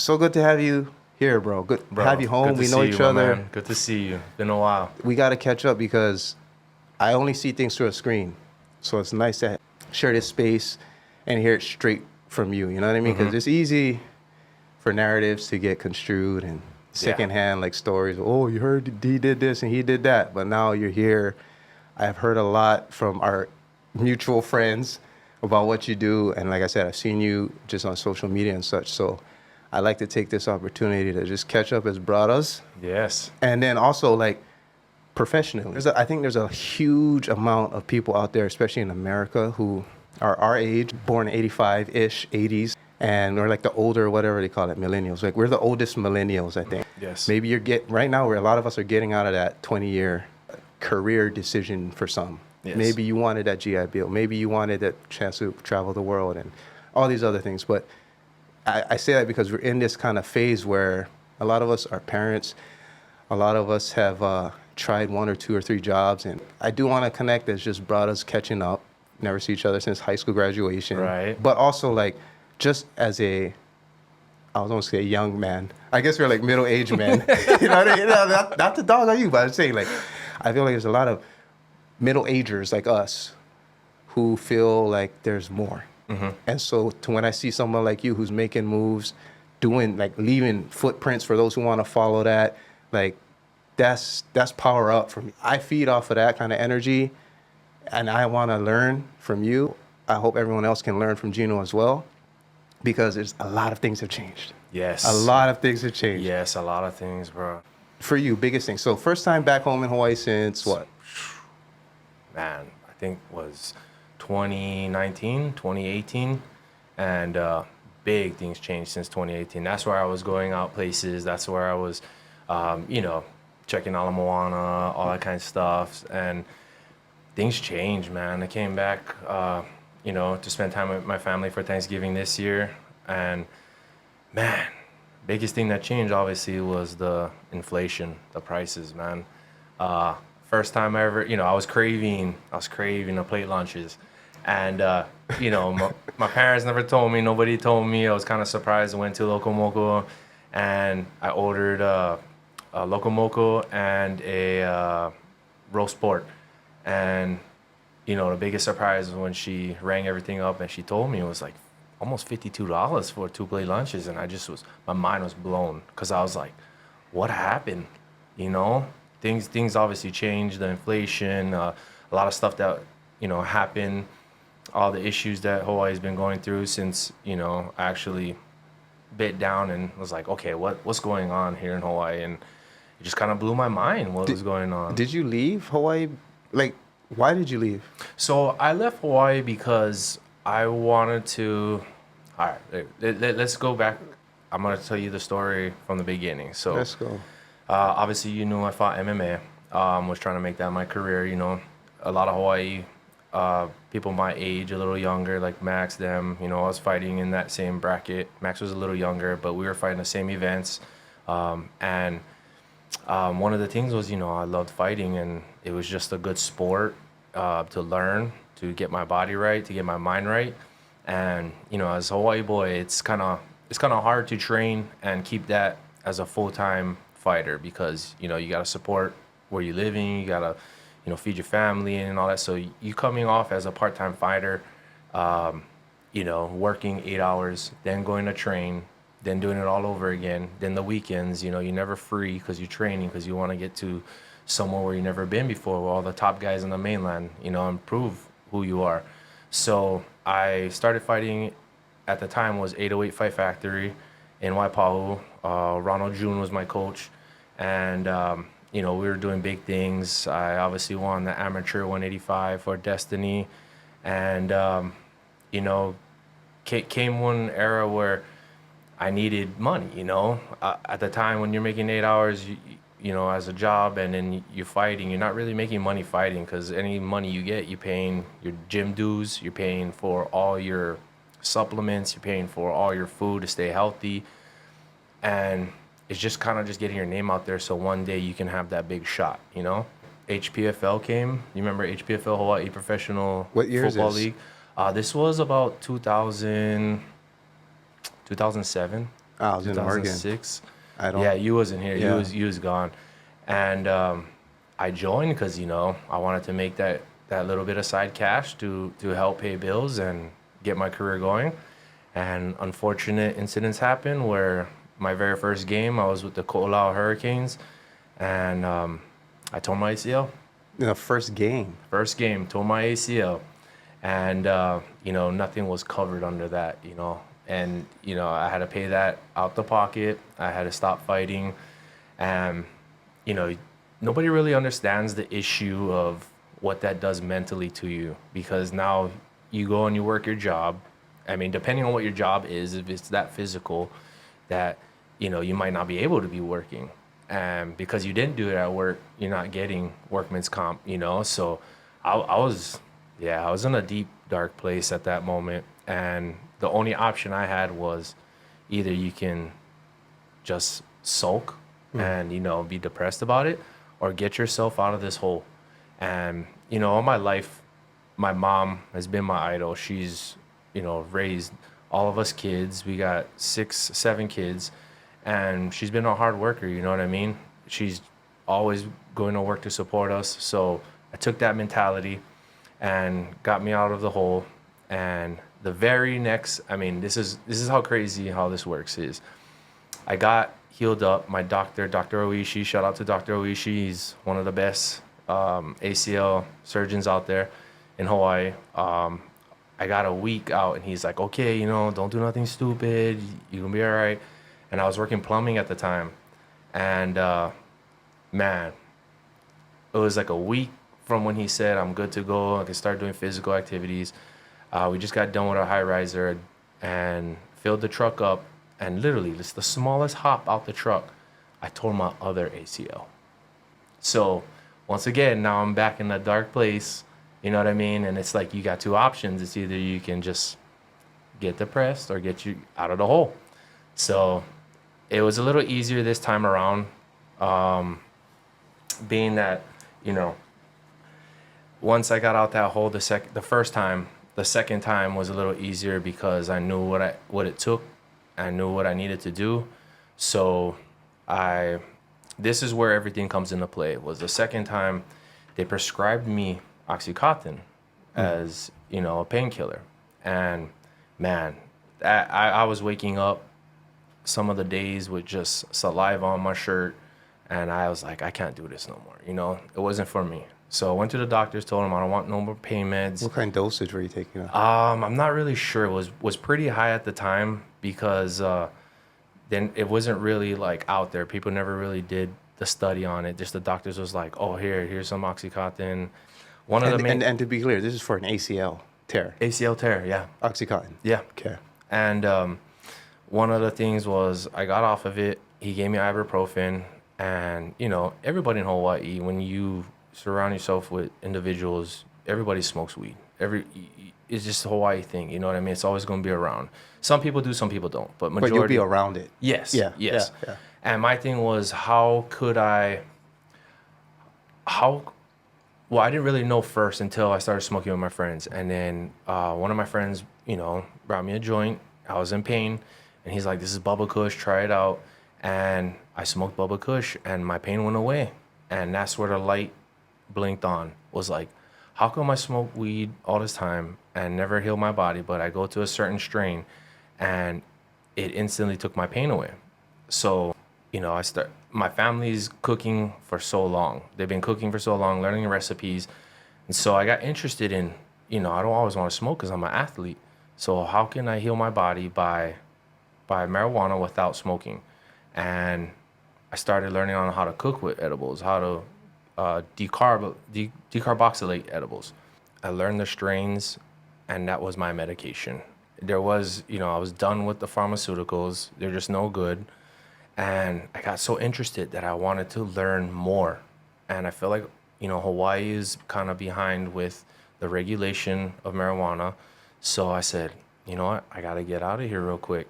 So good to have you here, bro. Good to have you home. We know each other. Man. Good to see you. Been a while. We got to catch up because I only see things through a screen. So it's nice to share this space and hear it straight from you. You know what I mean? Because it's easy for narratives to get construed and secondhand, like stories. Oh, you heard he did this and he did that. But now you're here. I've heard a lot from our mutual friends about what you do. And like I said, I've seen you just on social media and such. So I like to take this opportunity to just catch up as brothers. Yes. And then also like professionally. I think there's a huge amount of people out there, especially in America, who are our age, born 85-ish, 80s. And we're like the older, whatever they call it, millennials. Like we're the oldest millennials, I think. Yes. Maybe right now where a lot of us are getting out of that 20-year career decision for some. Yes. Maybe you wanted that GI Bill. Maybe you wanted that chance to travel the world and all these other things. But I say that because we're in this kind of phase where a lot of us are parents. A lot of us have tried 1 or 2 or 3 jobs. And I do want to connect as just brothers catching up. Never see each other since high school graduation. Right. But also like just as I was going to say a young man. I guess we're like middle-aged men. You know what I mean? Not to dog on you, but I'm saying like, I feel like there's a lot of middle-agers like us who feel like there's more. And so when I see someone like you who's making moves, doing like leaving footprints for those who want to follow that, like that's power up for me. I feed off of that kind of energy and I want to learn from you. I hope everyone else can learn from Gino as well because there's a lot of things have changed. Yes. A lot of things have changed. Yes, a lot of things, bro. For you, biggest thing. So first time back home in Hawaii since what? Man, I think was 2019, 2018. And big things changed since 2018. That's where I was going out places. That's where I was, checking Ala Moana, all that kind of stuff. And things changed, man. I came back, to spend time with my family for Thanksgiving this year. And, man, biggest thing that changed, obviously, was the inflation, the prices, man. First time ever, I was craving the plate lunches. And, my parents never told me, nobody told me. I was kind of surprised. I went to Loco Moco and I ordered a Loco Moco and a roast pork. And, the biggest surprise was when she rang everything up and she told me it was like almost $52 for 2 plate lunches. And my mind was blown because I was like, what happened? Things obviously changed, the inflation, a lot of stuff that, happened, all the issues that Hawaii's been going through since, I actually bit down and was like, okay, what's going on here in Hawaii? And it just kind of blew my mind what was going on. Did you leave Hawaii? Like, why did you leave? So I left Hawaii because I wanted to, all right, let's go back. I'm going to tell you the story from the beginning. So Let's go. Obviously, I fought MMA, was trying to make that my career. A lot of Hawaii people my age, a little younger, like Max, them, I was fighting in that same bracket. Max was a little younger, but we were fighting the same events. And one of the things was, I loved fighting, and it was just a good sport to learn, to get my body right, to get my mind right. And, as a Hawaii boy, it's kind of hard to train and keep that as a full-time fighter because, you got to support where you're living, you got to, feed your family and all that. So you coming off as a part-time fighter, working 8 hours, then going to train, then doing it all over again. Then the weekends, you're never free because you're training because you want to get to somewhere where you've never been before, where all the top guys in the mainland, and prove who you are. So I started fighting at the time was 808 Fight Factory in Waipahu. Ronald June was my coach. And, we were doing big things. I obviously won the amateur 185 for Destiny. And, came one era where I needed money, At the time when you're making 8 hours, as a job and then you're fighting, you're not really making money fighting because any money you get, you're paying your gym dues, you're paying for all your supplements, you're paying for all your food to stay healthy. And it's just kind of just getting your name out there so one day you can have that big shot, HPFL came. You remember HPFL, Hawaii Professional What year Football is this? League? This was about 2007. I was in Oregon. 2006. I don't. Yeah, you wasn't here. Yeah. You was gone, and I joined because I wanted to make that little bit of side cash to help pay bills and get my career going. And unfortunate incidents happened where my very first game I was with the Ko'olau Hurricanes, and I tore my ACL. In the first game. First game, tore my ACL, and nothing was covered under that. And I had to pay that out the pocket. I had to stop fighting, and nobody really understands the issue of what that does mentally to you, because now you go and you work your job. I mean, depending on what your job is, if it's that physical, that you might not be able to be working, and because you didn't do it at work, you're not getting workman's comp. So I was in a deep dark place at that moment, and the only option I had was either you can just sulk and be depressed about it, or get yourself out of this hole. And all my life, my mom has been my idol. She's raised all of us kids. We got 6, 7 kids, and she's been a hard worker. You know what I mean? She's always going to work to support us. So I took that mentality and got me out of the hole. And the very next, this is how crazy how this works is, I got healed up. My doctor, Dr. Oishi, shout out to Dr. Oishi. He's one of the best ACL surgeons out there in Hawaii. I got a week out, and he's like, okay, don't do nothing stupid. You're gonna be all right. And I was working plumbing at the time. And man, it was like a week from when he said I'm good to go, I can start doing physical activities. We just got done with our high riser and filled the truck up, and literally just the smallest hop out the truck, I tore my other ACL. So once again, now I'm back in that dark place, you know what I mean? And it's like you got two options. It's either you can just get depressed or get you out of the hole. So it was a little easier this time around, being that, once I got out that hole the first time, the second time was a little easier because I knew what it took. I knew what I needed to do. So this is where everything comes into play. It was the second time they prescribed me Oxycontin as, a painkiller. And man, I was waking up some of the days with just saliva on my shirt, and I was like, I can't do this no more. It wasn't for me. So I went to the doctors, told them I don't want no more pain meds. What kind of dosage were you taking? I'm not really sure. It was pretty high at the time because then it wasn't really like out there. People never really did the study on it. Just the doctors was like, oh, here's some Oxycontin. And to be clear, this is for an ACL tear. ACL tear, yeah. Oxycontin. Yeah. Okay. And one of the things was I got off of it. He gave me ibuprofen. And, everybody in Hawaii, when you surround yourself with individuals, everybody smokes weed. It's just a Hawaii thing, you know what I mean? It's always going to be around. Some people do, some people don't. But majority. But you'll be around it. Yes. Yeah. Yes. Yeah. And my thing was, I didn't really know first until I started smoking with my friends. And then one of my friends, brought me a joint. I was in pain. And he's like, this is Bubba Kush, try it out. And I smoked Bubba Kush, and my pain went away. And that's where the light blinked on. Was like, how come I smoke weed all this time and never heal my body, but I go to a certain strain and it instantly took my pain away? So, my family's cooking for so long. They've been cooking for so long, learning recipes. And so I got interested in, I don't always want to smoke because I'm an athlete. So how can I heal my body by marijuana without smoking? And I started learning on how to cook with edibles, how to decarboxylate edibles. I learned the strains, and that was my medication. I was done with the pharmaceuticals. They're just no good. And I got so interested that I wanted to learn more. And I feel like, Hawaii is kind of behind with the regulation of marijuana. So I said, you know what? I got to get out of here real quick.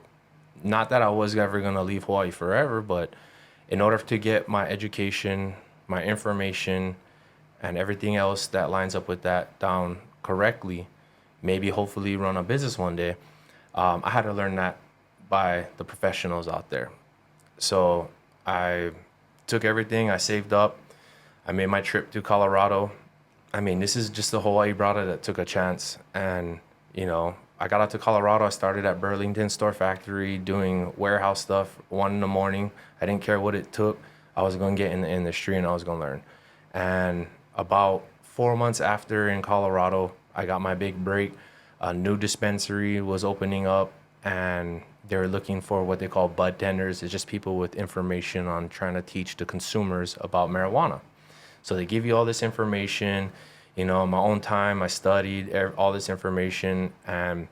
Not that I was ever going to leave Hawaii forever, but in order to get my education, my information, and everything else that lines up with that down correctly, maybe hopefully run a business one day, I had to learn that by the professionals out there. So I took everything, I saved up, I made my trip to Colorado. I mean, this is just the Hawaii brother that took a chance. And, you know, I got out to Colorado. I started at Burlington Store Factory doing warehouse stuff 1 a.m. I didn't care what it took. I was going to get in the industry and I was going to learn. And about 4 months after in Colorado, I got my big break. A new dispensary was opening up and they were looking for what they call bud tenders. It's just people with information on trying to teach the consumers about marijuana. So they give you all this information. You know, in my own time, I studied all this information, and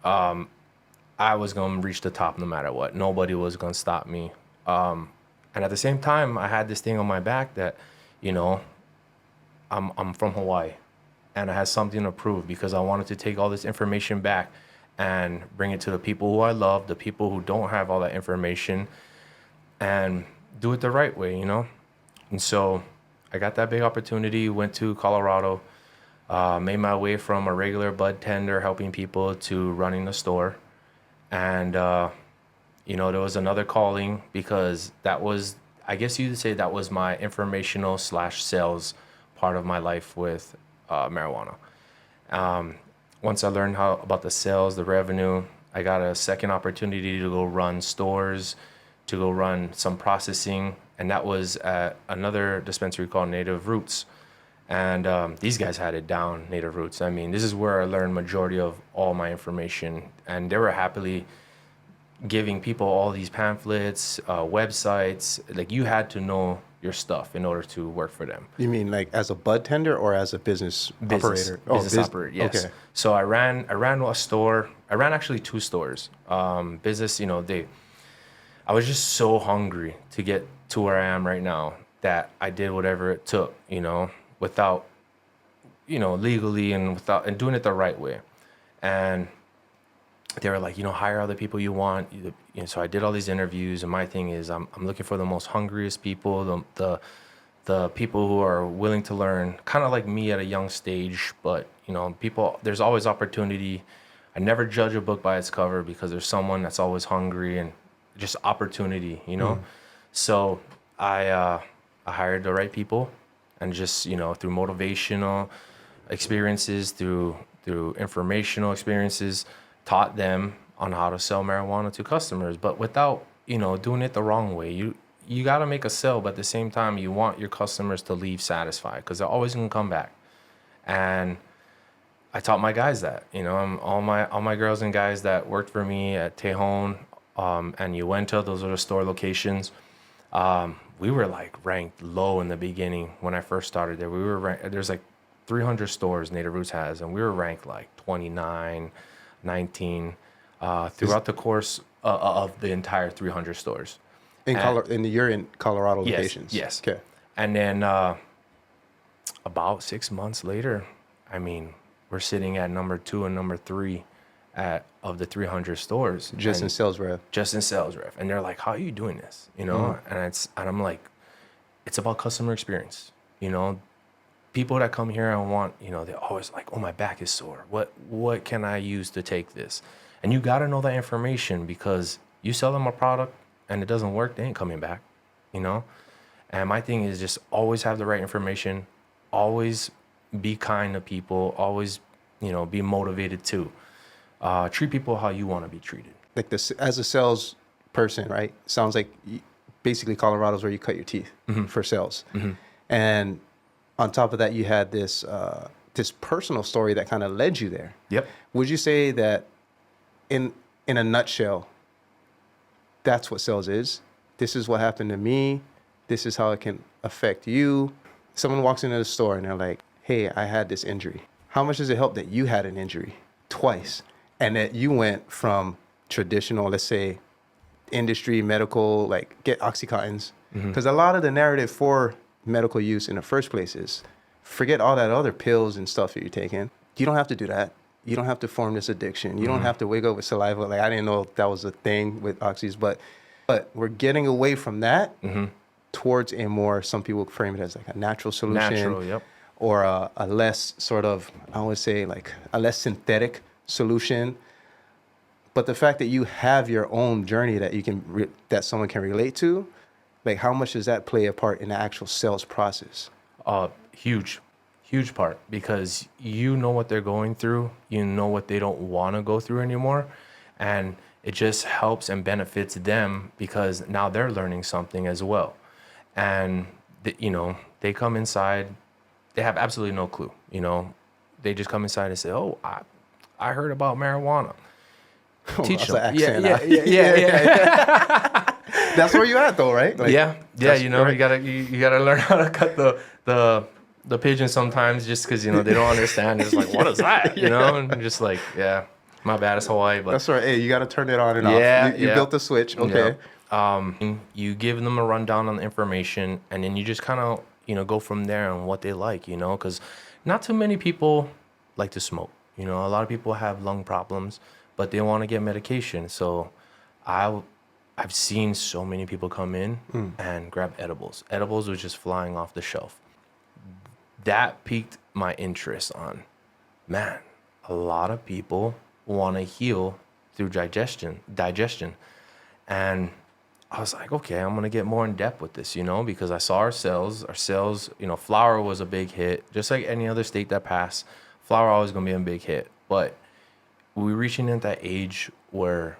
I was going to reach the top no matter what. Nobody was going to stop me. And at the same time, I had this thing on my back that, you know, I'm from Hawaii, and I had something to prove because I wanted to take all this information back and bring it to the people who I love, the people who don't have all that information, and do it the right way, you know? And so I got that big opportunity, went to Colorado, made my way from a regular bud tender helping people to running the store. And, you know, there was another calling because that was, I guess you'd say that was my informational / sales part of my life with marijuana. Once I learned about the sales, the revenue, I got a second opportunity to go run stores, to go run some processing. And that was at another dispensary called Native Roots. And these guys had it down, Native Roots. I mean, this is where I learned majority of all my information. And they were happily giving people all these pamphlets, websites. Like, you had to know your stuff in order to work for them. You mean like as a bud tender or as a business operator? Business operator, yes. Okay. So I ran a store. I ran actually 2 stores. Business, you know, I was just so hungry to get to where I am right now that I did whatever it took, you know, without, you know, legally and doing it the right way. And they were like, you know, hire other people you want. You know, so I did all these interviews, and my thing is I'm looking for the most hungriest people, the people who are willing to learn, kind of like me at a young stage. But, you know, there's always opportunity. I never judge a book by its cover because there's someone that's always hungry and just opportunity, you know. So I hired the right people, and just, you know, through motivational experiences, through informational experiences, taught them on how to sell marijuana to customers, but without, you know, doing it the wrong way. You got to make a sale, but at the same time, you want your customers to leave satisfied because they're always going to come back. And I taught my guys that, you know, all my girls and guys that worked for me at Tejon and Uinta, those are the store locations. We were like ranked low in the beginning when I first started there. We were ranked, there's like 300 stores Native Roots has, and we were ranked like 29, 19 throughout the course of the entire 300 stores. You're in Colorado Yes, locations? Yes. Okay. And then about 6 months later, I mean, we're sitting at number 2 and number 3 of the 300 stores. Just in sales rev. Just in sales rev. And they're like, how are you doing this? You know, and I'm like, it's about customer experience. You know, people that come here and want, you know, they're always like, oh, my back is sore. What can I use to take this? And you got to know that information, because you sell them a product and it doesn't work, they ain't coming back, you know? And my thing is just always have the right information, always be kind to people, always, you know, be motivated too. Treat people how you want to be treated. Like this, as a sales person, right? Sounds like basically Colorado's where you cut your teeth for sales. And on top of that, you had this personal story that kind of led you there. Yep. Would you say that in a nutshell, that's what sales is? This is what happened to me. This is how it can affect you. Someone walks into the store and they're like, hey, I had this injury. How much does it help that you had an injury twice and that you went from traditional, let's say, industry, medical, like get Oxycontins? Because a lot of the narrative for medical use in the first place is forget all that other pills and stuff that you're taking. You don't have to do that. You don't have to form this addiction. You don't have to wake up with saliva. Like, I didn't know if that was a thing with oxys, but we're getting away from that towards a more, some people frame it as like a natural solution. Or a less sort of, I would say like a less synthetic solution. But the fact that you have your own journey that you can that someone can relate to, like how much does that play a part in the actual sales process? Huge part, because you know what they're going through, you know what they don't want to go through anymore, and it just helps and benefits them because now they're learning something as well. And they come inside, they have absolutely no clue. They just come inside and say, "Oh, I heard about marijuana." Teach That's them. an accent. Yeah. That's where you at though, right? Like, Yeah. right. You gotta learn how to cut the pigeon sometimes, just because they don't understand. It's like, what is that? And I'm just like, yeah, my bad, it's Hawaii, but that's right. Hey, you got to turn it on and yeah, off. You built the switch. Okay. You give them a rundown on the information, and then you just kind of go from there on what they like, because not too many people like to smoke. A lot of people have lung problems, but they want to get medication. So I've seen so many people come in and grab edibles. Edibles was just flying off the shelf. That piqued my interest on, man, a lot of people want to heal through digestion. And I was like, okay, I'm going to get more in depth with this, because I saw our sales, flower was a big hit, just like any other state that passed. Flower always going to be a big hit. But we're reaching at that age where,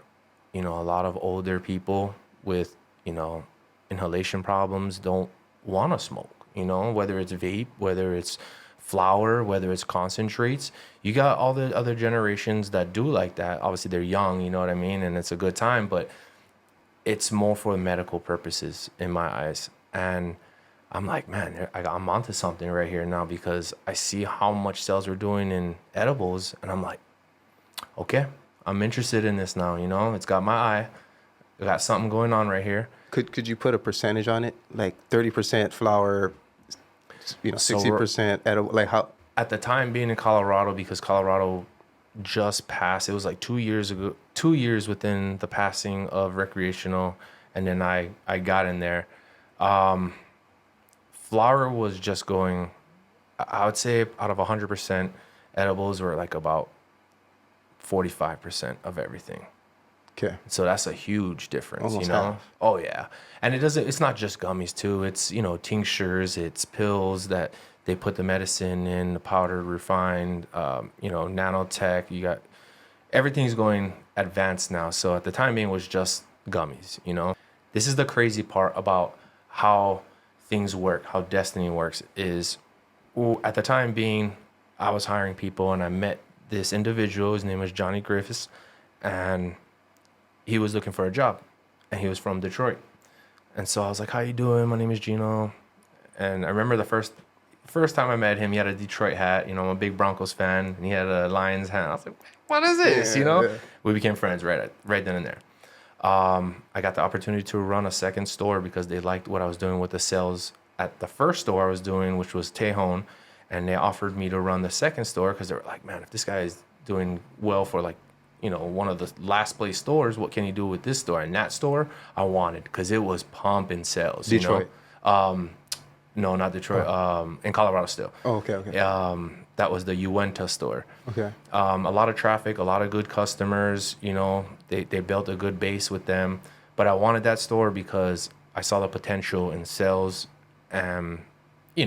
a lot of older people with, inhalation problems don't want to smoke, whether it's vape, whether it's flower, whether it's concentrates. You got all the other generations that do like that. Obviously, they're young, you know what I mean? And it's a good time, but it's more for medical purposes in my eyes. And I'm like, man, I'm onto something right here now, because I see how much sales we're doing in edibles. And I'm like, okay, I'm interested in this now. It's got my eye. I got something going on right here. Could you put a percentage on it? Like 30% flower, 60% edible, like how? At the time being in Colorado, because Colorado just passed, it was like 2 years ago, 2 years within the passing of recreational, and then I got in there. Flower was just going, I would say out of 100%, edibles were like about 45% of everything. Okay. So that's a huge difference, Almost half. Oh yeah. And it's not just gummies too. It's, tinctures, it's pills that they put the medicine in, the powder refined, nanotech. You got, everything's going advanced now. So at the time being was just gummies, This is the crazy part about how things work, how destiny works is, at the time being, I was hiring people and I met this individual. His name was Johnny Griffiths, and he was looking for a job, and he was from Detroit. And so I was like, how you doing? My name is Gino. And I remember the first time I met him, he had a Detroit hat. I'm a big Broncos fan, and he had a Lions hat. I was like, what is this? Yeah. We became friends right then and there. I got the opportunity to run a second store because they liked what I was doing with the sales at the first store I was doing, which was Tejon. And they offered me to run the second store because they were like, man, if this guy is doing well for one of the last place stores, what can you do with this store? And that store I wanted because it was pumping sales. Detroit. No, not Detroit. In Colorado still. Oh, okay. That was the Uinta store. Okay. A lot of traffic, a lot of good customers. They built a good base with them. But I wanted that store because I saw the potential in sales.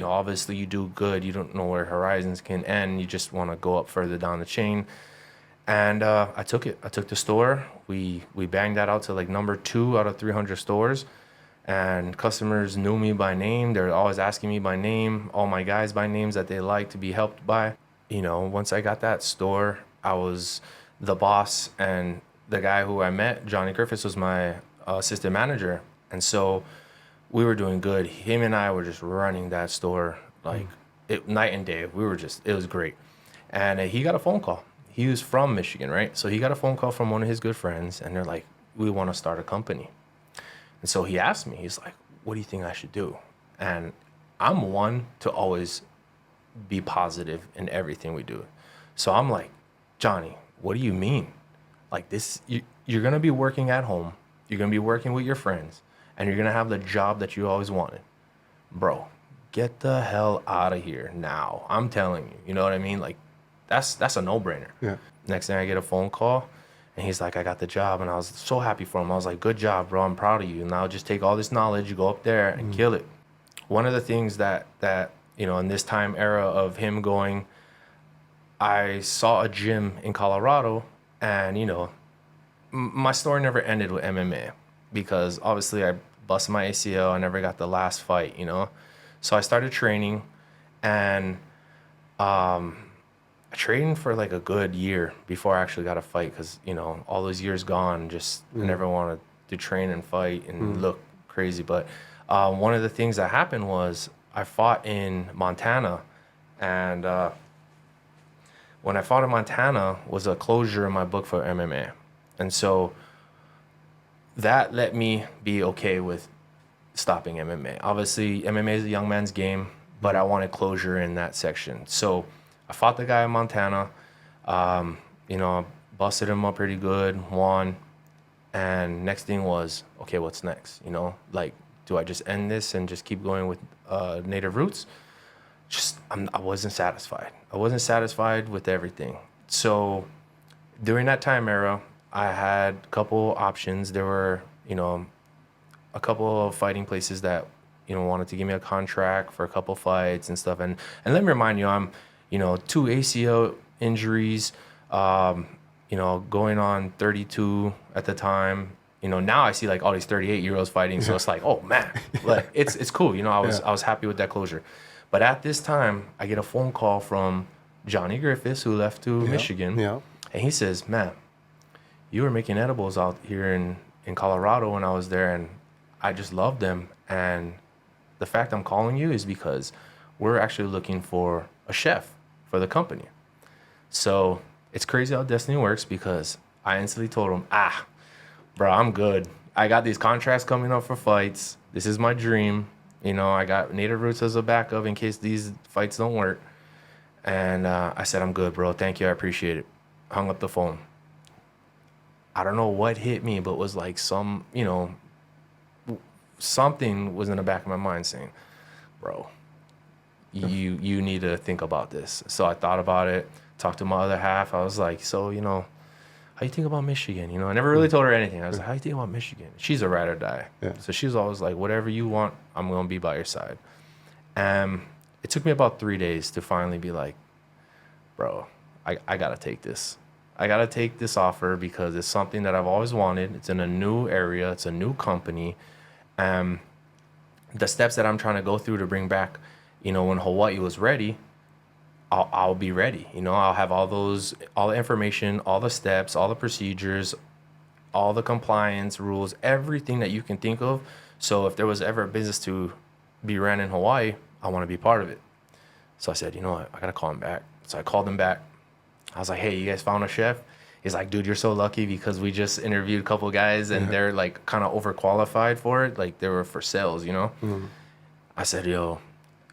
Obviously you do good. You don't know where horizons can end. You just want to go up further down the chain. And I took it. I took the store. We banged that out to like number 2 out of 300 stores. And customers knew me by name. They're always asking me by name, all my guys by names that they like to be helped by. Once I got that store, I was the boss. And the guy who I met, Johnny Griffiths, was my assistant manager. And so we were doing good. Him and I were just running that store like night and day. It was great. And he got a phone call. He was from Michigan, right? So he got a phone call from one of his good friends, and they're like, we want to start a company. And so he asked me, he's like, what do you think I should do? And I'm one to always be positive in everything we do. So I'm like, Johnny, what do you mean? Like this, you're going to be working at home. You're going to be working with your friends, and you're going to have the job that you always wanted. Bro, get the hell out of here now. I'm telling you, you know what I mean? Like, that's a no-brainer. Yeah. Next thing I get a phone call, And he's like, I got the job. And I was so happy for him. I was like, good job, bro. I'm proud of you. Now just take all this knowledge, you go up there and kill it. One of the things that, you know, in this time era of him going, I saw a gym in Colorado, and, you know, my story never ended with MMA because obviously I busted my ACL. I never got the last fight, you know? So I started training, and I trained for like a good year before I actually got a fight because, you know, all those years gone, just I never wanted to train and fight and look crazy. But one of the things that happened was I fought in Montana, and when I fought in Montana was a closure in my book for MMA. And so that let me be okay with stopping MMA. Obviously, MMA is a young man's game, but I wanted closure in that section. So I fought the guy in Montana, you know, busted him up pretty good, won. And next thing was, okay, what's next? You know, like, do I just end this and just keep going with native roots? I wasn't satisfied. I wasn't satisfied with everything. So during that time era, I had a couple options. There were, you know, a couple of fighting places that, you know, wanted to give me a contract for a couple fights and stuff. And let me remind you, I'm, you know, 2 ACL injuries, you know, going on 32 at the time. You know, now I see like all these 38-year-olds fighting, so it's like, oh man, like it's cool. You know, I was happy with that closure. But at this time, I get a phone call from Johnny Griffiths, who left to Michigan, and he says, "Man, you were making edibles out here in Colorado when I was there, and I just loved them. And the fact I'm calling you is because we're actually looking for a chef for the company." So it's crazy how destiny works, because I instantly told him, bro, I'm good. I got these contracts coming up for fights. This is my dream. You know, I got native roots as a backup in case these fights don't work. And I said, I'm good, bro. Thank you. I appreciate it. Hung up the phone. I don't know what hit me, but was like some, you know, something was in the back of my mind saying, bro, you need to think about this. So I thought about it, talked to my other half. I was like, so, you know, how you think about Michigan? You know, I never really told her anything. I was like, how you think about Michigan? She's a ride or die. Yeah. So she was always like, whatever you want, I'm going to be by your side. And it took me about 3 days to finally be like, bro, I got to take this. I got to take this offer because it's something that I've always wanted. It's in a new area. It's a new company. The steps that I'm trying to go through to bring back, you know, when Hawaii was ready, I'll be ready. You know, I'll have all the information, all the steps, all the procedures, all the compliance rules, everything that you can think of. So if there was ever a business to be ran in Hawaii, I want to be part of it. So I said, you know what, I got to call him back. So I called him back. I was like, hey, you guys found a chef? He's like, dude, you're so lucky because we just interviewed a couple of guys and they're like kind of overqualified for it. Like they were for sales, you know? Mm-hmm. I said, yo,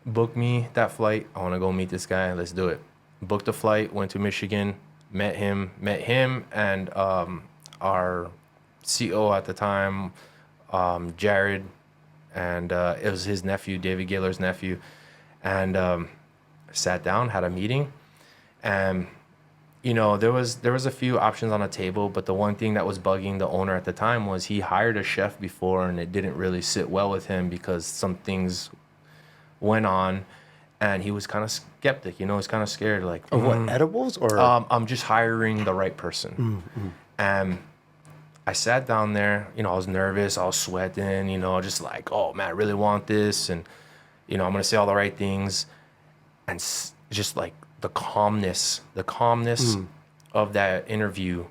book me that flight. I want to go meet this guy. Let's do it. Booked a flight, went to Michigan, met him and our CO at the time, Jared, and it was his nephew, David Gaylor's nephew. And sat down, had a meeting, and you know, there was a few options on the table, but the one thing that was bugging the owner at the time was he hired a chef before and it didn't really sit well with him because some things went on, and he was kind of skeptic. You know, he's kind of scared, like, of what, edibles or? I'm just hiring the right person. And I sat down there. You know, I was nervous. I was sweating. You know, just like, oh man, I really want this, and you know, I'm gonna say all the right things, and just like the calmness of that interview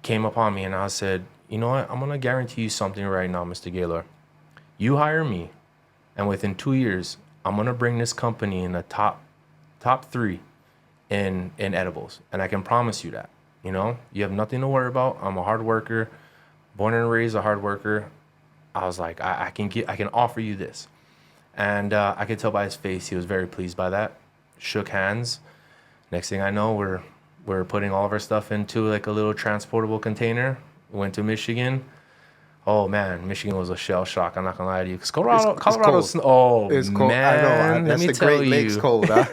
came upon me, and I said, you know what? I'm gonna guarantee you something right now, Mr. Gaylor. You hire me, and within 2 years, I'm gonna bring this company in the top 3 in edibles, and I can promise you that. You know, you have nothing to worry about. I'm a hard worker, born and raised a hard worker. I was like, I can offer you this, and I could tell by his face he was very pleased by that. Shook hands. Next thing I know, we're putting all of our stuff into like a little transportable container. Went to Michigan. Oh man, Michigan was a shell shock. I'm not gonna lie to you, because It's Colorado's cold. oh It's cold. man, I know. let That's me the tell Great Lakes you, cold. Huh?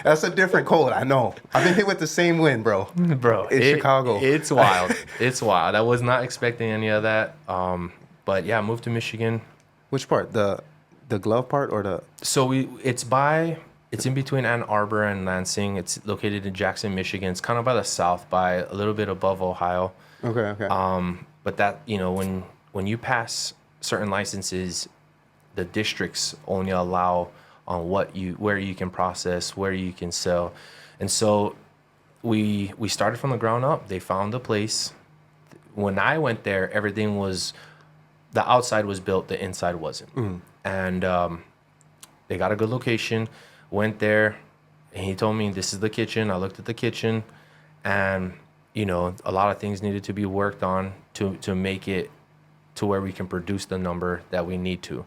That's a different cold. I know. I've been hit with the same wind, bro. bro. In Chicago. It's wild. It's wild. I was not expecting any of that. But yeah, I moved to Michigan. Which part? The glove part or the? So it's in between Ann Arbor and Lansing. It's located in Jackson, Michigan. It's kind of by the south, by a little bit above Ohio. Okay. But that, when you pass certain licenses, the districts only allow on where you can process, where you can sell. And so we started from the ground up. They found a place. When I went there, everything was, the outside was built, the inside wasn't. And they got a good location. Went there, and he told me, this is the kitchen. I looked at the kitchen, and a lot of things needed to be worked on to make it to where we can produce the number that we need to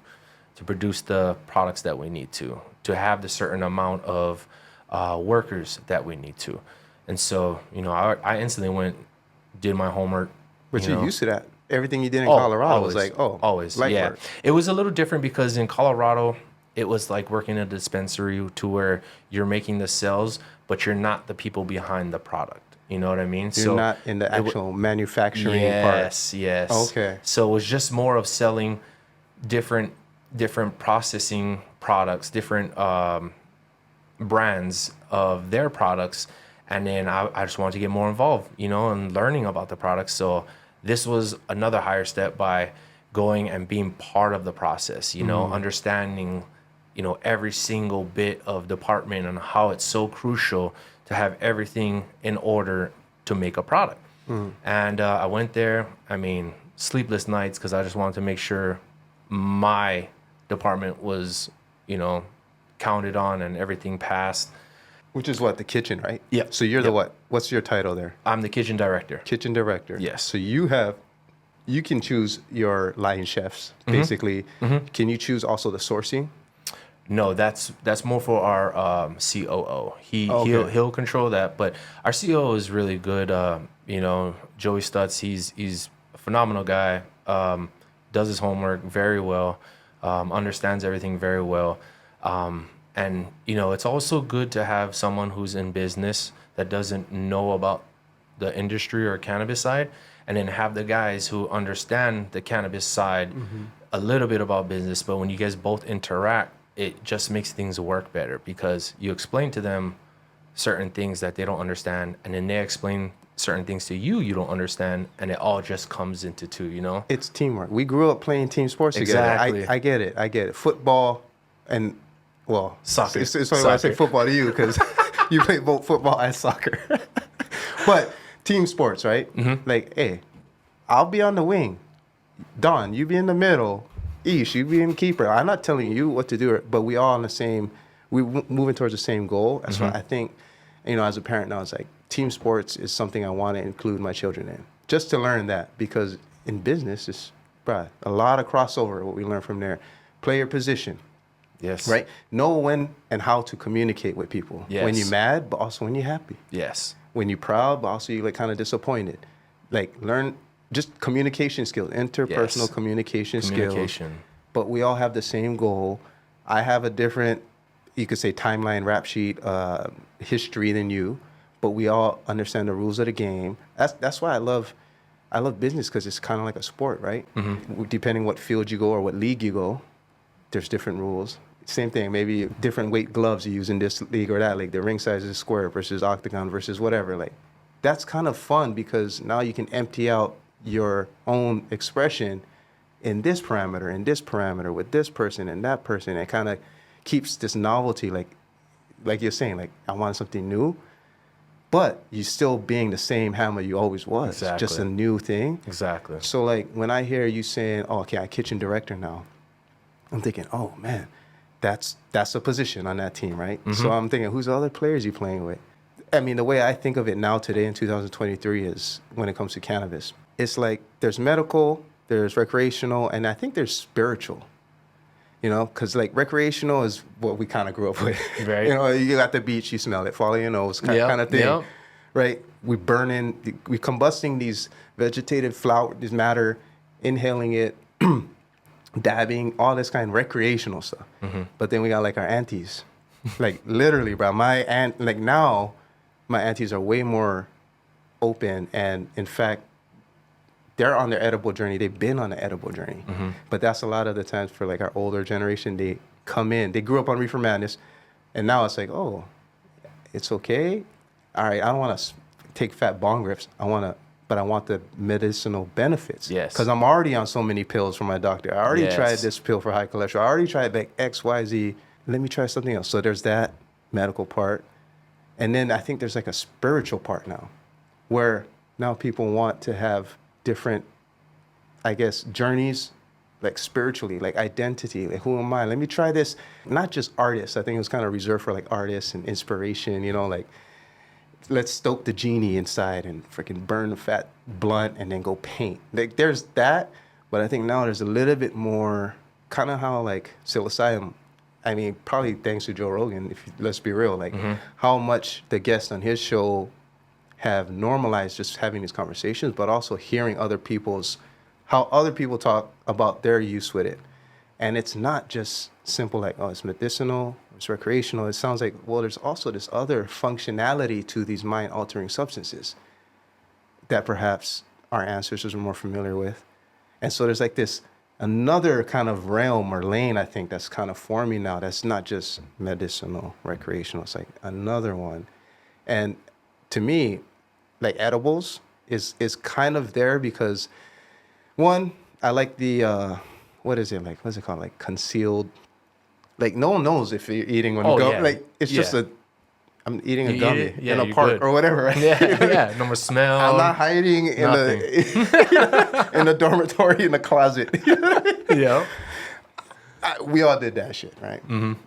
produce the products that we need to have the certain amount of workers that we need to. And so, I instantly did my homework. But you're used to that. Everything you did in Colorado was like, always, light yeah. work. It was a little different because in Colorado, it was like working in a dispensary to where you're making the sales, but you're not the people behind the product. You know what I mean? You're not in the actual manufacturing part. Yes. Okay. So it was just more of selling different processing products, different brands of their products. And then I just wanted to get more involved, and learning about the products. So this was another higher step by going and being part of the process, understanding, every single bit of department and how it's so crucial to have everything in order to make a product. And I went there, sleepless nights, because I just wanted to make sure my department was, counted on and everything passed. Which is what, the kitchen, right? Yeah. So you're the what? What's your title there? I'm the kitchen director. Kitchen director. Yes. So you can choose your line chefs, basically. Can you choose also the sourcing? No, that's more for our COO. He'll control that, but our COO is really good. Joey Stutz, he's a phenomenal guy. Does his homework very well, understands everything very well. And it's also good to have someone who's in business that doesn't know about the industry or cannabis side, and then have the guys who understand the cannabis side a little bit about business. But when you guys both interact, it just makes things work better, because you explain to them certain things that they don't understand, and then they explain certain things to you don't understand, and it all just comes into two. It's teamwork. We grew up playing team sports Exactly. together. I get it. Football and, well, soccer. It's funny when I say football to you, because you play both football and soccer. But team sports, right? Like, hey, I'll be on the wing. Don, you be in the middle. Ish, you be in keeper. I'm not telling you what to do, but we all on the same, moving towards the same goal. That's why I think, as a parent now, it's like team sports is something I want to include my children in, just to learn that, because in business, it's a lot of crossover, what we learn from there. Play your position. Yes. Right? Know when and how to communicate with people. Yes. When you're mad, but also when you're happy. Yes. When you're proud, but also you're kind of disappointed. Like, learn just communication skills, interpersonal communication skills. But we all have the same goal. I have a different, you could say, timeline, rap sheet, history than you, but we all understand the rules of the game. That's why I love business, because it's kind of like a sport, right? Depending what field you go or what league you go, there's different rules. Same thing, maybe different weight gloves you use in this league or that league. The ring size is square versus octagon versus whatever. Like, that's kind of fun, because now you can empty out your own expression in this parameter, with this person and that person. It kind of keeps this novelty, like you're saying, like, I want something new, but you still being the same Hammer you always was. Exactly. Just a new thing. Exactly. So, like, when I hear you saying, oh, okay, I'm kitchen director now, I'm thinking, oh, man, that's a position on that team, right? So I'm thinking, who's the other players you playing with? I mean, the way I think of it now today in 2023 is, when it comes to cannabis, it's like there's medical, there's recreational, and I think there's spiritual. Because like recreational is what we kind of grew up with. Right. You got the beach, you smell it, follow your nose, kind of thing. Yep. Right? We combusting these vegetative flower, this matter inhaling it, dabbing, all this kind of recreational stuff. But then we got like our aunties, like literally, bro. My aunt, like now, my aunties are way more open, and in fact, they're on their edible journey. They've been on the edible journey. But that's a lot of the times for like our older generation. They come in, they grew up on Reefer Madness, and now it's like, oh, it's okay. All right, I don't want to take fat bong rips. But I want the medicinal benefits. Yes. Because I'm already on so many pills from my doctor. I already tried this pill for high cholesterol. I already tried like X, Y, Z. Let me try something else. So there's that medical part. And then I think there's like a spiritual part now, where now people want to have different, I guess, journeys, like spiritually, like identity, like who am I? Let me try this. Not just artists. I think it was kind of reserved for like artists and inspiration, you know, like let's stoke the genie inside and freaking burn the fat blunt and then go paint. Like there's that, but I think now there's a little bit more kind of how like psilocybin, I mean, probably thanks to Joe Rogan, let's be real, like how much the guests on his show have normalized just having these conversations, but also hearing how other people talk about their use with it. And it's not just simple like, oh, it's medicinal, it's recreational. It sounds like, well, there's also this other functionality to these mind-altering substances that perhaps our ancestors were more familiar with. And so there's like this another kind of realm or lane, I think, that's kind of forming now that's not just medicinal, recreational. It's like another one. And to me, like edibles is kind of there because, one, I like the, what's it called? Like concealed, like no one knows if you're eating when you go. Yeah. Like it's just I'm eating a gummy in a park or whatever. Right? Yeah. No more smell. I'm not hiding in in a dormitory in a closet. Yeah. We all did that shit, right?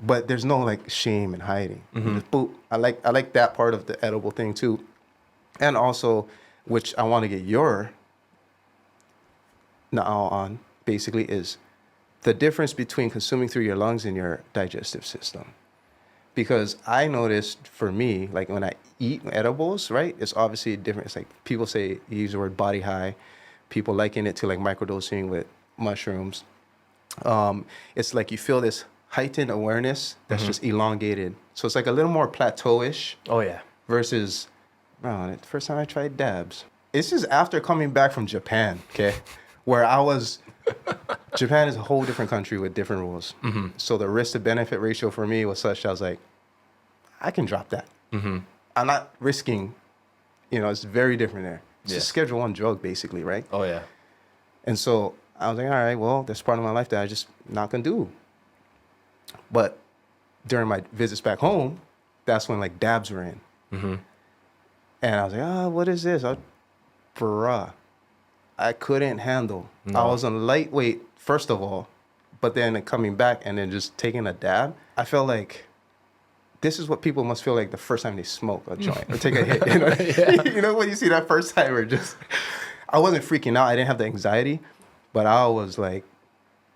But there's no like shame in hiding. Just, boop. I like that part of the edible thing too, and also, which I want to get your now on basically is the difference between consuming through your lungs and your digestive system. Because I noticed for me, like when I eat edibles, right, it's obviously different. It's like people say, you use the word body high. People liken it to like microdosing with mushrooms. It's like you feel this heightened awareness that's just elongated. So it's like a little more plateauish. Oh, yeah. Versus, the first time I tried dabs. This is after coming back from Japan, okay, where Japan is a whole different country with different rules. So the risk to benefit ratio for me was such that I was like, I can drop that. I'm not risking, it's very different there. It's a Schedule I drug basically, right? Oh, yeah. And so I was like, all right, well, there's part of my life that I just not gonna do. But during my visits back home, that's when like dabs were in. And I was like, what is this? I couldn't handle. No. I was on lightweight, first of all, but then coming back and then just taking a dab, I felt like this is what people must feel like the first time they smoke a joint or take a hit. You know, when you see that first time, I wasn't freaking out. I didn't have the anxiety, but I was like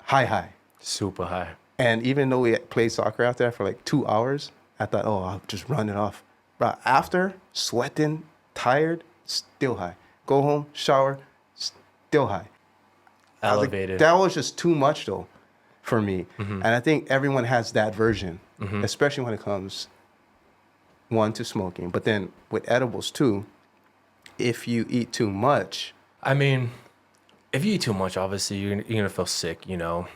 high. Super high. And even though we played soccer out there for like 2 hours, I thought, I'll just run it off. But after, sweating, tired, still high. Go home, shower, still high. Elevated. That was just too much though for me. And I think everyone has that version, especially when it comes, one, to smoking, but then with edibles too, if you eat too much. I mean, if you eat too much, obviously you're gonna feel sick,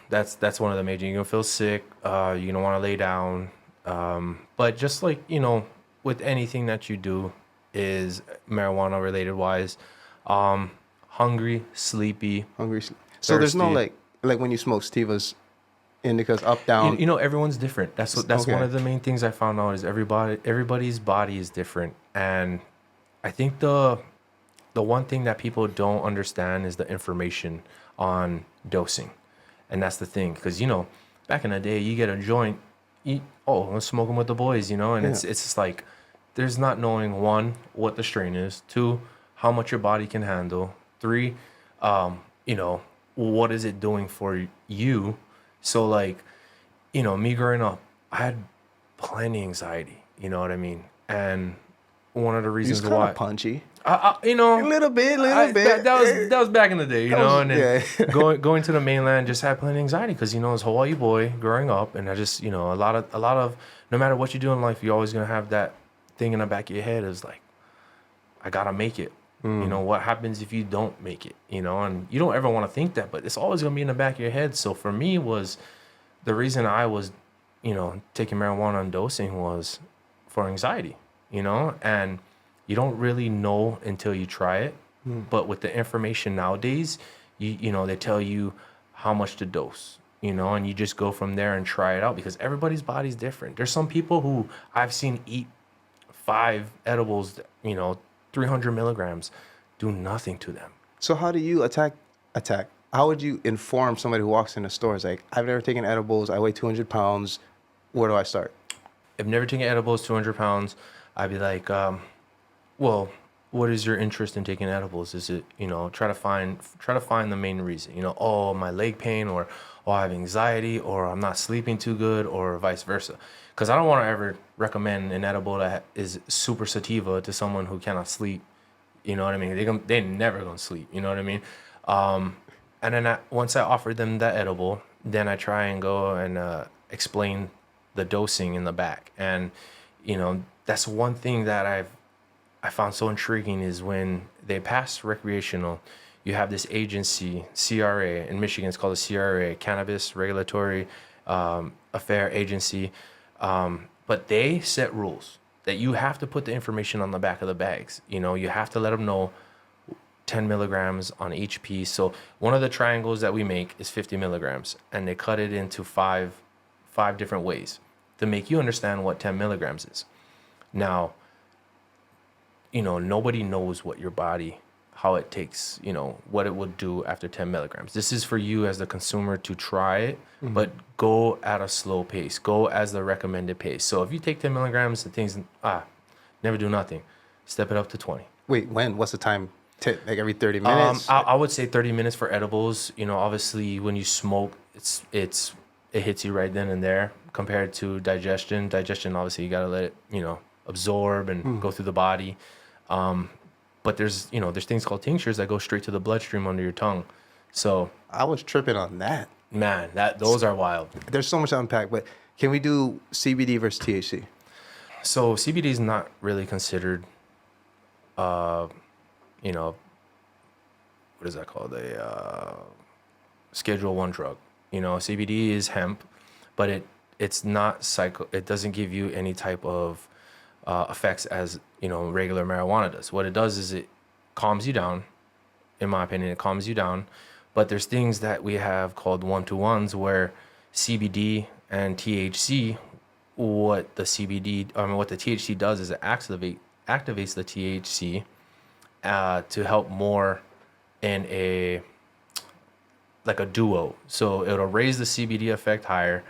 That's one of the major, you're gonna feel sick, you're gonna wanna lay down. But just like, with anything that you do is marijuana related wise, hungry, sleepy. So there's no like when you smoke sativas, indicas, up, down. Everyone's different. That's one of the main things I found out is everybody's body is different. And I think the one thing that people don't understand is the information on dosing. And that's the thing. Because, back in the day, you get a joint, let's smoke them with the boys, and it's just like, there's not knowing, one, what the strain is, two, how much your body can handle, three, what is it doing for you? So like, me growing up, I had plenty of anxiety, you know what I mean? And one of the reasons why punchy. You know, A little bit. That was back in the day, you know. And then yeah. going to the mainland, just had plenty of anxiety because you know, as a Hawaii boy growing up, and I just, you know, a lot of no matter what you do in life, you're always gonna have that thing in the back of your head is like, I gotta make it. You know, what happens if you don't make it? You know, and you don't ever want to think that, but it's always gonna be in the back of your head. So for me, was the reason I was, you know, taking marijuana and dosing was for anxiety. You know, and you don't really know until you try it. But with the information nowadays, you know, they tell you how much to dose, you know, and you just go from there and try it out because everybody's body's different. There's some people who I've seen eat 5 edibles, you know, 300 milligrams, do nothing to them. So how do you attack? How would you inform somebody who walks in the store? It's like, I've never taken edibles. I weigh 200 pounds. Where do I start? I've never taken edibles, 200 pounds. I'd be like, well, what is your interest in taking edibles? Is it, you know, try to find the main reason, you know, oh, my leg pain, or oh, I have anxiety, or I'm not sleeping too good, or vice versa. Because I don't want to ever recommend an edible that is super sativa to someone who cannot sleep. You know what I mean? They're never gonna sleep. You know what I mean? And then once I offer them that edible, then I try and go and explain the dosing in the back. And you know, that's one thing that I found so intriguing is when they pass recreational, you have this agency, CRA, in Michigan, it's called the CRA, Cannabis Regulatory Affair Agency. But they set rules that you have to put the information on the back of the bags. You know, you have to let them know 10 milligrams on each piece. So one of the triangles that we make is 50 milligrams, and they cut it into five different ways to make you understand what 10 milligrams is. Now, you know, nobody knows what your body, how it takes, you know, what it would do after 10 milligrams. This is for you as the consumer to try it, but go at a slow pace. Go as the recommended pace. So if you take 10 milligrams, the things, never do nothing. Step it up to 20. Wait, when? What's the time? Like every 30 minutes? I would say 30 minutes for edibles. You know, obviously when you smoke, it hits you right then and there compared to digestion. Digestion, obviously you got to let it, you know, absorb and go through the body. But there's things called tinctures that go straight to the bloodstream under your tongue. So I was tripping on that. Man, those are wild. There's so much to unpack, but can we do CBD versus THC? So CBD is not really considered, you know, what is that called? A Schedule 1 drug. You know, CBD is hemp, but it's not it doesn't give you any type of effects as, you know, regular marijuana does. What it does is it calms you down. In my opinion, it calms you down. But there's things that we have called 1-to-1s where CBD and THC, what the THC does is it activates the THC to help more in a duo. So it'll raise the CBD effect higher,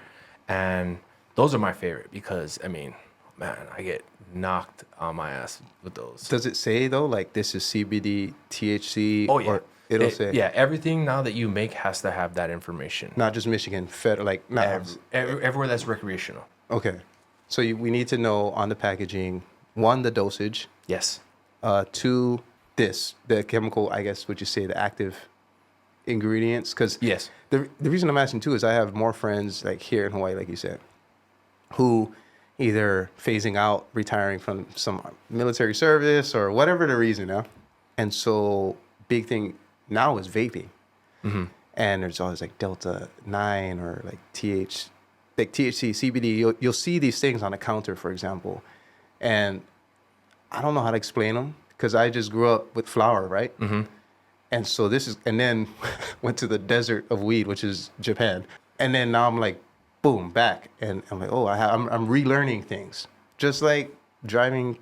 and those are my favorite because, I mean, man, I get knocked on my ass with those. Does it say though, like this is CBD, THC? Oh yeah, or it'll say. Yeah, everything now that you make has to have that information. Not just Michigan, federal, like not Everywhere that's recreational. Okay, so we need to know on the packaging, 1, the dosage. Yes. 2, the chemical, I guess, would you say the active ingredients? Because yes, the reason I'm asking too is I have more friends like here in Hawaii, like you said, who either phasing out, retiring from some military service or whatever the reason, yeah? And so big thing now is vaping. Mm-hmm. And there's always like Delta 9 or like THC, CBD. You'll see these things on the counter, for example. And I don't know how to explain them because I just grew up with flower, right? Mm-hmm. And so and then went to the desert of weed, which is Japan. And then now I'm like, boom, back. And I'm like, oh, I'm relearning things. Just like driving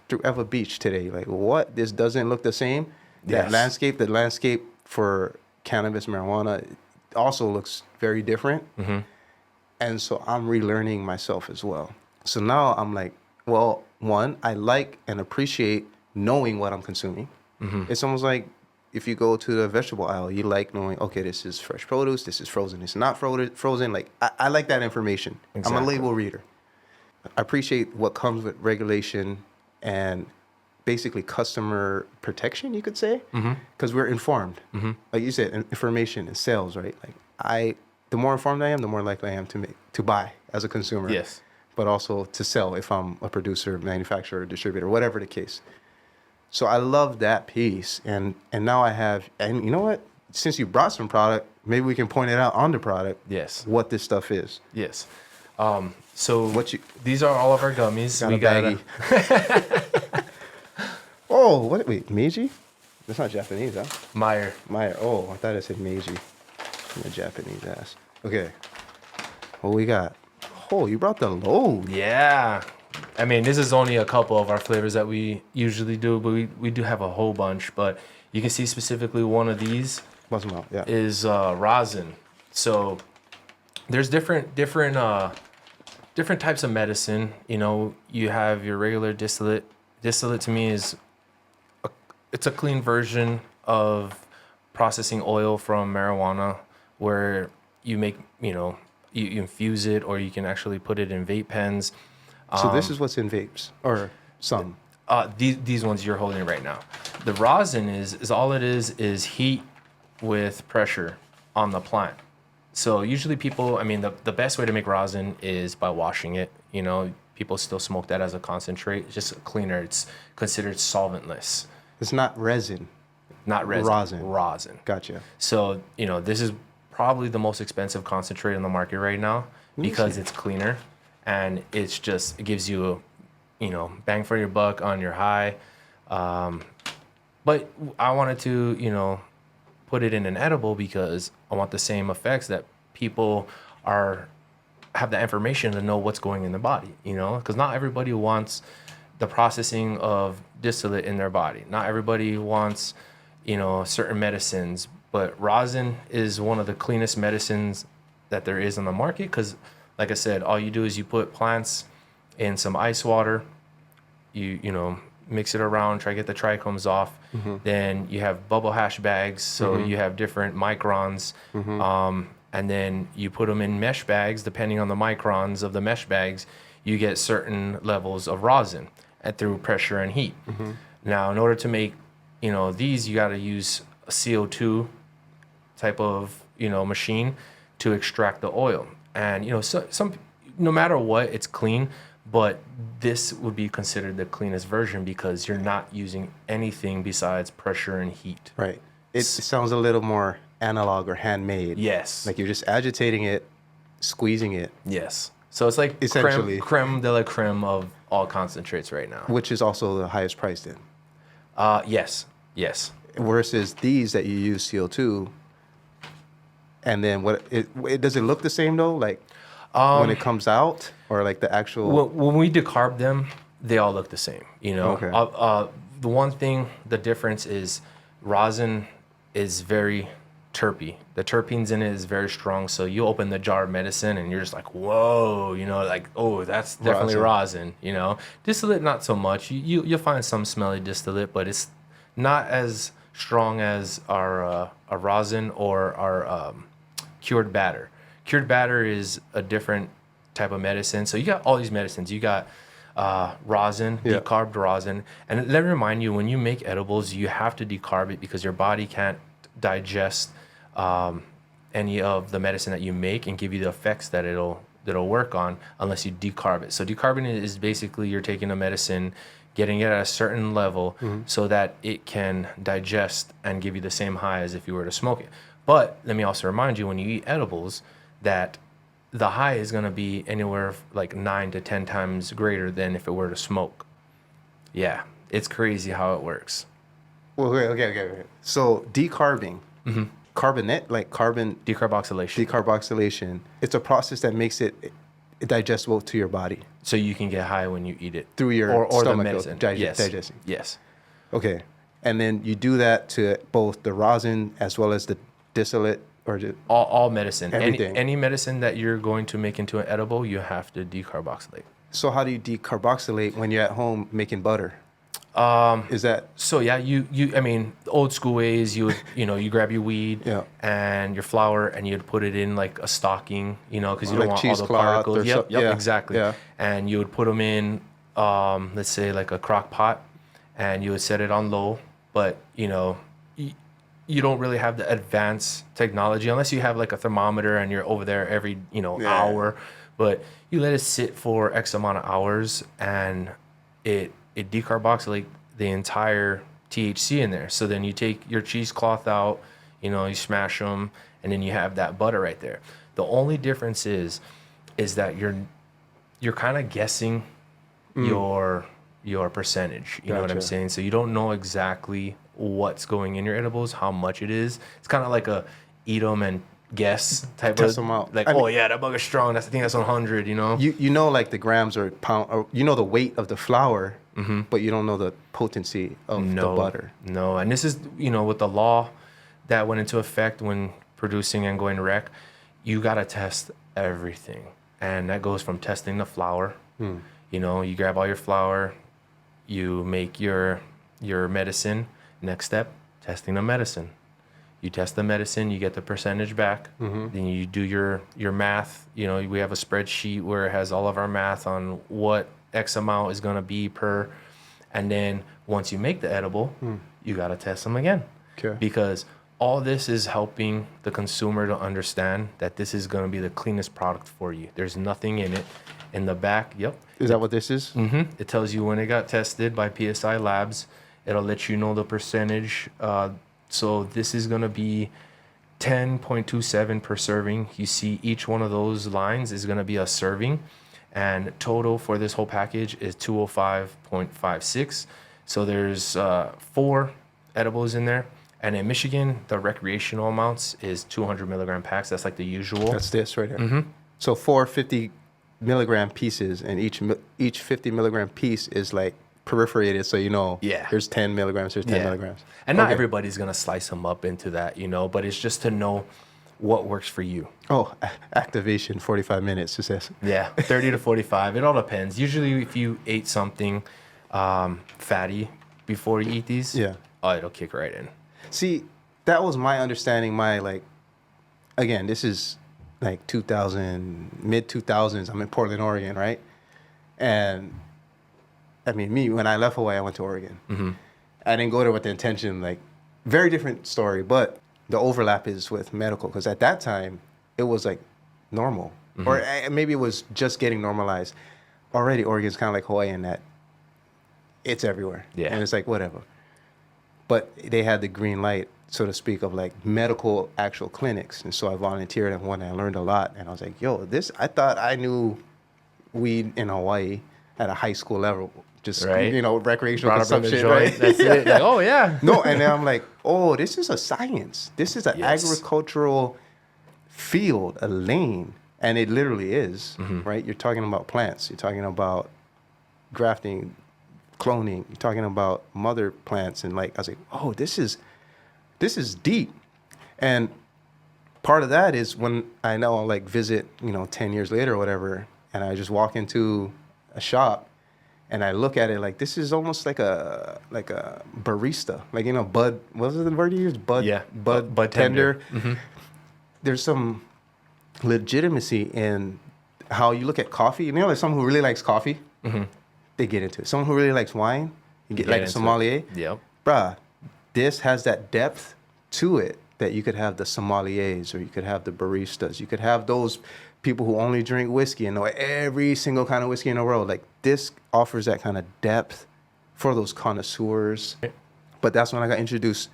through Eva Beach today. Like, what? This doesn't look the same? Yes. The landscape for cannabis, marijuana also looks very different. Mm-hmm. And so I'm relearning myself as well. So now I'm like, well, 1, I like and appreciate knowing what I'm consuming. Mm-hmm. It's almost like if you go to the vegetable aisle, you like knowing, okay, this is fresh produce, this is frozen, it's not frozen. Like, I like that information. Exactly. I'm a label reader. I appreciate what comes with regulation and basically customer protection, you could say, because we're informed. Like you said, information and sales, right? Like the more informed I am, the more likely I am to buy as a consumer. Yes. But also to sell if I'm a producer, manufacturer, distributor, whatever the case. So I love that piece, and now I have, and you know what? Since you brought some product, maybe we can point it out on the product. Yes. What this stuff is. Yes. So these are all of our gummies. Got a baggie. Oh, what? Wait, Meiji? That's not Japanese, huh? Meyer. Oh, I thought it said Meiji. I'm a Japanese ass. Okay. What we got? Oh, you brought the load. Yeah. I mean, this is only a couple of our flavors that we usually do, but we do have a whole bunch. But you can see specifically one of these is rosin. So there's different types of medicine. You know, you have your regular distillate. Distillate to me is it's a clean version of processing oil from marijuana, where you make, you infuse it, or you can actually put it in vape pens. So this is what's in vapes, or some. These ones you're holding right now. The rosin is all it is heat with pressure on the plant. So usually people, I mean, the best way to make rosin is by washing it. You know, people still smoke that as a concentrate. It's just cleaner. It's considered solventless. It's not resin. Not resin. Rosin. Gotcha. So, this is probably the most expensive concentrate on the market right now because it's cleaner, and it gives you a, bang for your buck on your high. But I wanted to, put it in an edible because I want the same effects that people have the information to know what's going in their body, because not everybody wants the processing of distillate in their body. Not everybody wants, certain medicines, but rosin is one of the cleanest medicines that there is on the market. Because like I said, all you do is you put plants in some ice water, you mix it around, try to get the trichomes off. Then you have bubble hash bags, so you have different microns, and then you put them in mesh bags. Depending on the microns of the mesh bags, you get certain levels of rosin through pressure and heat. Now, in order to make these, you got to use a CO2 type of machine to extract the oil. And some no matter what, it's clean. But this would be considered the cleanest version because you're not using anything besides pressure and heat. Right. It sounds a little more analog or handmade. Yes. Like you're just agitating it, squeezing it. Yes. So it's like essentially creme de la creme of all concentrates right now. Which is also the highest priced in. Yes. Yes. Versus these that you use CO2. And then does it look the same though? Like when it comes out, or like the actual? When we decarb them, they all look the same. Okay. The one thing, the difference is rosin is very terpy. The terpenes in it is very strong. So you open the jar of medicine and you're just like, whoa, like, oh, that's definitely rosin. Distillate, not so much. You'll find some smelly distillate, but it's not as strong as our rosin or our cured batter. Cured batter is a different type of medicine. So you got all these medicines. You got rosin, decarbed rosin. And let me remind you, when you make edibles, you have to decarb it because your body can't digest any of the medicine that you make and give you the effects that it'll work on unless you decarb it. So decarbing it is basically you're taking a medicine, getting it at a certain level so that it can digest and give you the same high as if you were to smoke it. But let me also remind you, when you eat edibles, that the high is going to be anywhere like 9 to 10 times greater than if it were to smoke. Yeah, it's crazy how it works. Well, okay. So decarbing, carbonate, like carbon... Decarboxylation. It's a process that makes it digestible to your body. So you can get high when you eat it. Through your or stomach, the medicine. Digesting. Yes. Okay. And then you do that to both the rosin as well as the distillate, or all medicine. Everything. Any medicine that you're going to make into an edible, you have to decarboxylate. So how do you decarboxylate when you're at home making butter? Is that so? Yeah, I mean, the old school ways. You would, you grab your weed and your flour, and you'd put it in like a stocking, because you don't want all the particles. Yep, exactly. Yeah. And you would put them in, let's say like a crock pot, and you would set it on low. But you don't really have the advanced technology unless you have like a thermometer and you're over there every hour. But you let it sit for X amount of hours, and it decarboxylates the entire THC in there. So then you take your cheesecloth out, you smash them, and then you have that butter right there. The only difference is that you're kind of guessing your percentage. You know what I'm saying? So you don't know exactly what's going in your edibles, how much it is. It's kind of like a eat them and guess type Test of them out. like, that bug is strong. I think that's 100. Like the grams or pound, or the weight of the flour, but you don't know the potency of the butter. No, and this is with the law that went into effect when producing and going rec, you gotta test everything, and that goes from testing the flour. You grab all your flour, you make your medicine. Next step, testing the medicine. You test the medicine, you get the percentage back. Then you do your math. We have a spreadsheet where it has all of our math on what X amount is going to be per. And then once you make the edible, you got to test them again. Okay. Because all this is helping the consumer to understand that this is going to be the cleanest product for you. There's nothing in it. In the back, yep. Is that what this is? It tells you when it got tested by PSI Labs. It'll let you know the percentage. So this is going to be 10.27 per serving. You see each one of those lines is going to be a serving. And total for this whole package is 205.56. So there's 4 edibles in there. And in Michigan, the recreational amounts is 200 milligram packs. That's like the usual. That's this right here. So 4 50 milligram pieces, and each 50 milligram piece is like perforated, so there's 10 milligrams, there's 10 milligrams. And not everybody's going to slice them up into that, but it's just to know what works for you. Activation 45 minutes, it says. Yeah, 30 to 45. It all depends. Usually if you ate something fatty before you eat these, it'll kick right in. See, that was my understanding. Again, this is like mid 2000s. I'm in Portland, Oregon, right? And I mean, when I left Hawaii, I went to Oregon. I didn't go there with the intention, very different story, but the overlap is with medical, because at that time, it was like normal. Or maybe it was just getting normalized. Already, Oregon's kind of like Hawaii in that it's everywhere. Yeah. And it's like, whatever. But they had the green light, so to speak, of like medical actual clinics. And so I volunteered at one, and I learned a lot. And I was like, I thought I knew weed in Hawaii at a high school level. Just, recreational consumption, right? That's it. Like, No, and then I'm like, this is a science. This is an agricultural field, a lane. And it literally is, right? You're talking about plants. You're talking about grafting, cloning. You're talking about mother plants. And I was like, this is deep. And part of that is when I now visit, 10 years later or whatever, and I just walk into a shop, and I look at it like this is almost like a barista, bud. What was the word you used? Bud tender. There's some legitimacy in how you look at coffee. Like someone who really likes coffee, they get into it. Someone who really likes wine, you get like a sommelier. Yep. Bruh, this has that depth to it that you could have the sommeliers, or you could have the baristas. You could have those people who only drink whiskey and know every single kind of whiskey in the world. Like, this offers that kind of depth for those connoisseurs. But that's when I got introduced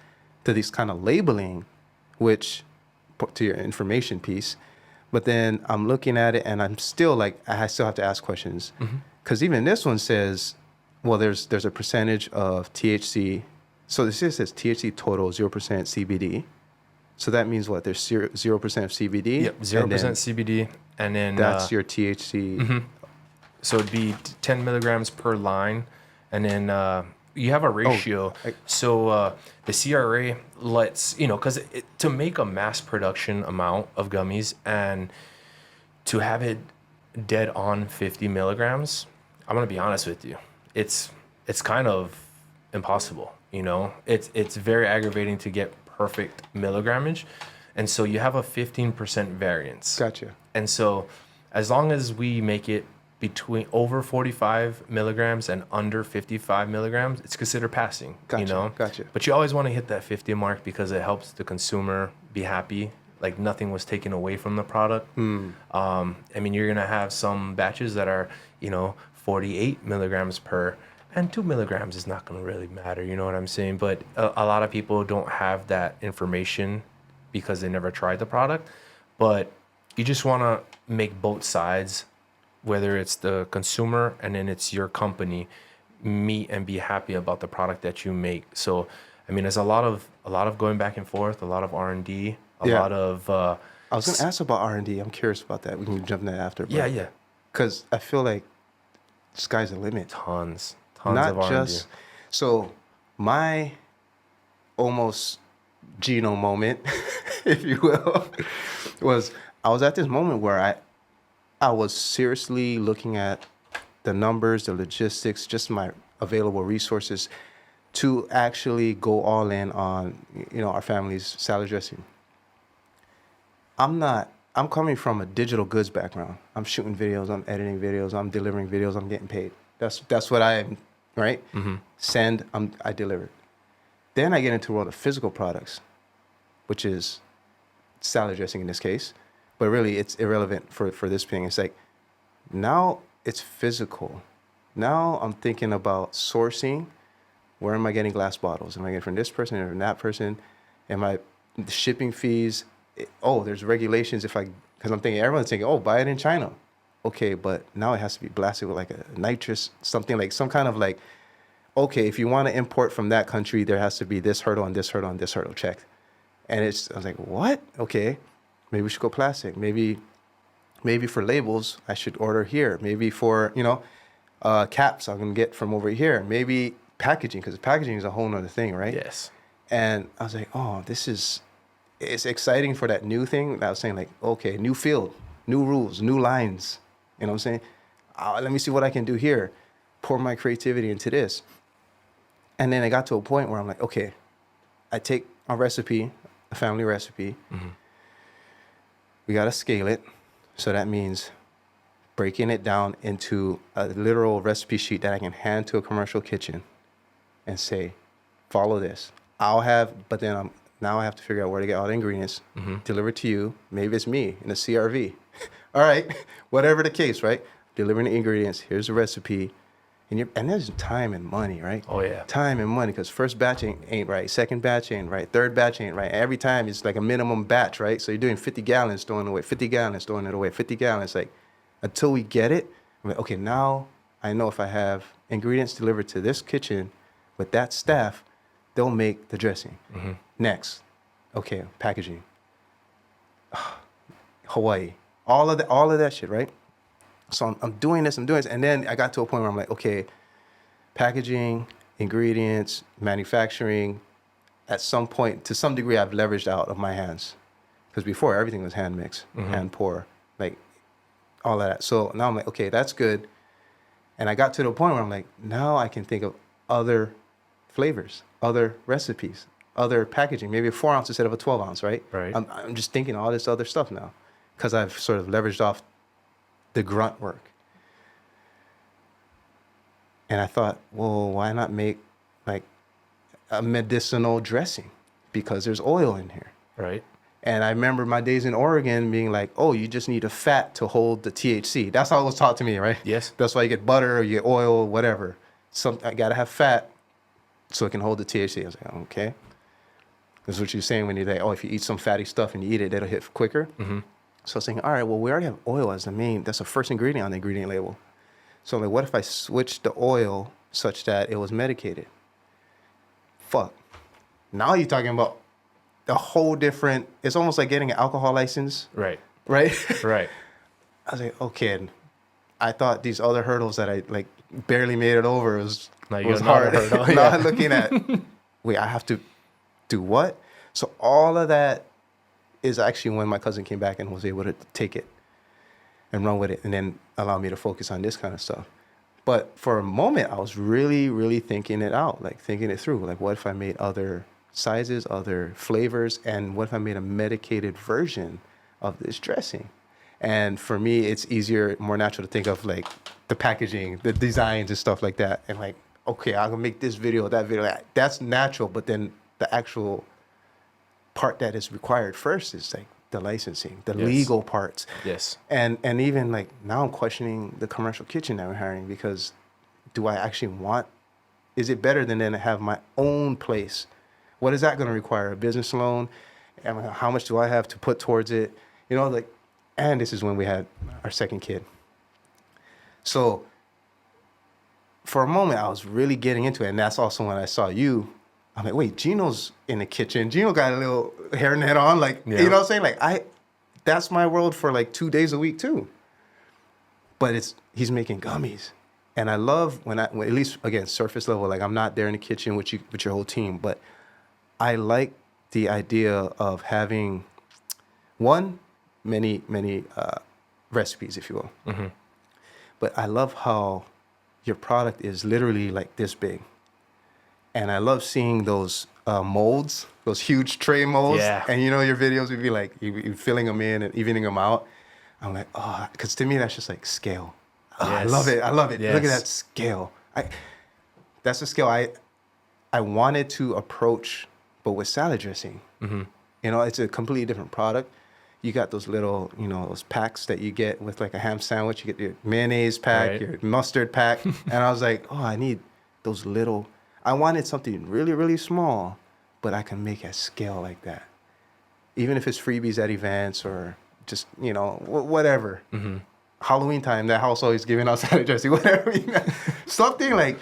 to this kind of labeling, which, to your information piece. But then I'm looking at it, and I'm still I still have to ask questions. Because even this one says, well, there's a percentage of THC. So this says THC total 0% CBD. So that means what? There's 0% of CBD? Yep, 0% CBD. And then that's your THC. So it'd be 10 milligrams per line. And then you have a ratio. So the CRA lets, because to make a mass production amount of gummies and to have it dead on 50 milligrams, I'm going to be honest with you, it's kind of impossible. It's very aggravating to get perfect milligrammage. And so you have a 15% variance. Gotcha. And so as long as we make it between over 45 milligrams and under 55 milligrams, it's considered passing. Gotcha, you know, gotcha. But you always want to hit that 50 mark because it helps the consumer be happy. Like nothing was taken away from the product. I mean, you're gonna have some batches that are, 48 milligrams per, and 2 milligrams is not gonna really matter. You know what I'm saying? But a lot of people don't have that information because they never tried the product. But you just want to make both sides, whether it's the consumer and then it's your company, meet and be happy about the product that you make. So, I mean, there's a lot of going back and forth, a lot of R&D, a lot of. I was gonna ask about R&D. I'm curious about that. We can jump in that after. Yeah. Because I feel like the sky's the limit. Tons Not of R&D. just so my almost Gino moment, if you will, was I was at this moment where I was seriously looking at the numbers, the logistics, just my available resources to actually go all in on, our family's salad dressing. I'm coming from a digital goods background. I'm shooting videos, I'm editing videos, I'm delivering videos, I'm getting paid. That's what I am, right? Send, I deliver. Then I get into the world of physical products, which is salad dressing in this case. But really, it's irrelevant for this thing. It's like, now it's physical. Now I'm thinking about sourcing. Where am I getting glass bottles? Am I getting from this person or from that person? The shipping fees? There's regulations because I'm thinking, everyone's thinking, buy it in China. Okay, but now it has to be blasted with like a nitrous, something like some kind of like, okay, if you want to import from that country, there has to be this hurdle and this hurdle and this hurdle checked. And I was like, what? Okay. Maybe we should go plastic. Maybe for labels, I should order here. Maybe for, caps I'm going to get from over here. Maybe packaging, because packaging is a whole nother thing, right? Yes. And I was like, it's exciting for that new thing. I was saying like, okay, new field, new rules, new lines. You know what I'm saying? Let me see what I can do here. Pour my creativity into this. And then I got to a point where I'm like, okay, I take a recipe, a family recipe. We got to scale it. So that means breaking it down into a literal recipe sheet that I can hand to a commercial kitchen and say, follow this. Now I have to figure out where to get all the ingredients, deliver to you. Maybe it's me in a CRV. All right, whatever the case, right? Delivering the ingredients. Here's the recipe. And there's time and money, right? Oh, yeah. Time and money, because first batch ain't right. Second batch ain't right. Third batch ain't right. Every time it's like a minimum batch, right? So you're doing 50 gallons, throwing it away, 50 gallons, throwing it away, 50 gallons. Like, until we get it, I'm like, okay, now I know if I have ingredients delivered to this kitchen with that staff, they'll make the dressing. Next, okay, packaging. Hawaii. All of that shit, right? So I'm doing this, and then I got to a point where I'm like, okay, packaging, ingredients, manufacturing, at some point, to some degree, I've leveraged out of my hands. Because before, everything was hand mix, hand pour, like all of that. So now I'm like, okay, that's good. And I got to the point where I'm like, now I can think of other flavors, other recipes, other packaging, maybe a 4 ounce instead of a 12 ounce, right? Right. I'm just thinking all this other stuff now because I've sort of leveraged off the grunt work. And I thought, well, why not make like a medicinal dressing? Because there's oil in here. Right. And I remember my days in Oregon being like, oh, you just need a fat to hold the THC. That's how it was taught to me, right? Yes. That's why you get butter or you get oil, whatever. I got to have fat so it can hold the THC. I was like, okay. That's what you're saying when you're like, oh, if you eat some fatty stuff and you eat it, it'll hit quicker. So I was saying, all right, well, we already have oil as the main, that's the first ingredient on the ingredient label. So I'm like, what if I switched the oil such that it was medicated? Fuck. Now you're talking about a whole different, it's almost like getting an alcohol license. Right. Right? Right. I was like, okay. I thought these other hurdles that I like barely made it over was hard. Now I'm looking at, wait, I have to do what? So all of that is actually when my cousin came back and was able to take it and run with it and then allow me to focus on this kind of stuff. But for a moment, I was really, really thinking it out, like thinking it through. Like, what if I made other sizes, other flavors, and what if I made a medicated version of this dressing? And for me, it's easier, more natural to think of like the packaging, the designs and stuff like that. And like, okay, I'm gonna make this video, that video. That's natural, but then the actual part that is required first is like the licensing, the Yes. legal parts. Yes. And even like now I'm questioning the commercial kitchen that we're hiring, because do I actually want, is it better than then to have my own place? What is that going to require? A business loan? And how much do I have to put towards it? You know, like, and this is when we had our second kid. So for a moment, I was really getting into it. And that's also when I saw you. I'm like, wait, Gino's in the kitchen. Gino got a little hairnet on. Like, Yeah. you know what I'm saying? Like, that's my world for like 2 days a week too. But he's making gummies. And I love when at least, again, surface level, like I'm not there in the kitchen with your whole team, but I like the idea of having many recipes, if you will. Mm-hmm. But I love how your product is literally like this big. And I love seeing those molds, those huge tray molds. Yeah. And you know, your videos would be like, you filling them in and evening them out. I'm like, oh, because to me, that's just like scale. Oh, Yes. I love it. Yes. Look at that scale. That's the scale I wanted to approach, but with salad dressing. Mm-hmm. You know, it's a completely different product. You got those little, you know, those packs that you get with like a ham sandwich. You get your mayonnaise pack, Right. your mustard pack. And I was like, oh, I need those little, I wanted something really, really small, but I can make at scale like that. Even if it's freebies at events or just, you know, whatever. Mm-hmm. Halloween time, that house always giving out salad dressing, whatever. You know? Something like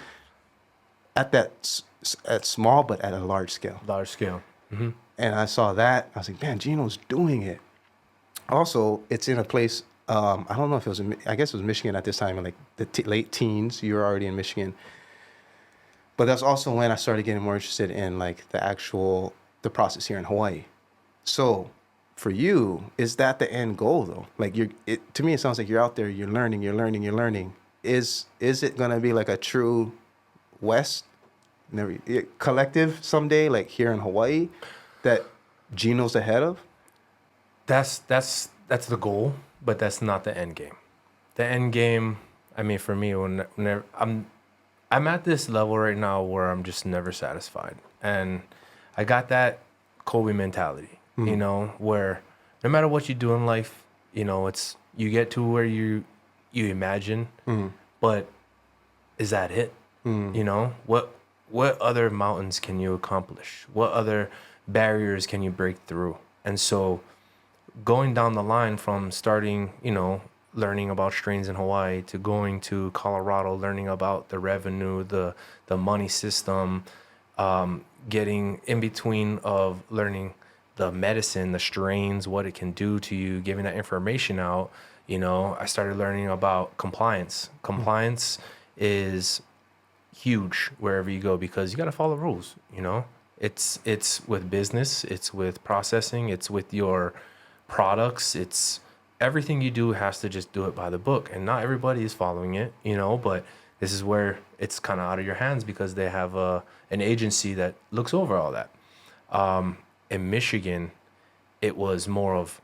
at small, but at a large scale. Large scale. Mm-hmm. And I saw that. I was like, man, Gino's doing it. Also, it's in a place, I don't know if it was, I guess it was Michigan at this time, in like the late teens. You were already in Michigan. But that's also when I started getting more interested in like the process here in Hawaii. So for you, is that the end goal though? Like to me, it sounds like you're out there, you're learning. Is it going to be like a true West collective someday, like here in Hawaii, that Gino's ahead of? That's the goal, but that's not the end game. The end game, I mean, for me, whenever I'm at this level right now where I'm just never satisfied, and I got that Kobe mentality, you know, where no matter what you do in life, you know, you get to where you imagine, but is that it? You know, what other mountains can you accomplish? What other barriers can you break through? And so going down the line from starting, you know, learning about strains in Hawaii to going to Colorado, learning about the revenue, the money system, getting in between of learning the medicine, the strains, what it can do to you, giving that information out. You know, I started learning about compliance. Compliance is huge wherever you go because you got to follow rules. You know, it's with business, it's with processing, it's with your products, it's everything you do has to just do it by the book, and not everybody is following it, you know, but this is where it's kind of out of your hands because they have an agency that looks over all that. In Michigan, it was more of,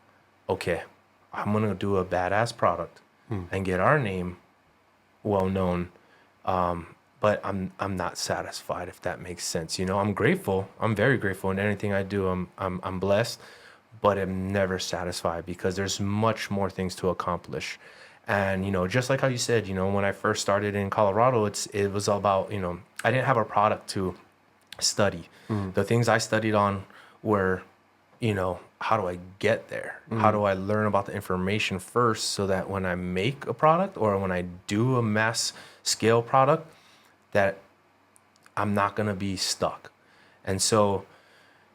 okay, I'm going to do a badass product and get our name well known. But I'm not satisfied, if that makes sense. You know, I'm grateful. I'm very grateful in anything I do. I'm blessed, but I'm never satisfied because there's much more things to accomplish. And, you know, just like how you said, you know, when I first started in Colorado, it was all about, you know, I didn't have a product to study. The things I studied on were, you know, how do I get there? How do I learn about the information first so that when I make a product or when I do a mass scale product, that I'm not going to be stuck. And so,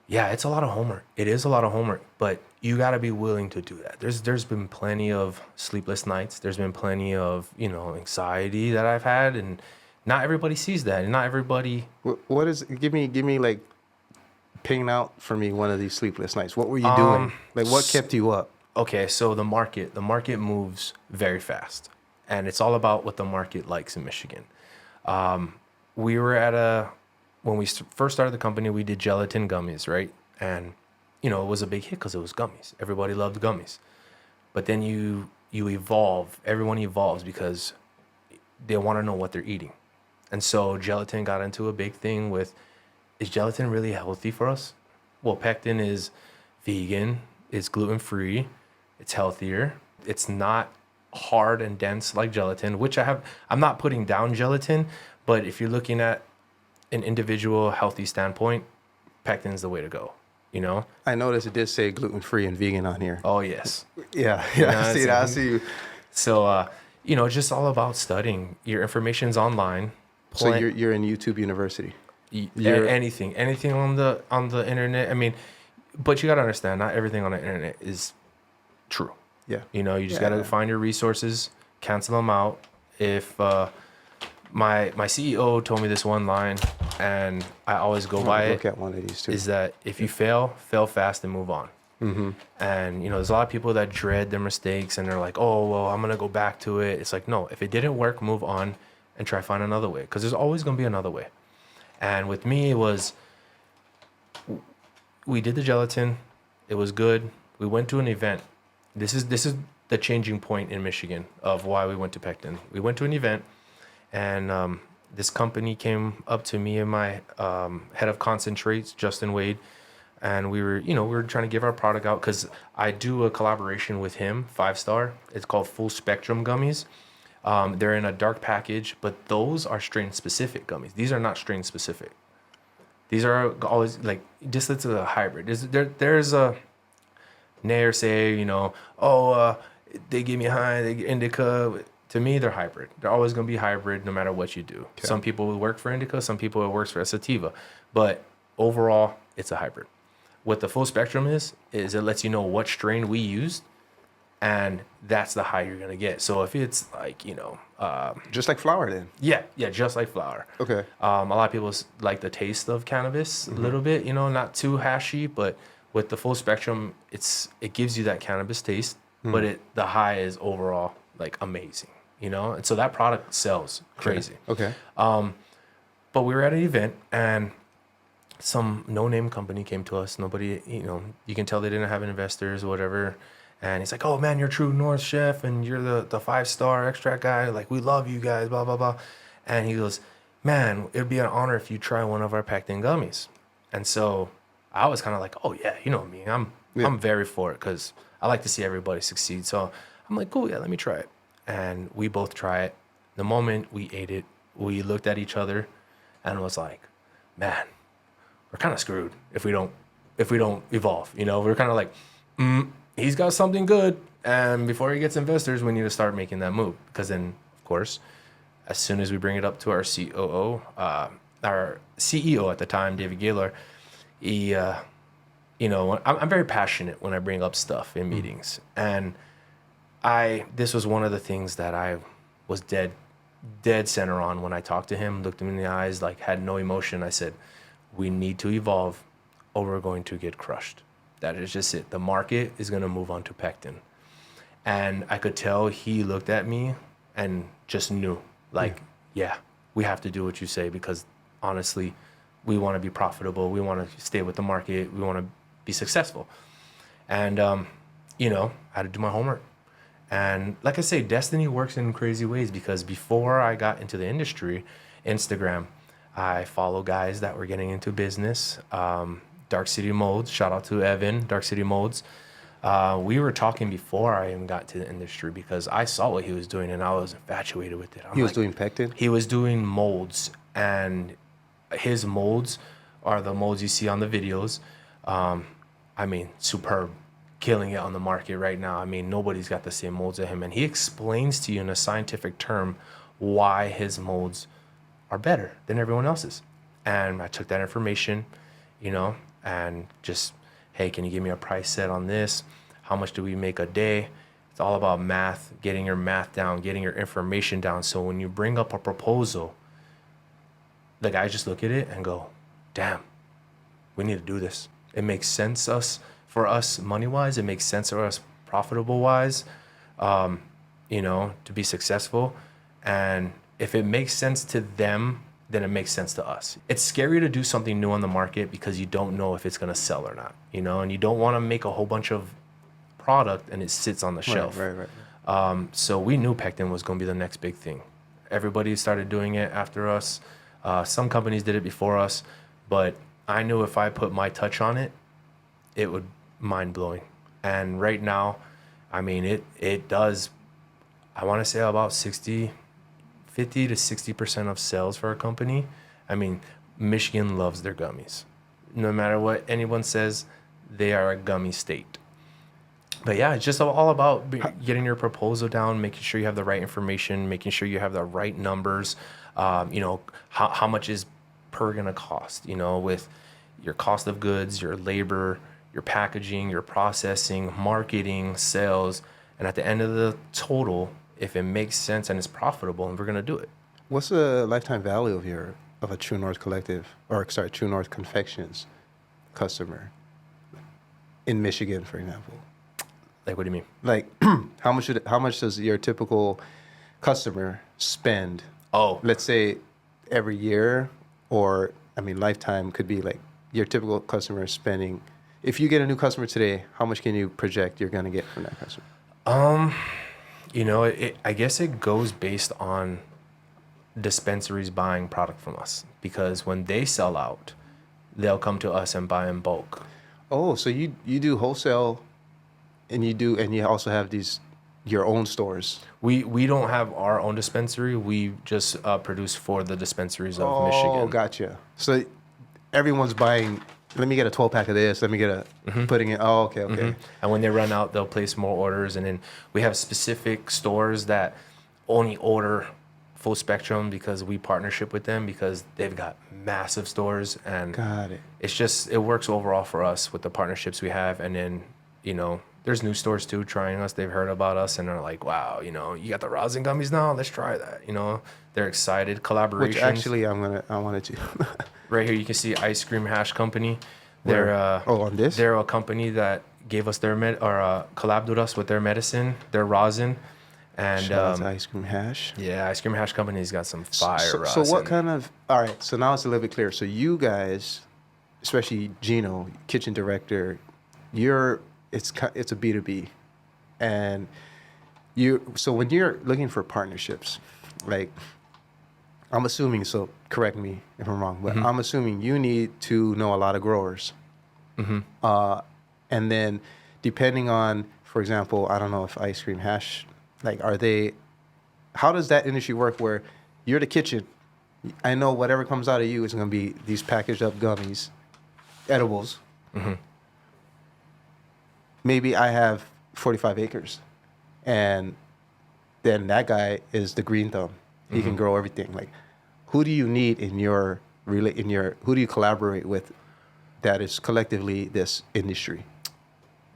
yeah, it's a lot of homework. It is a lot of homework, but you got to be willing to do that. There's been plenty of sleepless nights. There's been plenty of, you know, anxiety that I've had, and not everybody sees that. And not everybody. What is, give me like, ping out for me one of these sleepless nights. What were you doing? Like, what kept you up? Okay, so the market moves very fast, and it's all about what the market likes in Michigan. We were when we first started the company, we did gelatin gummies, right? And, you know, it was a big hit because it was gummies. Everybody loved gummies. but then you evolve. Everyone evolves because they want to know what they're eating. And so gelatin got into a big thing with, is gelatin really healthy for us? Well, pectin is vegan, it's gluten-free, it's healthier, it's not hard and dense like gelatin, which I'm not putting down gelatin, but if you're looking at an individual healthy standpoint, pectin's the way to go, you know? I noticed it did say gluten-free and vegan on here. Oh, yes. Yeah, You know, I see it. I see you. So, you know, just all about studying. Your information's online. So you're in YouTube University. Anything on the internet. I mean, but you got to understand, not everything on the internet is true. Yeah. You know, you just got to find your resources, cancel them out. If my CEO told me this one line, and I always go by it. Look at one of these too. Is that if you fail fast and move on. Mm-hmm. And, you know, there's a lot of people that dread their mistakes and they're like, oh, well, I'm going to go back to it. It's like, no, if it didn't work, move on and try to find another way, because there's always going to be another way. And with me, it was, we did the gelatin. It was good. We went to an event. This is the changing point in Michigan of why we went to pectin. We went to an event, and this company came up to me and my head of concentrates, Justin Wade, and we were trying to give our product out, because I do a collaboration with him, 5-star. It's called Full Spectrum Gummies. They're in a dark package, but those are strain specific gummies. These are not strain specific. These are always like distillates of a hybrid. There's a naysay, you know, they give me high, they get indica. To me, they're hybrid. They're always going to be hybrid no matter what you do. Okay. Some people will work for indica, some people it works for sativa, but overall, it's a hybrid. What the full spectrum is it lets you know what strain we used, and that's the high you're going to get. So if it's like, you know... just like flower then? Yeah, just like flower. Okay. A lot of people like the taste of cannabis a little bit, you know, not too hashy, but with the full spectrum, it gives you that cannabis taste, but the high is overall like amazing, you know? And so that product sells crazy. Okay. But we were at an event, and some no-name company came to us. Nobody, you know, you can tell they didn't have investors or whatever. And he's like, oh, man, you're True North chef, and you're the 5-star extract guy. Like, we love you guys, blah, blah, blah. And he goes, man, it would be an honor if you try one of our pectin gummies. And so I was kind of like, oh, yeah, you know me. I'm very for it, because I like to see everybody succeed. So I'm like, cool, yeah, let me try it. And we both try it. The moment we ate it, we looked at each other and was like, man, we're kind of screwed if we don't evolve. You know, we're kind of like, he's got something good, and before he gets investors, we need to start making that move. Because then, of course, as soon as we bring it up to our COO, our CEO at the time, David Gaylor, he, you know, I'm very passionate when I bring up stuff in meetings, and this was one of the things that I was dead center on when I talked to him, looked him in the eyes, like had no emotion. I said, we need to evolve, or we're going to get crushed. That is just it. The market is going to move on to pectin. And I could tell he looked at me and just knew, like, yeah, we have to do what you say, because honestly, we want to be profitable. We want to stay with the market. We want to be successful. And, you know, I had to do my homework. And like I say, destiny works in crazy ways, because before I got into the industry, Instagram, I follow guys that were getting into business. Dark City Molds, shout out to Evan, Dark City Molds. We were talking before I even got to the industry, because I saw what he was doing and I was infatuated with it. He was doing pectin? He was doing molds, and his molds are the molds you see on the videos. I mean, superb, killing it on the market right now. I mean, nobody's got the same molds as him. And he explains to you in a scientific term why his molds are better than everyone else's. And I took that information, you know, and just, hey, can you give me a price set on this? How much do we make a day? It's all about math, getting your math down, getting your information down. So when you bring up a proposal, the guys just look at it and go, damn, we need to do this. It makes sense for us money-wise. It makes sense for us profitable-wise, you know, to be successful. And if it makes sense to them, then it makes sense to us. It's scary to do something new on the market, because you don't know if it's going to sell or not, you know, and you don't want to make a whole bunch of product and it sits on the shelf. Right. So we knew pectin was going to be the next big thing. Everybody started doing it after us. Some companies did it before us, but I knew if I put my touch on it, it would mind blowing. And right now, I mean, it does, I want to say about 50 to 60% of sales for a company. I mean, Michigan loves their gummies. No matter what anyone says, they are a gummy state. But yeah, it's just all about getting your proposal down, making sure you have the right information, making sure you have the right numbers. How much is per gonna cost, with your cost of goods, your labor, your packaging, your processing, marketing, sales. And at the end of the total, if it makes sense and it's profitable, and we're gonna do it. What's the lifetime value of a True North True North Confections customer in Michigan, for example? Like, what do you mean? Like, how much does your typical customer spend? Oh, Let's say every year, or lifetime could be like your typical customer spending. If you get a new customer today, how much can you project you're gonna get from that customer? I guess it goes based on dispensaries buying product from us, because when they sell out, they'll come to us and buy in bulk. Oh, so you do wholesale, and you also have your own stores. We don't have our own dispensary. We just produce for the dispensaries of Michigan. Oh, gotcha. So everyone's buying. Let me get a 12-pack of this. Let me get putting it. Oh, okay. And when they run out, they'll place more orders. And then we have specific stores that only order full spectrum because we partnership with them, because they've got massive stores. And got it. It works overall for us with the partnerships we have. And then, there's new stores too trying us. They've heard about us and they're like, wow, you got the rosin gummies now. Let's try that. They're excited. Collaborations. Which actually I wanted to. Right here, you can see Ice Cream Hash Company. They're on this. They're a company that gave us their collabed with us with their medicine, their rosin, and Shout out to Ice Cream Hash. Yeah, Ice Cream Hash Company's got some fire So rosin. what kind of? All right, so now it's a little bit clearer. So you guys, especially Gino, kitchen director, it's a B2B, and so when you're looking for partnerships, like, I'm assuming, so correct me if I'm wrong, but I'm assuming you need to know a lot of growers. And then depending on, for example, I don't know if Ice Cream Hash, like, how does that industry work where you're the kitchen? I know whatever comes out of you is going to be these packaged up gummies, edibles. Maybe I have 45 acres, and then that guy is the green thumb. He can grow everything. Like, who do you need who do you collaborate with that is collectively this industry?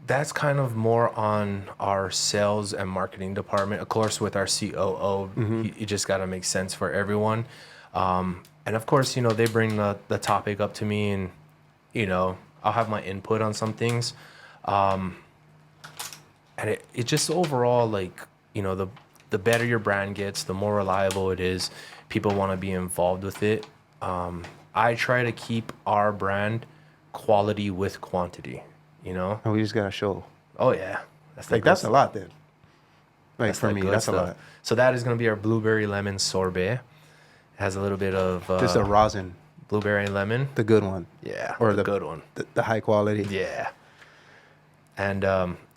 That's kind of more on our sales and marketing department. Of course, with our COO, you just got to make sense for everyone. And of course, they bring the topic up to me, and, I'll have my input on some things. And it just overall, like, the better your brand gets, the more reliable it is. People want to be involved with it. I try to keep our brand quality with quantity, And we just got to show. Oh, yeah. That's a lot then. Like, for me, that's stuff. A lot. So that is going to be our blueberry lemon sorbet. It has a little bit of... just a rosin. Blueberry and lemon. The good one. Yeah, or the good one. The high quality. Yeah. And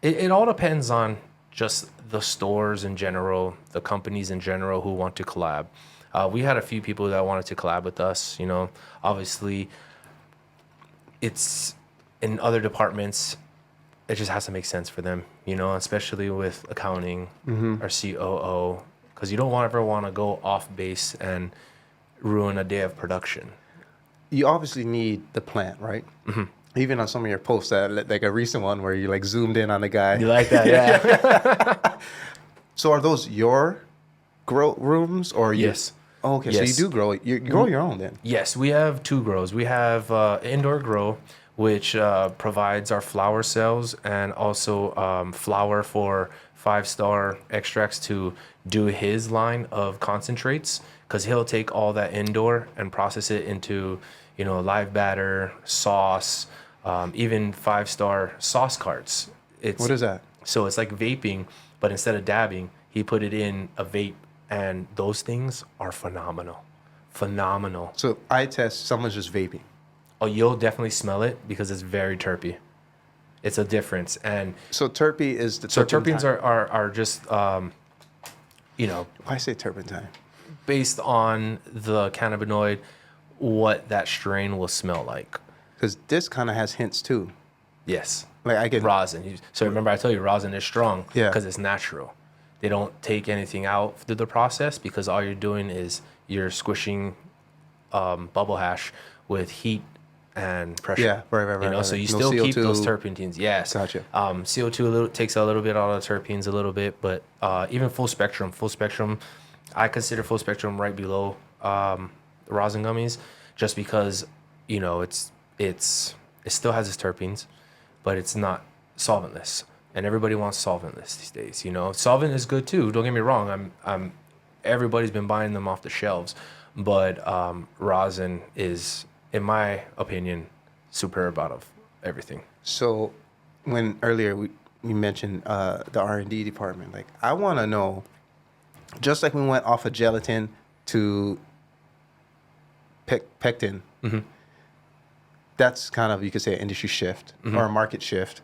it all depends on just the stores in general, the companies in general who want to collab. We had a few people that wanted to collab with us. Obviously, it's in other departments. It just has to make sense for them, especially with accounting or COO, because you don't ever want to go off base and ruin a day of production. You obviously need the plant, right? Even on some of your posts, like a recent one where you like zoomed in on the guy. You like that, yeah. So are those your grow rooms or yes? Oh, okay, yes. So you do grow. You grow your own then? Yes, we have two grows. We have indoor grow, which provides our flower sales and also flower for 5-star extracts to do his line of concentrates, because he'll take all that indoor and process it into live batter, sauce, even 5-star sauce carts. What is that? So it's like vaping, but instead of dabbing, he put it in a vape, and those things are phenomenal. Phenomenal. So I test someone's just vaping. Oh, you'll definitely smell it because it's very terpy. It's a difference. And So terpy is the so turpentine. terpenes are just, you know, Why say turpentine? based on the cannabinoid, what that strain will smell like. Because this kind of has hints too. Yes. Like I get Rosin. So remember I told you rosin is strong Yeah. because it's natural. They don't take anything out through the process because all you're doing is you're squishing bubble hash with heat and pressure. Yeah, right. You know, so right. you No still keep CO2. those terpenes. Yes. Gotcha. CO2 takes a little bit out of the terpenes a little bit, but even full spectrum, I consider full spectrum right below the rosin gummies, just because you know it still has its terpenes, but it's not solventless, and everybody wants solventless these days. You know, solvent is good too. Don't get me wrong. Everybody's been buying them off the shelves, but rosin is, in my opinion, superb out of everything. So when earlier we mentioned the R&D department, like I want to know, just like we went off of gelatin to pectin, that's kind of, you could say, an industry shift or a market shift.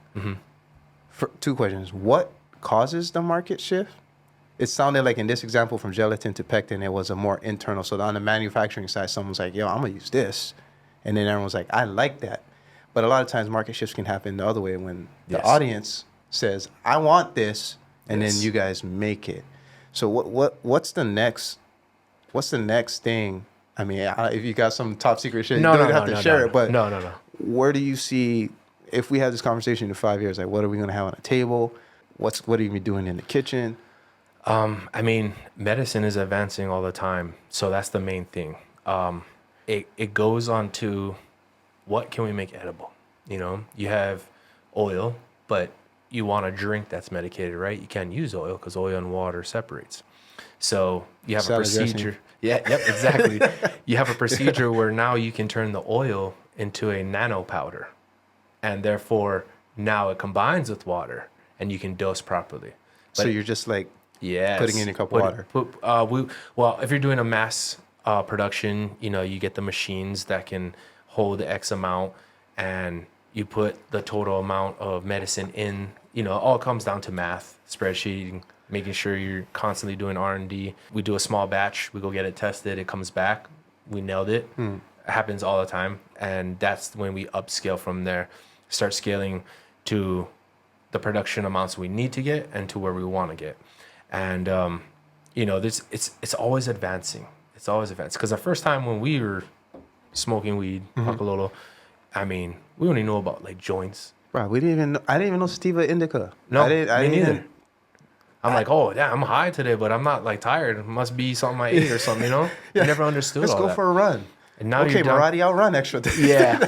For two questions. What causes the market shift? It sounded like in this example from gelatin to pectin, it was a more internal. So on the manufacturing side, someone's like, yo, I'm going to use this. And then everyone's like, I like that. But a lot of times market shifts can happen the other way when the Yes. audience says, I want this, and Yes. then you guys make it. So what's the next thing? I mean, if you got some top secret shit, you don't have to share it. But no. where do you see, if we have this conversation in 5 years, like what are we going to have on the table? What are you doing in the kitchen? I mean, medicine is advancing all the time, so that's the main thing. It goes on to what can we make edible? You know, you have oil, but you want a drink that's medicated, right? You can't use oil because oil and water separates. So you have a Salad dressing. procedure. Yeah, yep, exactly. You have a procedure where now you can turn the oil into a nano powder, and therefore now it combines with water, and you can dose properly. So you're just like Yes. putting in a cup of water. Well, if you're doing a mass production, you know, you get the machines that can hold X amount, and you put the total amount of medicine in. You know, all comes down to math, spreadsheeting, making sure you're constantly doing R&D. We do a small batch, we go get it tested, it comes back, we nailed it. It happens all the time, and that's when we upscale from there, start scaling to the production amounts we need to get and to where we want to get. And you know, it's always advancing. It's always advancing. Because the first time when we were smoking weed, Pacololo, I mean, we only know about like joints. Bro, I didn't even know sativa indica. No, I didn't me neither. even- I'm like, oh, yeah, I'm high today, but I'm not like tired. It must be something I ate or something, you know? I never understood Let's all go that. for a run. And now Okay, you're down. Marati, I'll run extra. Yeah.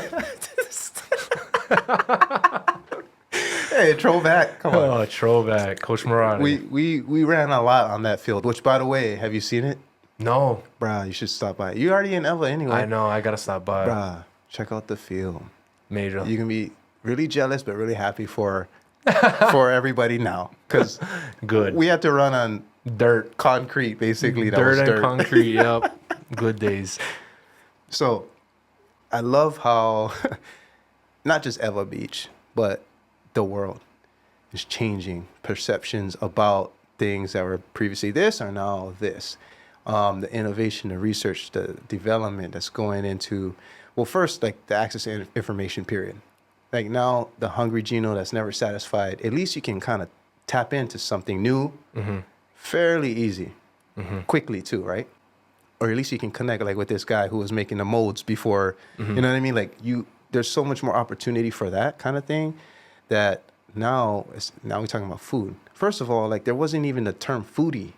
Hey, throwback. Come on. Oh, throwback. Coach Murati. We ran a lot on that field, which, by the way, have you seen it? No, Bruh, you should stop by. You're already in Eva anyway. I know. I got to stop by. Bruh, check out the field. Major. You can be really jealous, but really happy for everybody now. Because Good. we had to run on Dirt. concrete, basically. That Dirt was and dirt. concrete. Yep. Good days. So, I love how not just Eva Beach, but the world is changing. Perceptions about things that were previously this are now this. The innovation, the research, the development that's going into, well, first, like the access to information period. Like now, the hungry Gino that's never satisfied, at least you can kind of tap into something new fairly easy, quickly too, right? Or at least you can connect like with this guy who was making the molds before, you know what I mean? Like there's so much more opportunity for that kind of thing that now we're talking about food. First of all, like there wasn't even the term foodie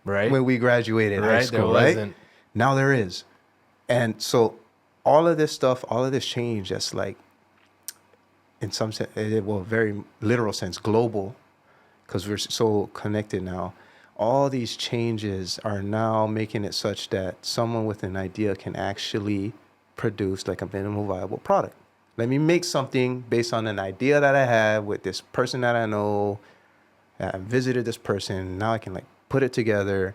Right? when we graduated high Right, school, there right? wasn't. Now there is. And so all of this stuff, all of this change that's like, in some sense, well, very literal sense, global, because we're so connected now. All these changes are now making it such that someone with an idea can actually produce like a minimal viable product. Let me make something based on an idea that I have with this person that I know, I visited this person. Now I can like put it together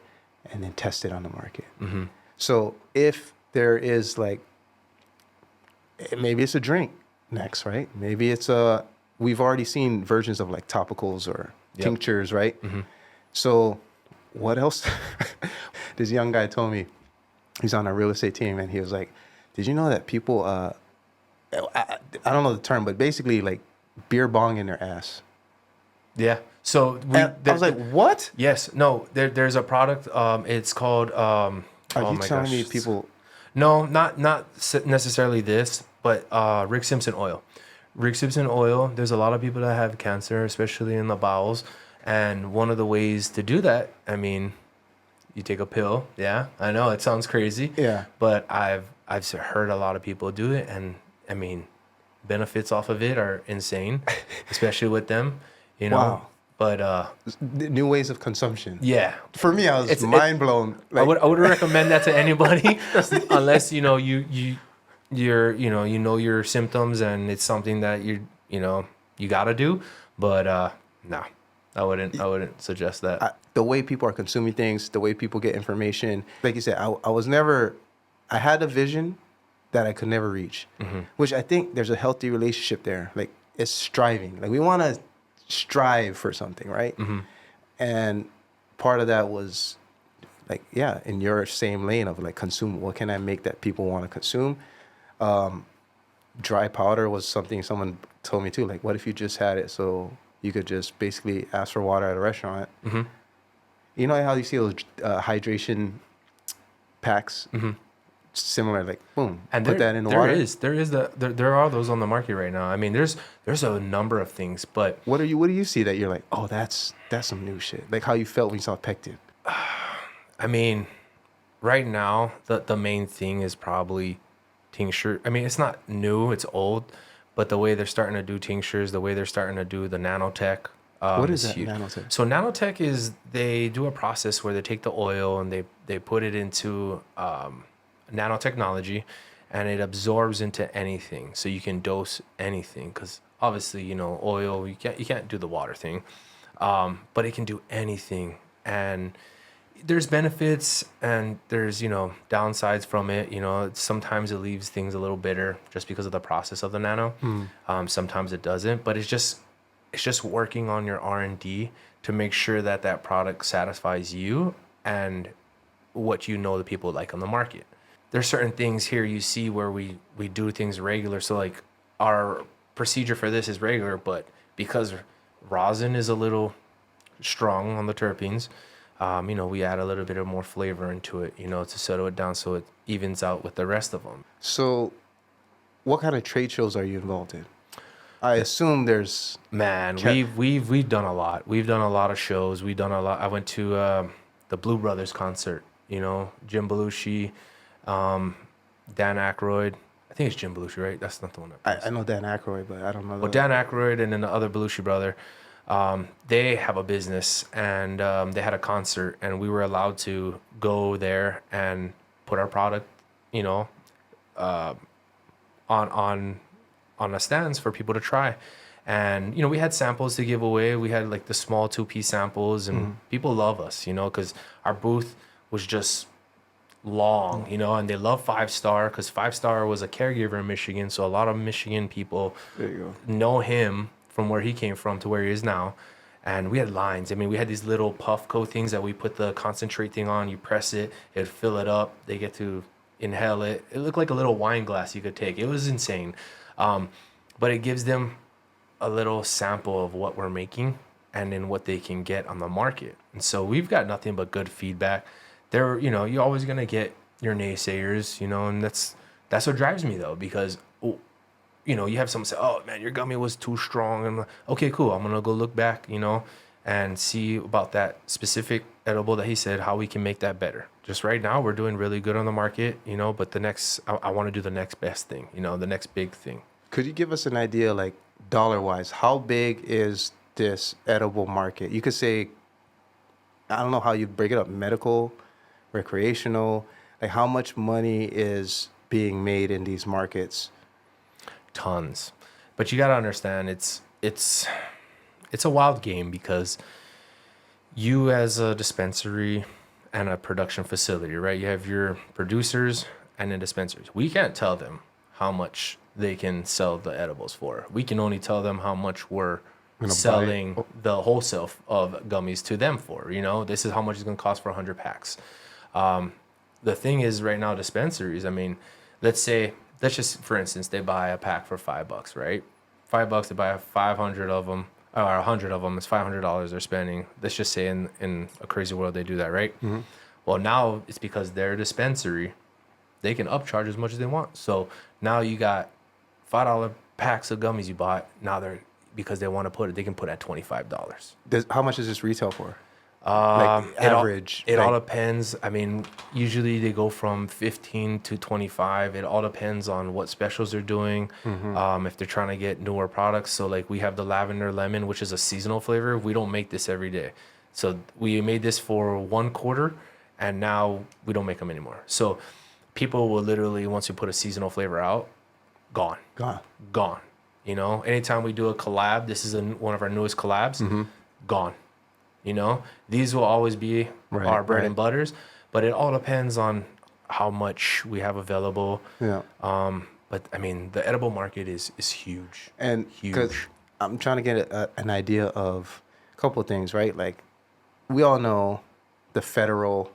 and then test it on the market. Mm-hmm. So if there is like, maybe it's a drink next, right? Maybe it's we've already seen versions of like topicals or tinctures, right? Mm-hmm. So what else? This young guy told me, he's on a real estate team, and he was like, did you know that people, I don't know the term, but basically like beer bong in their ass. Yeah. So I was like, what? yes, no, there's a product. It's called. Are you telling me people? No, not necessarily this, but Rick Simpson oil. Rick Simpson oil. There's a lot of people that have cancer, especially in the bowels, and one of the ways to do that, I mean, you take a pill. Yeah, I know it sounds crazy. Yeah. But I've heard a lot of people do it, and I mean, benefits off of it are insane, especially with them. You know. Wow. But New ways of consumption. yeah, For me, I was mind blown. I would recommend that to anybody, unless you know you know your symptoms and it's something that you gotta do. But no, I wouldn't suggest that. The way people are consuming things, the way people get information. Like you said, I had a vision that I could never reach, which I think there's a healthy relationship there. Like it's striving. Like we want to strive for something, right? And part of that was like, yeah, in your same lane of like consume. What can I make that people want to consume? Dry powder was something someone told me too. Like, what if you just had it so you could just basically ask for water at a restaurant? You know how you see those hydration packs? Similar, like boom, And put that in the water. There are those on the market right now. I mean, there's a number of things, but What do you see that you're like, oh, that's some new shit? Like how you felt when you saw pectin. I mean, right now the main thing is probably tincture. I mean, it's not new, it's old, but the way they're starting to do tinctures, the way they're starting to do the nanotech. What is that huge. nanotech? So nanotech is they do a process where they take the oil and they put it into nanotechnology, and it absorbs into anything, so you can dose anything. Because obviously, oil, you can't do the water thing, but it can do anything. And there's benefits and there's downsides from it. Sometimes it leaves things a little bitter just because of the process of the nano. Sometimes it doesn't, but it's just working on your R&D to make sure that product satisfies you and what the people like on the market. There's certain things here you see where we do things regular. So like our procedure for this is regular, but because rosin is a little strong on the terpenes, we add a little bit of more flavor into it, to settle it down so it evens out with the rest of them. So, what kind of trade shows are you involved in? I assume there's... Man, we've done a lot. We've done a lot of shows. We've done a lot. I went to the Blue Brothers concert. Jim Belushi, Dan Aykroyd. I think it's Jim Belushi, right? That's not the one. I know Dan Aykroyd, but I don't know. Well, Dan Aykroyd and then the other Belushi brother, they have a business, and they had a concert, and we were allowed to go there and put our product, on the stands for people to try. And we had samples to give away. We had like the small 2-piece samples, and people love us, because our booth was just long, and they love 5 Star because 5 Star was a caregiver in Michigan. So a lot of Michigan people know him from where he came from to where he is now. And we had lines. I mean, we had these little Puffco things that we put the concentrate thing on. You press it, it'd fill it up. They get to inhale it. It looked like a little wine glass you could take. It was insane. But it gives them a little sample of what we're making and then what they can get on the market. And so we've got nothing but good feedback. You're always going to get your naysayers, and that's what drives me though, because, you have someone say, oh man, your gummy was too strong. And I'm like, okay, cool. I'm going to go look back, and see about that specific edible that he said, how we can make that better. Just right now, we're doing really good on the market, but I want to do the next best thing, the next big thing. Could you give us an idea, like dollar-wise, how big is this edible market? You could say, I don't know how you break it up, medical, recreational, like how much money is being made in these markets? Tons. But you got to understand, it's a wild game because you as a dispensary and a production facility, right? You have your producers and then dispensaries. We can't tell them how much they can sell the edibles for. We can only tell them how much we're selling the wholesale of gummies to them for. You know, this is how much it's going to cost for 100 packs. The thing is, right now, dispensaries, I mean, let's just, for instance, they buy a pack for $5, right? $5, they buy 500 of them, or 100 of them, it's $500 they're spending. Let's just say in a crazy world they do that, right? Mm-hmm. Well, now it's because their dispensary, they can upcharge as much as they want. So now you got $5 packs of gummies you bought. Now because they want to put it, they can put it at $25. How much does this retail for? Like average? It all depends. I mean, usually they go from 15 to 25. It all depends on what specials they're doing. Mm-hmm. If they're trying to get newer products. So like we have the lavender lemon, which is a seasonal flavor. We don't make this every day. So we made this for 1 quarter and now we don't make them anymore. So people will literally, once we put a seasonal flavor out, gone. You know, anytime we do a collab, this is one of our newest collabs, mm-hmm. gone. You know, these will always be our bread and butters, but it all depends on how much we have available. Yeah. But I mean, the edible market is huge. And huge. I'm trying to get an idea of a couple of things, right? Like, we all know at the federal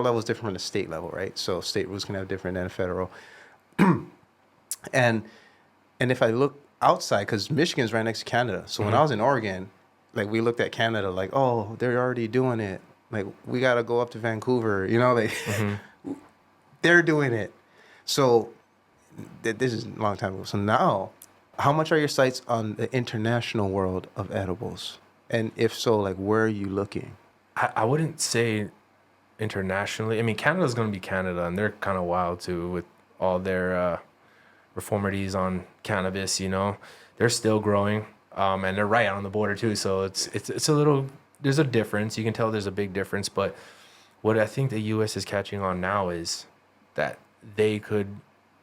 level is different from the state level, right? So state rules can have different than federal. and if I look outside, because Michigan's right next to Canada, so when I was in Oregon, like, we looked at Canada like, oh, they're already doing it. Like, we got to go up to Vancouver, you know, like, they're doing it. So this is a long time ago. So now, how much are your sights on the international world of edibles? And if so, like, where are you looking? I wouldn't say internationally. I mean, Canada's going to be Canada, and they're kind of wild, too, with all their reformities on cannabis, you know. They're still growing. And they're right on the border too, so it's a little, there's a difference. You can tell there's a big difference, but what I think the U.S. is catching on now is that they could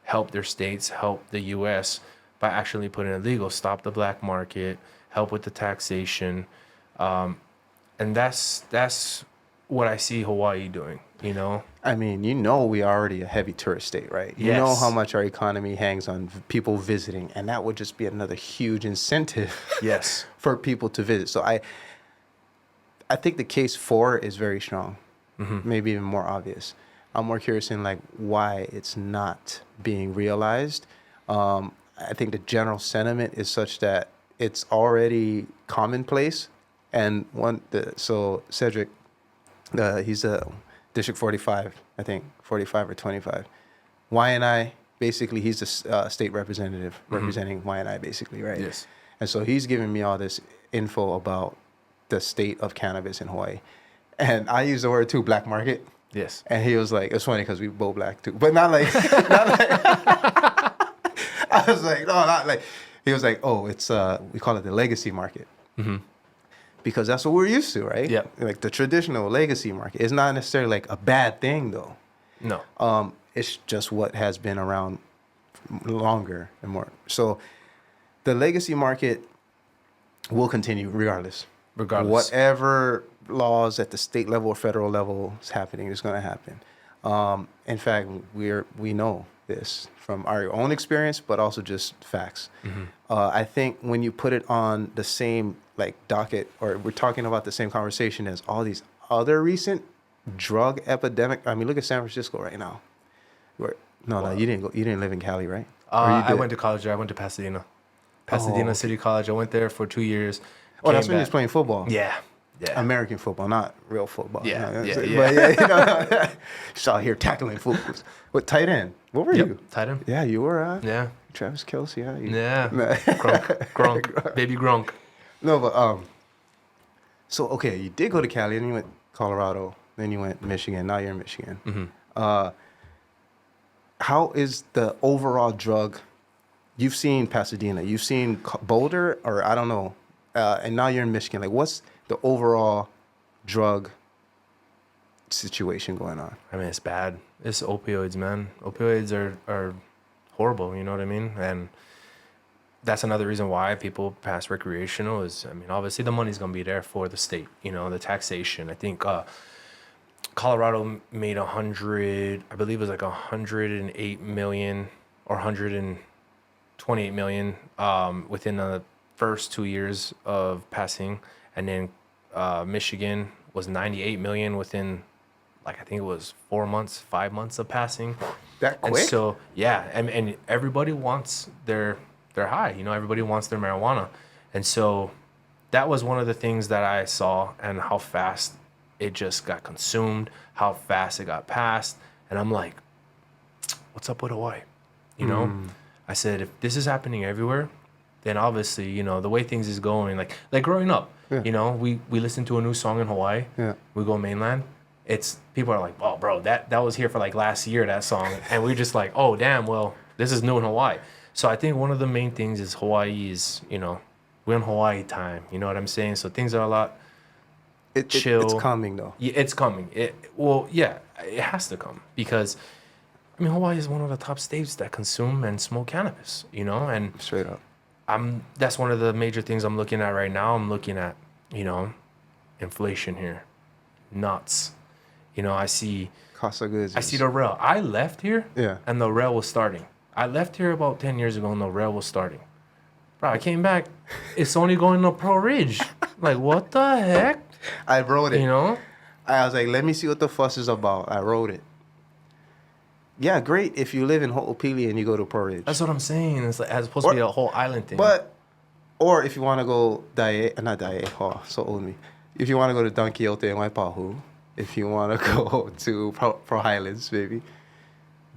help their states, help the U.S. by actually putting it legal, stop the black market, help with the taxation, and that's what I see Hawaii doing. You know, I mean, you know, we are already a heavy tourist state, right? You know how much our economy hangs on people visiting, and that would just be another huge incentive for people to visit. So I think the case for it is very strong, maybe even more obvious. I'm more curious in like why it's not being realized. I think the general sentiment is such that it's already commonplace, and so Cedric, he's a District 45, I think, 45 or 25. Y&I, basically, he's the state representative representing Y&I, basically, right? Yes. And so he's giving me all this info about the state of cannabis in Hawaii. And I use the word, too, black market. Yes. And he was like, it's funny because we both black, too. But not like, I was like, no, not like, he was like, oh, it's, we call it the legacy market. Mm-hmm. Because that's what we're used to, right? Yeah. Like the traditional legacy market. It's not necessarily like a bad thing, though. No. It's just what has been around longer and more. So the legacy market will continue regardless. Whatever laws at the state level or federal level is happening is going to happen. In fact, we know this from our own experience, but also just facts. Mm-hmm. I think when you put it on the same like docket, or we're talking about the same conversation as all these other recent drug epidemic. I mean, look at San Francisco right now. No, you didn't go. You didn't live in Cali, right? I went to college there. I went to Pasadena City College. I went there for 2 years. Oh, that's when you was playing football. Yeah. American football, not real football. Yeah. But yeah, you know, just out here tackling fools. What tight end? What were you? Tight end. Yeah, you were. Yeah. Travis Kelce, huh? Gronk, baby Gronk. No, but so okay, you did go to Cali, and you went Colorado, then you went Michigan. Now you're in Michigan. Mm-hmm. How is the overall drug? You've seen Pasadena, you've seen Boulder, or I don't know, and now you're in Michigan. Like, what's the overall drug situation going on? I mean, it's bad. It's opioids, man. Opioids are horrible. You know what I mean? And that's another reason why people pass recreational is, I mean, obviously the money's going to be there for the state, you know, the taxation. I think Colorado made 100, I believe it was like 108 million or 128 million within the first 2 years of passing. And then Michigan was 98 million within, like, I think it was 4 months, 5 months of passing. That quick? And so, yeah, and everybody wants their high, you know, everybody wants their marijuana. And so that was one of the things that I saw, and how fast it just got consumed, how fast it got passed. And I'm like, what's up with Hawaii? You know, I said, if this is happening everywhere, then obviously, you know, the way things is going, like growing up, you know, we listen to a new song in Hawaii, we go mainland, it's, people are like, oh, bro, that was here for like last year, that song. And we're just like, oh, damn, well, this is new in Hawaii. So I think one of the main things is Hawaii is, you know, we're in Hawaii time, you know what I'm saying? So things are a lot chill. It's coming, though. Yeah, it's coming. Well, yeah, it has to come, because, I mean, Hawaii is one of the top states that consume and smoke cannabis, you know? And Straight up. that's one of the major things I'm looking at right now. I'm looking at, you know, inflation here. Nuts. You know, I see Cost of goods. I see the rail. I left here, and the rail was starting. I left here about 10 years ago, and the rail was starting. Bro, I came back. It's only going to Pro Ridge. Like, what the heck? I wrote it. You know? I was like, let me see what the fuss is about. I wrote it. Yeah, great if you live in Ho'opili and you go to Pro Ridge. That's what I'm saying. It's like, as opposed to be a whole island thing. Or if you want to go not oh, so old me. If you want to go to Don Quixote and Waipahu, if you want to go to Pro Highlands, maybe,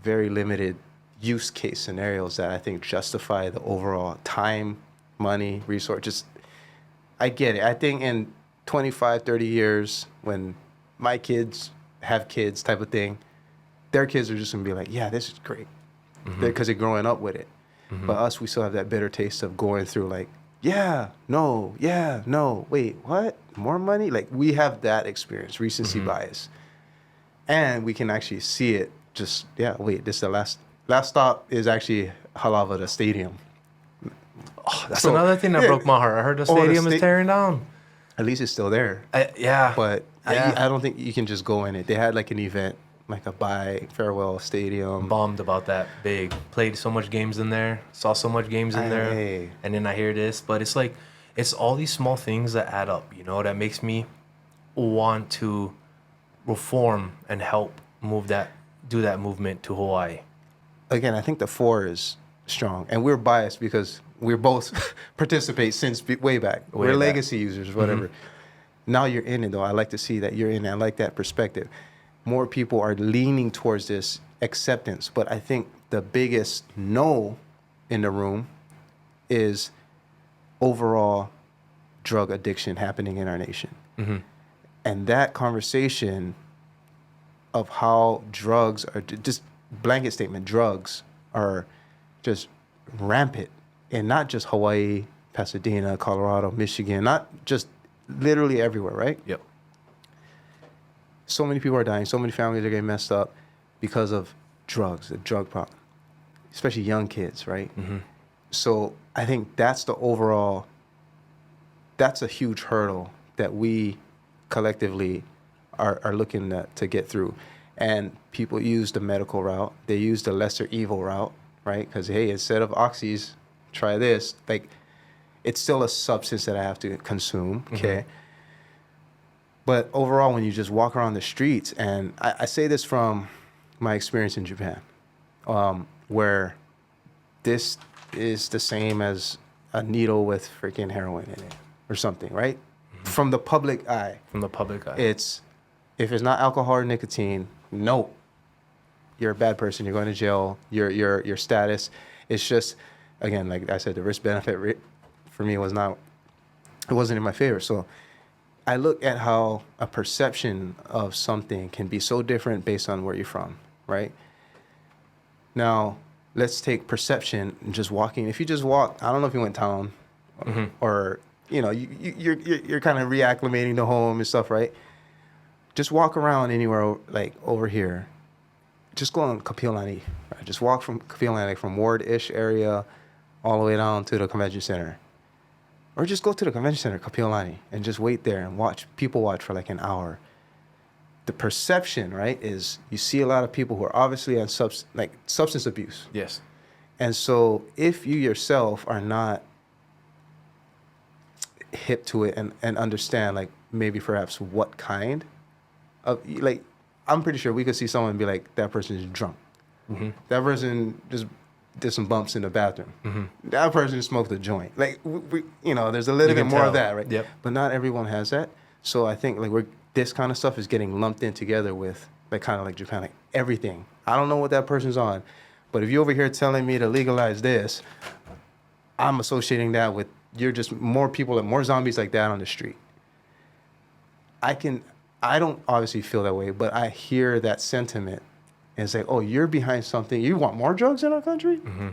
very limited use case scenarios that I think justify the overall time, money, resource. Just, I get it. I think in 25, 30 years, when my kids have kids type of thing, their kids are just going to be like, yeah, this is great. Because they're growing up with it. But us, we still have that bitter taste of going through like, yeah, no, wait, what? More money? Like, we have that experience, recency bias. And we can actually see it just, wait, this is the last stop is actually Halava, the stadium. Oh, that's another thing that broke my heart. I heard the stadium is tearing down. At least it's still there. But I don't think you can just go in it. They had like an event, like a farewell stadium. Bummed about that big. Played so much games in there. Saw so much games in there. And then I hear this. But it's like, it's all these small things that add up, you know, that makes me want to reform and help do that movement to Hawaii. Again, I think the 4 is strong. And we're biased because we're both participate since way back. We're legacy users, whatever. Now you're in it, though. I like to see that you're in it. I like that perspective. More people are leaning towards this acceptance. But I think the biggest no in the room is overall drug addiction happening in our nation. And that conversation of how drugs are, just blanket statement, drugs are just rampant in not just Hawaii, Pasadena, Colorado, Michigan, not just literally everywhere, right? Yep. So many people are dying. So many families are getting messed up because of drugs, the drug problem, especially young kids, right? So I think that's that's a huge hurdle that we collectively are looking to get through. And people use the medical route. They use the lesser evil route, right? Because, hey, instead of oxys, try this. Like, it's still a substance that I have to consume, okay? But overall, when you just walk around the streets, and I say this from my experience in Japan, where this is the same as a needle with freaking heroin in it or something, right? From the public eye. It's, if it's not alcohol or nicotine, no, you're a bad person. You're going to jail. Your status. It's just, again, like I said, the risk benefit for me wasn't in my favor. So I look at how a perception of something can be so different based on where you're from, right? Now, let's take perception and just walking. If you just walk, I don't know if you went town or, you know, you're kind of reacclimating to home and stuff, right? Just walk around anywhere, like over here. Just go on Kapilani. Right? Just walk from Kapilani, from Ward-ish area all the way down to the convention center. Or just go to the convention center, Kapiolani, and just wait there and people watch for like an hour. The perception, right, is you see a lot of people who are obviously on substance abuse. Yes. And so if you yourself are not hip to it and understand, like, maybe perhaps what kind of, like, I'm pretty sure we could see someone and be like, that person is drunk. Mm-hmm. That person just did some bumps in the bathroom. Mm-hmm. That person smoked a joint. Like, there's a little bit more of that, right? Yep. But not everyone has that. So I think, like, this kind of stuff is getting lumped in together with, like, kind of like Japan, like, everything. I don't know what that person's on, but if you're over here telling me to legalize this, I'm associating that with you're just more people, more zombies like that on the street. I don't obviously feel that way, but I hear that sentiment and say, oh, you're behind something. You want more drugs in our country? Mm-hmm.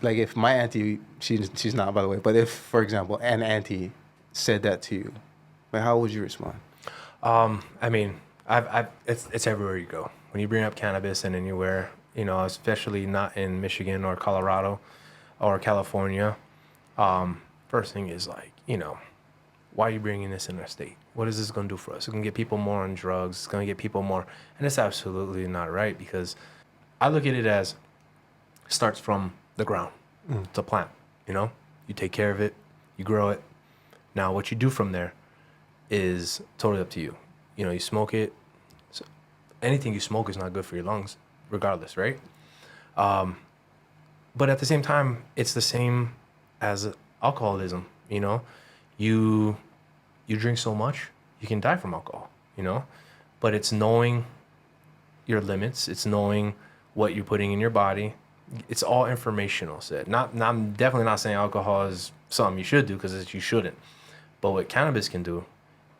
Like, if my auntie, she's not, by the way, but if, for example, an auntie said that to you, like, how would you respond? I mean, it's everywhere you go. When you bring up cannabis and anywhere, especially not in Michigan or Colorado or California, first thing is like, why are you bringing this in our state? What is this going to do for us? It's going to get people more on drugs. It's going to get people more. And it's absolutely not right, because I look at it as starts from the ground. It's a plant, you take care of it, you grow it. Now what you do from there is totally up to you. You smoke it. So anything you smoke is not good for your lungs, regardless, right? But at the same time, it's the same as alcoholism. You drink so much, you can die from alcohol, but it's knowing your limits. It's knowing what you're putting in your body. It's all informational set. I'm definitely not saying alcohol is something you should do, because you shouldn't. But what cannabis can do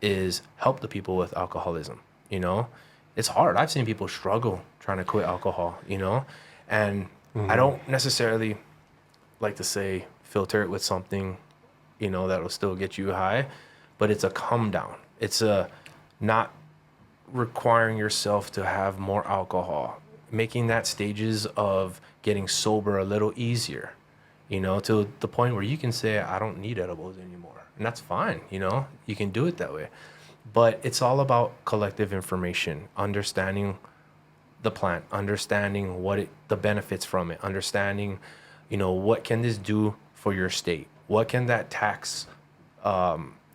is help the people with alcoholism. It's hard. I've seen people struggle trying to quit alcohol, and I don't necessarily like to say filter it with something, that'll still get you high, but it's a come down. It's a not requiring yourself to have more alcohol, making that stages of getting sober a little easier, to the point where you can say, I don't need edibles anymore. And that's fine, you can do it that way. But it's all about collective information, understanding the plant, understanding the benefits from it, understanding, what can this do for your state? What can that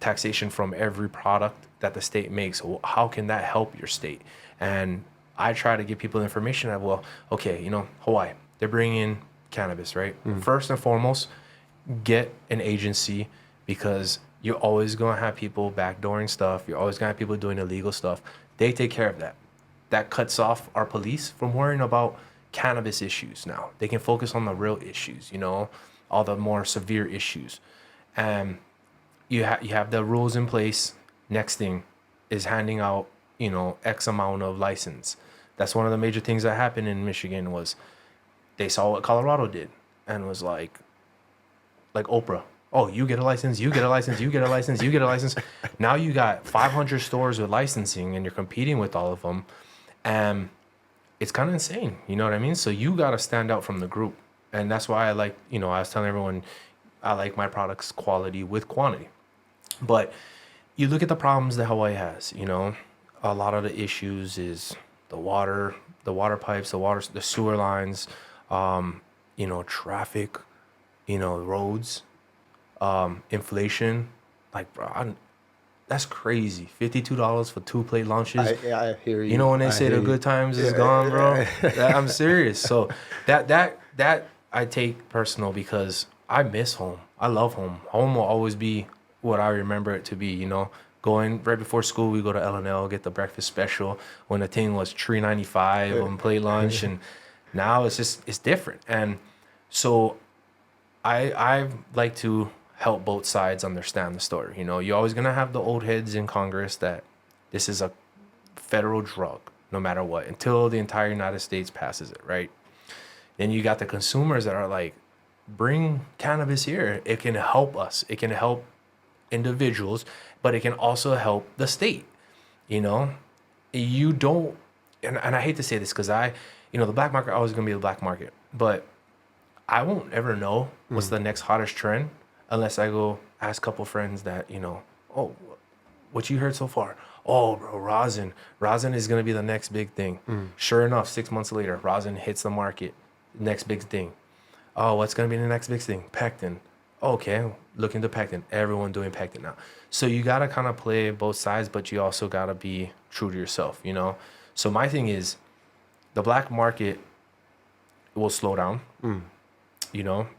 taxation from every product that the state makes, how can that help your state? And I try to give people information that, well, okay, Hawaii, they're bringing in cannabis, right? First and foremost, get an agency, because you're always going to have people backdooring stuff. You're always going to have people doing illegal stuff. They take care of that. That cuts off our police from worrying about cannabis issues now. They can focus on the real issues, all the more severe issues. And you have the rules in place. Next thing is handing out, X amount of license. That's one of the major things that happened in Michigan was they saw what Colorado did and was like Oprah. Oh, you get a license, you get a license, you get a license, you get a license. Now you got 500 stores with licensing and you're competing with all of them. And it's kind of insane. You know what I mean? So you got to stand out from the group. And that's why I like, I was telling everyone, I like my products quality with quantity. But you look at the problems that Hawaii has, a lot of the issues is the water pipes, the sewer lines, traffic, roads. Inflation, like, bro, that's crazy. $52 for 2-plate lunches. I hear you. When they say the good times is gone, bro. I'm serious. So that I take personal, because I miss home. I love home. Home will always be what I remember it to be. Going right before school, we go to L&L, get the breakfast special when the thing was $3.95 on plate lunch, and now it's different. And so I like to help both sides understand the story. You're always going to have the old heads in Congress that this is a federal drug, no matter what, until the entire United States passes it, right? Then you got the consumers that are like, bring cannabis here. It can help us. It can help individuals, but it can also help the state. You don't, and I hate to say this, because the black market always going to be the black market, but I won't ever know what's the next hottest trend unless I go ask a couple friends that, oh, what you heard so far? Oh, bro, rosin. Rosin is going to be the next big thing. Sure enough, 6 months later, rosin hits the market. Next big thing. Oh, what's going to be the next big thing? Pectin. Okay, look into pectin. Everyone doing pectin now. So you got to kind of play both sides, but you also got to be true to yourself, So my thing is the black market will slow down,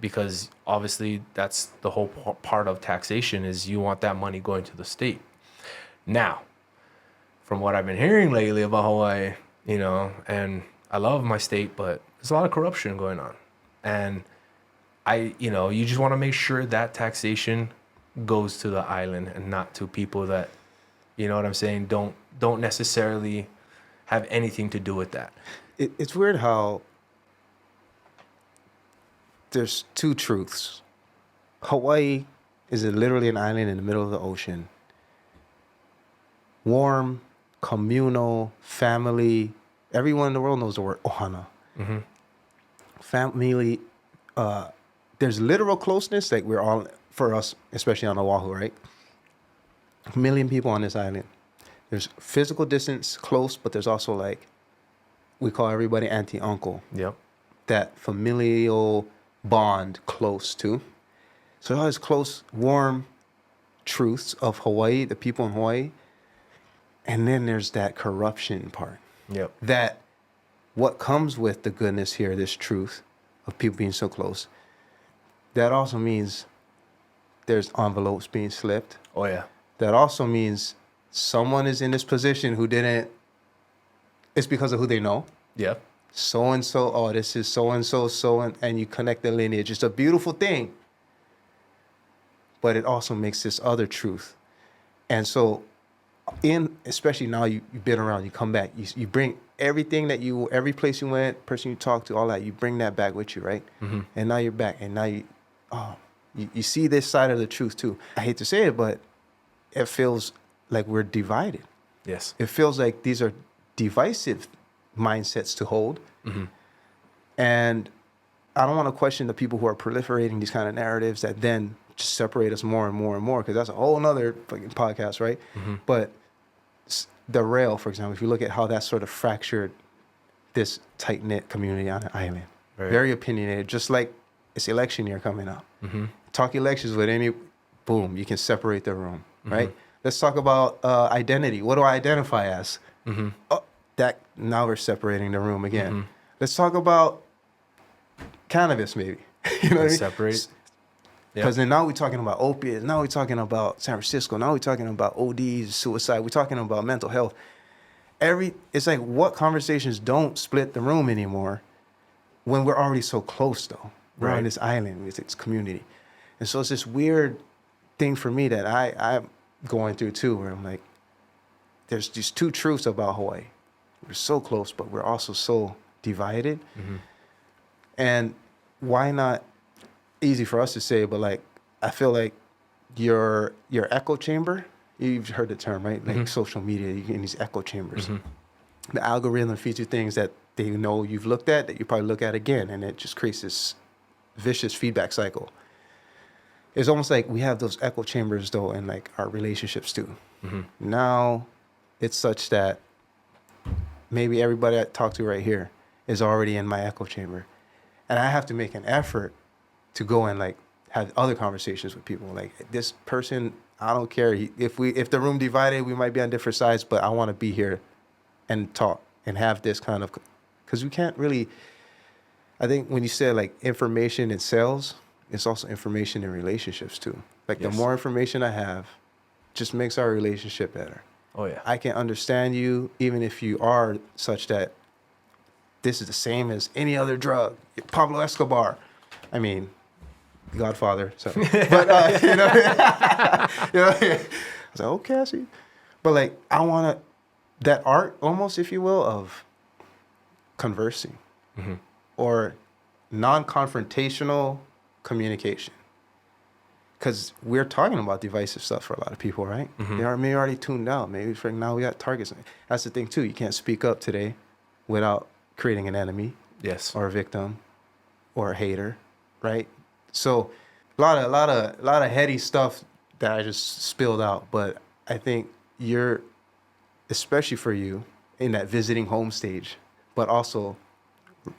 because obviously that's the whole part of taxation is you want that money going to the state. Now, from what I've been hearing lately about Hawaii, and I love my state, but there's a lot of corruption going on. And you just want to make sure that taxation goes to the island and not to people that, you know what I'm saying, don't necessarily have anything to do with that. It's weird how there's two truths. Hawaii is literally an island in the middle of the ocean. Warm, communal, family. Everyone in the world knows the word ohana. Family. There's literal closeness, like we're all, for us, especially on Oahu, right? 1 million people on this island. There's physical distance close, but there's also like, we call everybody auntie, uncle. Yep. That familial bond close to. So all these close, warm truths of Hawaii, the people in Hawaii. And then there's that corruption part. Yep. That what comes with the goodness here, this truth of people being so close, that also means there's envelopes being slipped. Oh, yeah. That also means someone is in this position who didn't, it's because of who they know. Yep. So-and-so, oh, this is so-and-so, and you connect the lineage. It's a beautiful thing. But it also makes this other truth. And so, especially now you've been around, you come back, you bring everything that every place you went, person you talked to, all that, you bring that back with you, right? And now you're back, and now you see this side of the truth too. I hate to say it, but it feels like we're divided. Yes. It feels like these are divisive mindsets to hold. And I don't want to question the people who are proliferating these kind of narratives that then just separate us more and more and more, because that's a whole nother fucking podcast, right? But the rail, for example, if you look at how that sort of fractured this tight-knit community on an island, very opinionated, just like it's election year coming up. Talk elections with boom, you can separate the room, right? Let's talk about identity. What do I identify as? Oh, now we're separating the room again. Let's talk about cannabis, maybe. You know what I mean? Separate. Because then now we're talking about opiates. Now we're talking about San Francisco. Now we're talking about ODs, suicide. We're talking about mental health. It's like, what conversations don't split the room anymore when we're already so close, though. We're on this island with its community. And so it's this weird thing for me that I'm going through too, where I'm like, there's these two truths about Hawaii. We're so close, but we're also so divided. And why not, easy for us to say, but like, I feel like your echo chamber, you've heard the term, right? Like social media, you get in these echo chambers. The algorithm feeds you things that they know you've looked at, that you probably look at again, and it just creates this vicious feedback cycle. It's almost like we have those echo chambers, though, in like our relationships too. Now it's such that maybe everybody I talk to right here is already in my echo chamber, and I have to make an effort to go and like have other conversations with people. Like, this person, I don't care if the room divided, we might be on different sides, but I want to be here and talk and have this kind of, because we can't really. I think when you say like information in sales, it's also information in relationships too. Like, the more information I have, just makes our relationship better. Oh yeah. I can understand you even if you are such that this is the same as any other drug. Pablo Escobar. I mean, Godfather. So, but you know, I was like, okay, I see. But like, I want that art, almost, if you will, of conversing or non-confrontational communication. Because we're talking about divisive stuff for a lot of people, right? They are maybe already tuned out. Maybe for now we got targets. That's the thing too. You can't speak up today without creating an enemy, Yes. or a victim, or a hater, right? So a lot of heady stuff that I just spilled out, but I think you're, especially for you, in that visiting home stage, but also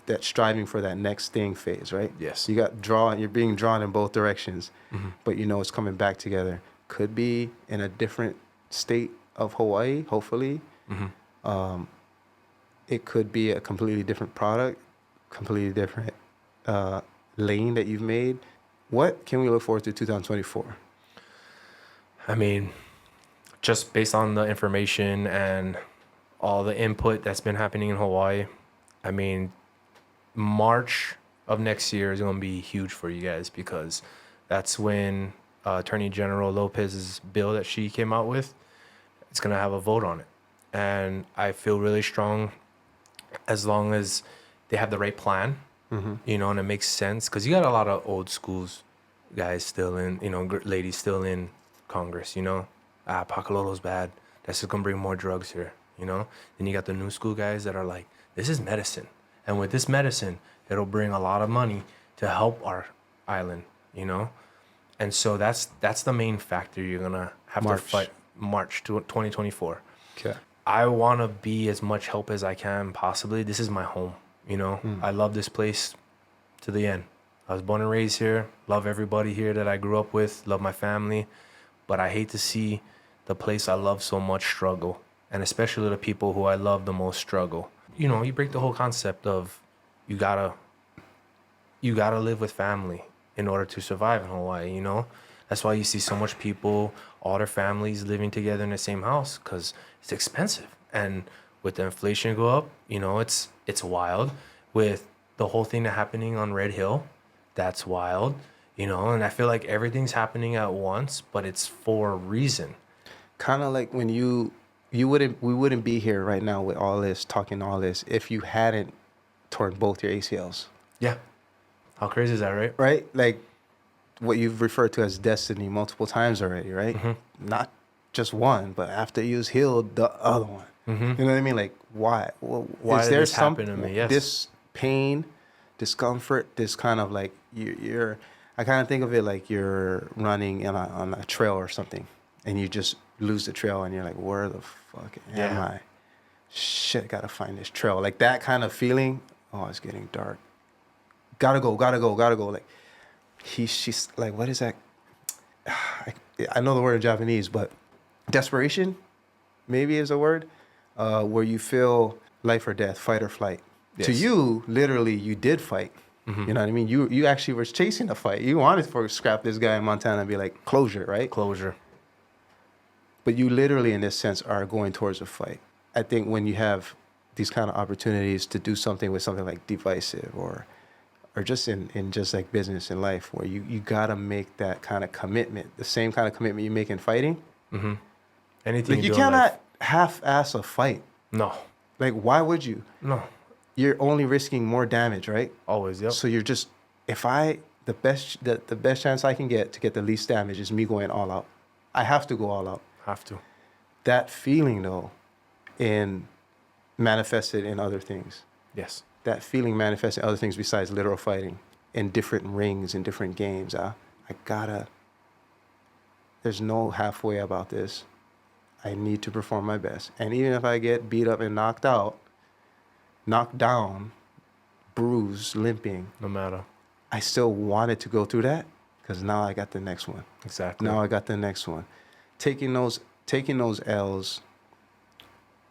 that striving for that next thing phase, right? Yes. You're being drawn in both directions, but you know it's coming back together. Could be in a different state of Hawaii, hopefully. It could be a completely different product, completely different lane that you've made. What can we look forward to 2024? I mean, just based on the information and all the input that's been happening in Hawaii, I mean, March of next year is going to be huge for you guys, because that's when Attorney General Lopez's bill that she came out with, it's going to have a vote on it. And I feel really strong, as long as they have the right plan, you know, and it makes sense. Because you got a lot of old schools guys still in, you know, ladies still in Congress, you know. Pakalolo's bad. That's just going to bring more drugs here, you know. Then you got the new school guys that are like, this is medicine. And with this medicine, it'll bring a lot of money to help our island, you know. And so that's the main factor you're going to have to fight March 2024. Okay. I want to be as much help as I can possibly. This is my home, you know. I love this place to the end. I was born and raised here. Love everybody here that I grew up with. Love my family. But I hate to see the place I love so much struggle. And especially the people who I love the most struggle. You know, you break the whole concept of you gotta live with family in order to survive in Hawaii, you know. That's why you see so much people, all their families living together in the same house, because it's expensive. And with the inflation go up, you know, it's wild. With the whole thing that happening on Red Hill, that's wild, you know. And I feel like everything's happening at once, but it's for a reason. Kind of like when we wouldn't be here right now with all this, talking all this, if you hadn't torn both your ACLs. Yeah. How crazy is that, right? Right? Like what you've referred to as destiny multiple times already, right? Not just one, but after you was healed, the other one. You know what I mean? Like, why? Well, Why did this happen to me? Yes. This pain, discomfort, this kind of like, you're I kind of think of it like you're running on a trail or something, and you just lose the trail, and you're like, where the fuck am I? Shit, gotta find this trail. Like that kind of feeling. Oh, it's getting dark. Gotta go. Like she's like, what is that? I know the word in Japanese, but desperation maybe is a word, where you feel life or death, fight or flight. Yes. To you, literally, you did fight. You know what I mean? You actually were chasing a fight. You wanted to scrap this guy in Montana and be like, closure, right? Closure. But you literally, in this sense, are going towards a fight. I think when you have these kind of opportunities to do something with something like divisive or just in just like business and life, where you got to make that kind of commitment, the same kind of commitment you make in fighting. Anything like you cannot half-ass a fight. No. Like, why would you? No. You're only risking more damage, right? Always, yep. So you're just, the best chance I can get to get the least damage is me going all out. I have to go all out. Have to. That feeling, though, manifested in other things. Yes. That feeling manifests in other things besides literal fighting, in different rings, in different games. There's no halfway about this. I need to perform my best. And even if I get beat up and knocked down, bruised, limping. No matter. I still wanted to go through that, because now I got the next one. Exactly. Now I got the next one. Taking those L's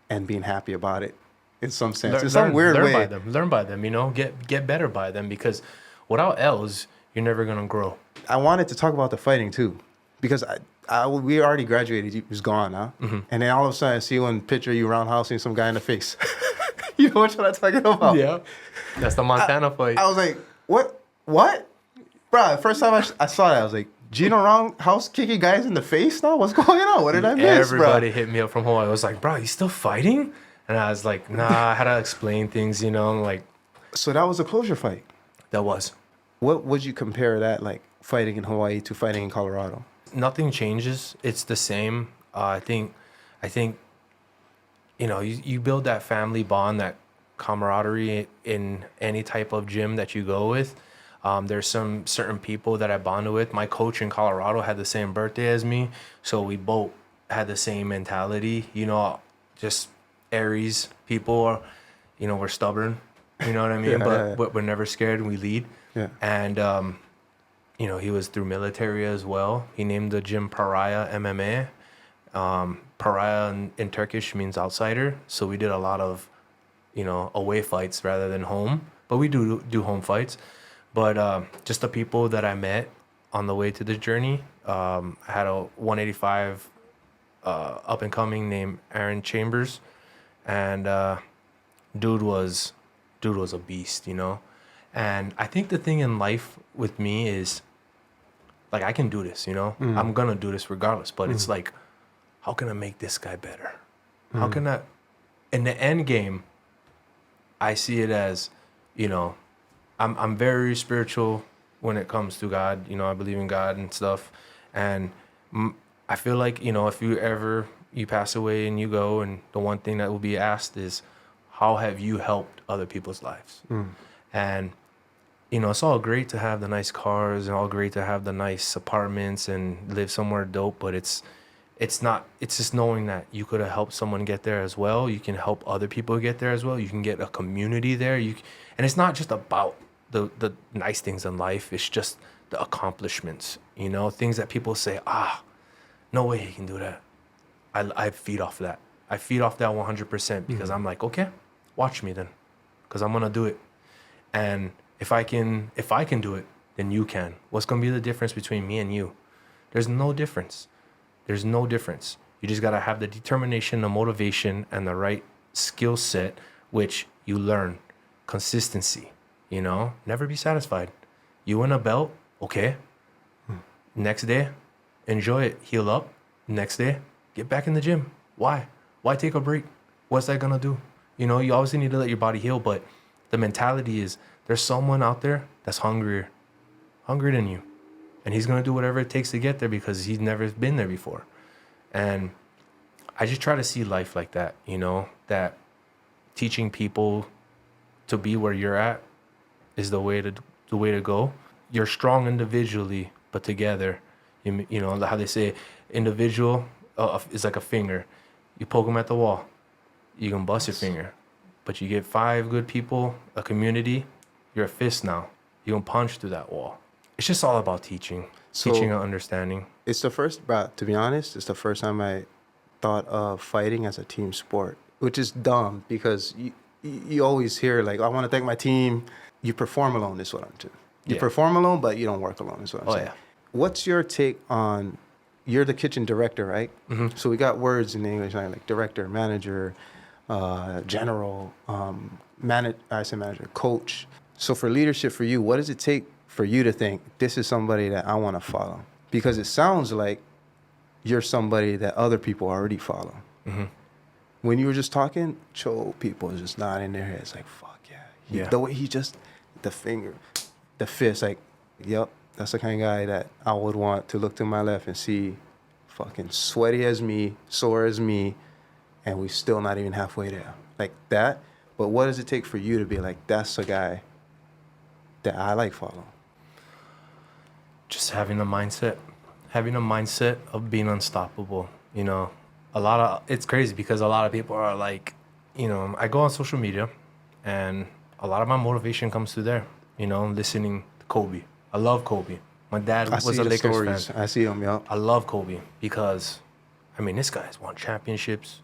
and being happy about it, in some sense. In some weird way. Learn by them, you know? Get better by them, because without L's, you're never going to grow. I wanted to talk about the fighting, too, because we already graduated. He was gone, huh? And then all of a sudden, I see one picture of you roundhousing some guy in the face. You know what I'm talking about? Yeah. That's the Montana fight. I was like, what? Bro, the first time I saw that, I was like, Gino roundhouse kicking guys in the face now? What's going on? What did I miss, Everybody hit me up from Hawaii. I was like, bro, you still fighting? And I was like, nah, I had to explain things, you know, like. So that was a closure fight? That was. What would you compare that, like, fighting in Hawaii to fighting in Colorado? Nothing changes. It's the same. I think, you know, you build that family bond, that camaraderie in any type of gym that you go with. There's some certain people that I bonded with. My coach in Colorado had the same birthday as me, so we both had the same mentality. You know, just Aries people are, you know, we're stubborn. You know what I mean? But we're never scared and we lead. Yeah. And you know, he was through military as well. He named the gym Pariah MMA. Pariah in Turkish means outsider. So we did a lot of, you know, away fights rather than home. But we do home fights. But just the people that I met on the way to the journey. I had a 185 up and coming named Aaron Chambers. And dude was a beast, you know. And I think the thing in life with me is, like, I can do this, you know. I'm gonna do this regardless. But it's like, how can I make this guy better? How can I, in the end game, I see it as, you know, I'm very spiritual when it comes to God. You know, I believe in God and stuff. And I feel like, you know, if you pass away and you go, and the one thing that will be asked is, how have you helped other people's lives? And, you know, it's all great to have the nice cars and all great to have the nice apartments and live somewhere dope, but it's just knowing that you could have helped someone get there as well. You can help other people get there as well. You can get a community there. And it's not just about the nice things in life. It's just the accomplishments, you know, things that people say, no way he can do that. I feed off that. I feed off that 100% because I'm like, okay, watch me then, because I'm going to do it. And if I can do it, then you can. What's going to be the difference between me and you? There's no difference. There's no difference. You just got to have the determination, the motivation, and the right skill set, which you learn. Consistency, you know? Never be satisfied. You win a belt, okay. Next day, enjoy it. Heal up. Next day, get back in the gym. Why? Why take a break? What's that going to do? You know, you obviously need to let your body heal, but the mentality is there's someone out there that's hungrier than you. And he's going to do whatever it takes to get there because he's never been there before. And I just try to see life like that, you know, that teaching people to be where you're at is the way to go. You're strong individually, but together, you know, how they say individual is like a finger. You poke them at the wall, you can bust your finger. But you get 5 good people, a community, you're a fist now. You can punch through that wall. It's just all about teaching and understanding. It's the first, bro, to be honest, it's the first time I thought of fighting as a team sport, which is dumb because you always hear, like, I want to thank my team. You perform alone is what I'm saying. You perform alone, but you don't work alone is what I'm saying. Yeah. What's your take on, you're the kitchen director, right? Mm-hmm. So we got words in English like director, manager, general, manager, coach. So for leadership for you, what does it take for you to think this is somebody that I want to follow? Because it sounds like you're somebody that other people already follow. Mm-hmm. When you were just talking, people just nodding their heads like, fuck yeah. The way he just, the finger, the fist, like, yep, that's the kind of guy that I would want to look to my left and see fucking sweaty as me, sore as me, and we still not even halfway there. Like that. But what does it take for you to be like, that's a guy that I like following? Just having a mindset of being unstoppable. You know, it's crazy because a lot of people are like, you know, I go on social media and a lot of my motivation comes through there, you know, listening to Kobe. I love Kobe. My dad was a Lakers fan. I see him, yeah. I love Kobe because, I mean, this guy's won championships.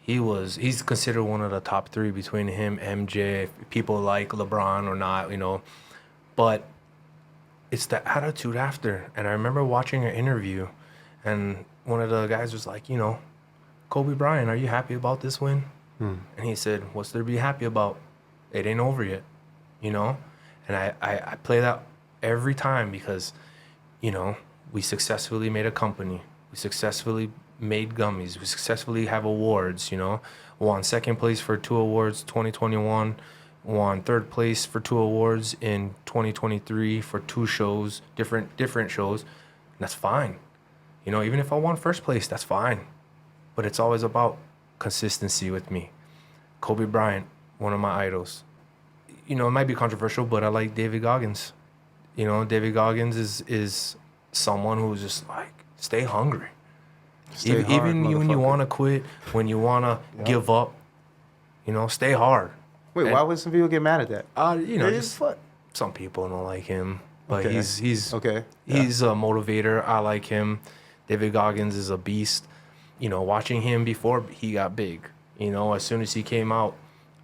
He's considered one of the top 3 between him, MJ, people like LeBron or not, you know. But it's the attitude after. And I remember watching an interview, and one of the guys was like, you know, Kobe Bryant, are you happy about this win? And he said, what's there to be happy about? It ain't over yet, you know? And I play that every time because, you know, we successfully made a company. We successfully made gummies. We successfully have awards, you know. Won second place for 2 awards 2021. Won third place for 2 awards in 2023 for 2 shows, different shows. And that's fine. You know, even if I won first place, that's fine. But it's always about consistency with me. Kobe Bryant, one of my idols. You know, it might be controversial, but I like David Goggins. You know, David Goggins is someone who's just like, stay hungry. Stay hard, Even when you motherfucker. want to quit, when you want to give up, you know, stay hard. Wait, And- why would some people get mad at that? You know, It just is fun. some people don't like him, but Okay. he's Okay. he's a motivator. I like him. David Goggins is a beast. You know, watching him before he got big. You know, as soon as he came out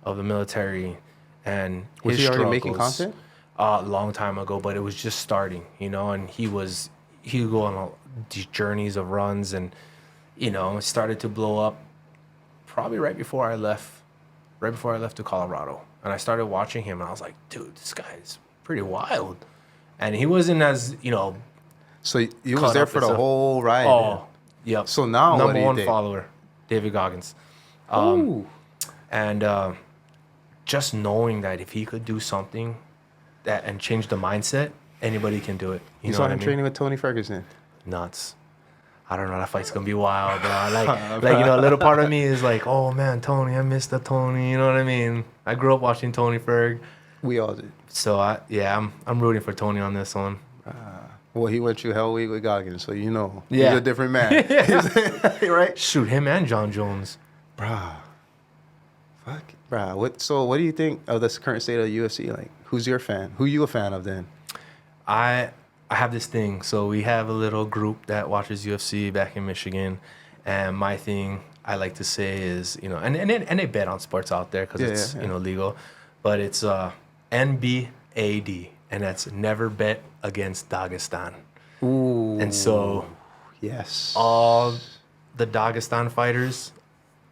of the military, and Was his he already making struggles, content? a long time ago, but it was just starting. You know, and he would go on these journeys of runs, and you know, it started to blow up. Probably right before I left to Colorado, and I started watching him, and I was like, dude, this guy's pretty wild. And he wasn't as, you know, So you caught was there up for as the a- whole ride. oh, yep. So now what number do you one think? follower, David Goggins. Ooh. And just knowing that if he could do something that and change the mindset, anybody can do it. You You know saw what I him mean? training with Tony Ferguson. Nuts. I don't know. That fight's gonna be wild, bro. Like you know, a little part of me is like, oh man, Tony, I missed the Tony. You know what I mean? I grew up watching Tony Ferg, We all did. so I'm rooting for Tony on this one. Well, he went through Hell Week with Goggins, so you know. Yeah. He's a different man. Right? Shoot, him and John Jones. Bruh. Fuck. Bruh. What do you think of this current state of the UFC? Like, who's your fan? Who you a fan of then? I have this thing. So we have a little group that watches UFC back in Michigan, and my thing I like to say is, you know, and they bet on sports out there because it's yeah. you know legal, but it's NBAD, and that's never bet against Dagestan. Ooh. And so Yes. all the Dagestan fighters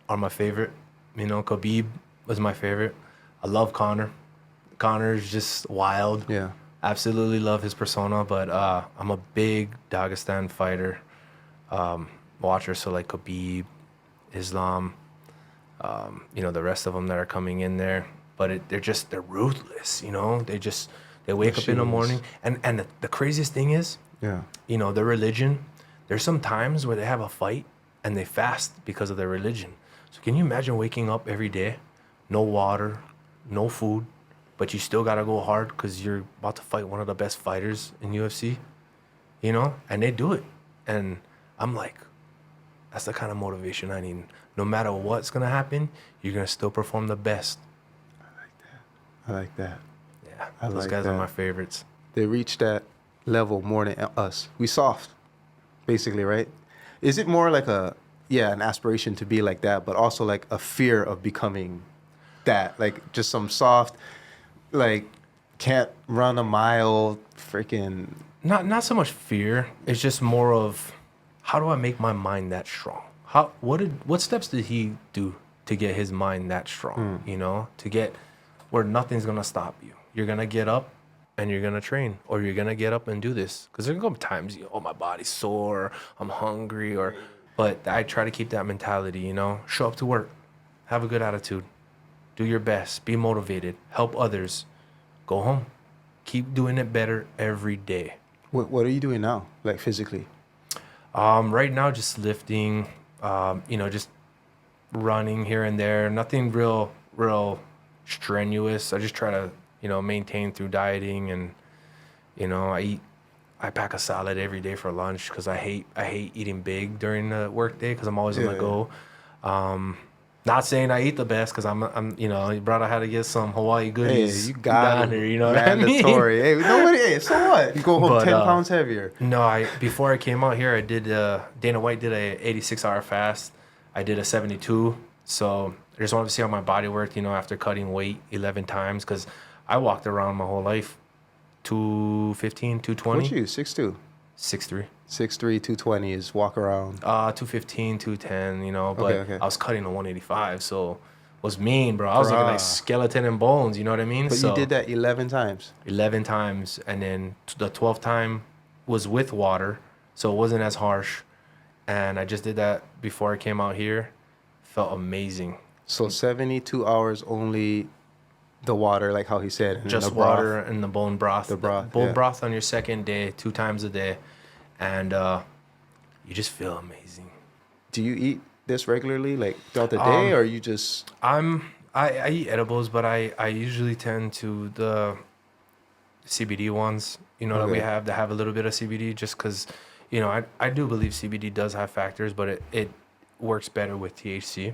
are my favorite. You know, Khabib was my favorite. I love Conor. Conor's just wild. Yeah. Absolutely love his persona, but I'm a big Dagestan fighter watcher. So like Khabib, Islam, you know, the rest of them that are coming in there. But they're ruthless, you know. They wake up in the morning, and the craziest thing is, Yeah. you know, their religion. There's some times where they have a fight and they fast because of their religion. So can you imagine waking up every day, no water, no food, but you still gotta go hard because you're about to fight one of the best fighters in UFC, you know? And they do it. And I'm like, that's the kind of motivation I need. No matter what's gonna happen, you're gonna still perform the best. I like that. Yeah, I those like guys are that. my favorites. They reached that level more than us. We soft, basically, right? Is it more like an aspiration to be like that, but also like a fear of becoming that? Like just some soft, like can't run a mile, freaking. Not so much fear. It's just more of how do I make my mind that strong? What steps did he do to get his mind that strong? You know, to get where nothing's gonna stop you. You're gonna get up and you're gonna train, or you're gonna get up and do this. Because there's gonna be times, oh, my body's sore, I'm hungry, but I try to keep that mentality. You know, show up to work, have a good attitude, do your best, be motivated, help others, go home, keep doing it better every day. What are you doing now, like physically? Right now, just lifting, you know, just running here and there. Nothing real strenuous. I just try to, you know, maintain through dieting, and, you know, I pack a salad every day for lunch because I hate eating big during the work day because I'm always on the go. Not saying I eat the best because I'm you know, brother, had to get some Hawaii goodies. Hey, you got down it. here, you know what I mean? Mandatory. Hey, nobody. Hey, so what? You go home But, 10 pounds heavier. No, before I came out here, I did Dana White did a 86-hour fast. I did a 72. So I just wanted to see how my body worked, you know, after cutting weight 11 times, because I walked around my whole life 215, 220. What you? 6'2". 6'3". 6'3", 220 is walk around. 215, 210, you know, but Okay. I was cutting to 185, so it was mean, bro. I was looking like skeleton and bones, you know what I mean? But you did that 11 times. 11 times, and then the 12th time was with water, so it wasn't as harsh. And I just did that before I came out here. Felt amazing. So 72 hours only the water, like how he said. And Just the broth. water and the bone broth. The broth, Bone yeah. broth on your second day, 2 times a day. And you just feel amazing. Do you eat this regularly, like throughout the day, or you just... I eat edibles, but I usually tend to the CBD ones. that we Okay. have that have a little bit of CBD, just because, I do believe CBD does have factors, but it works better with THC.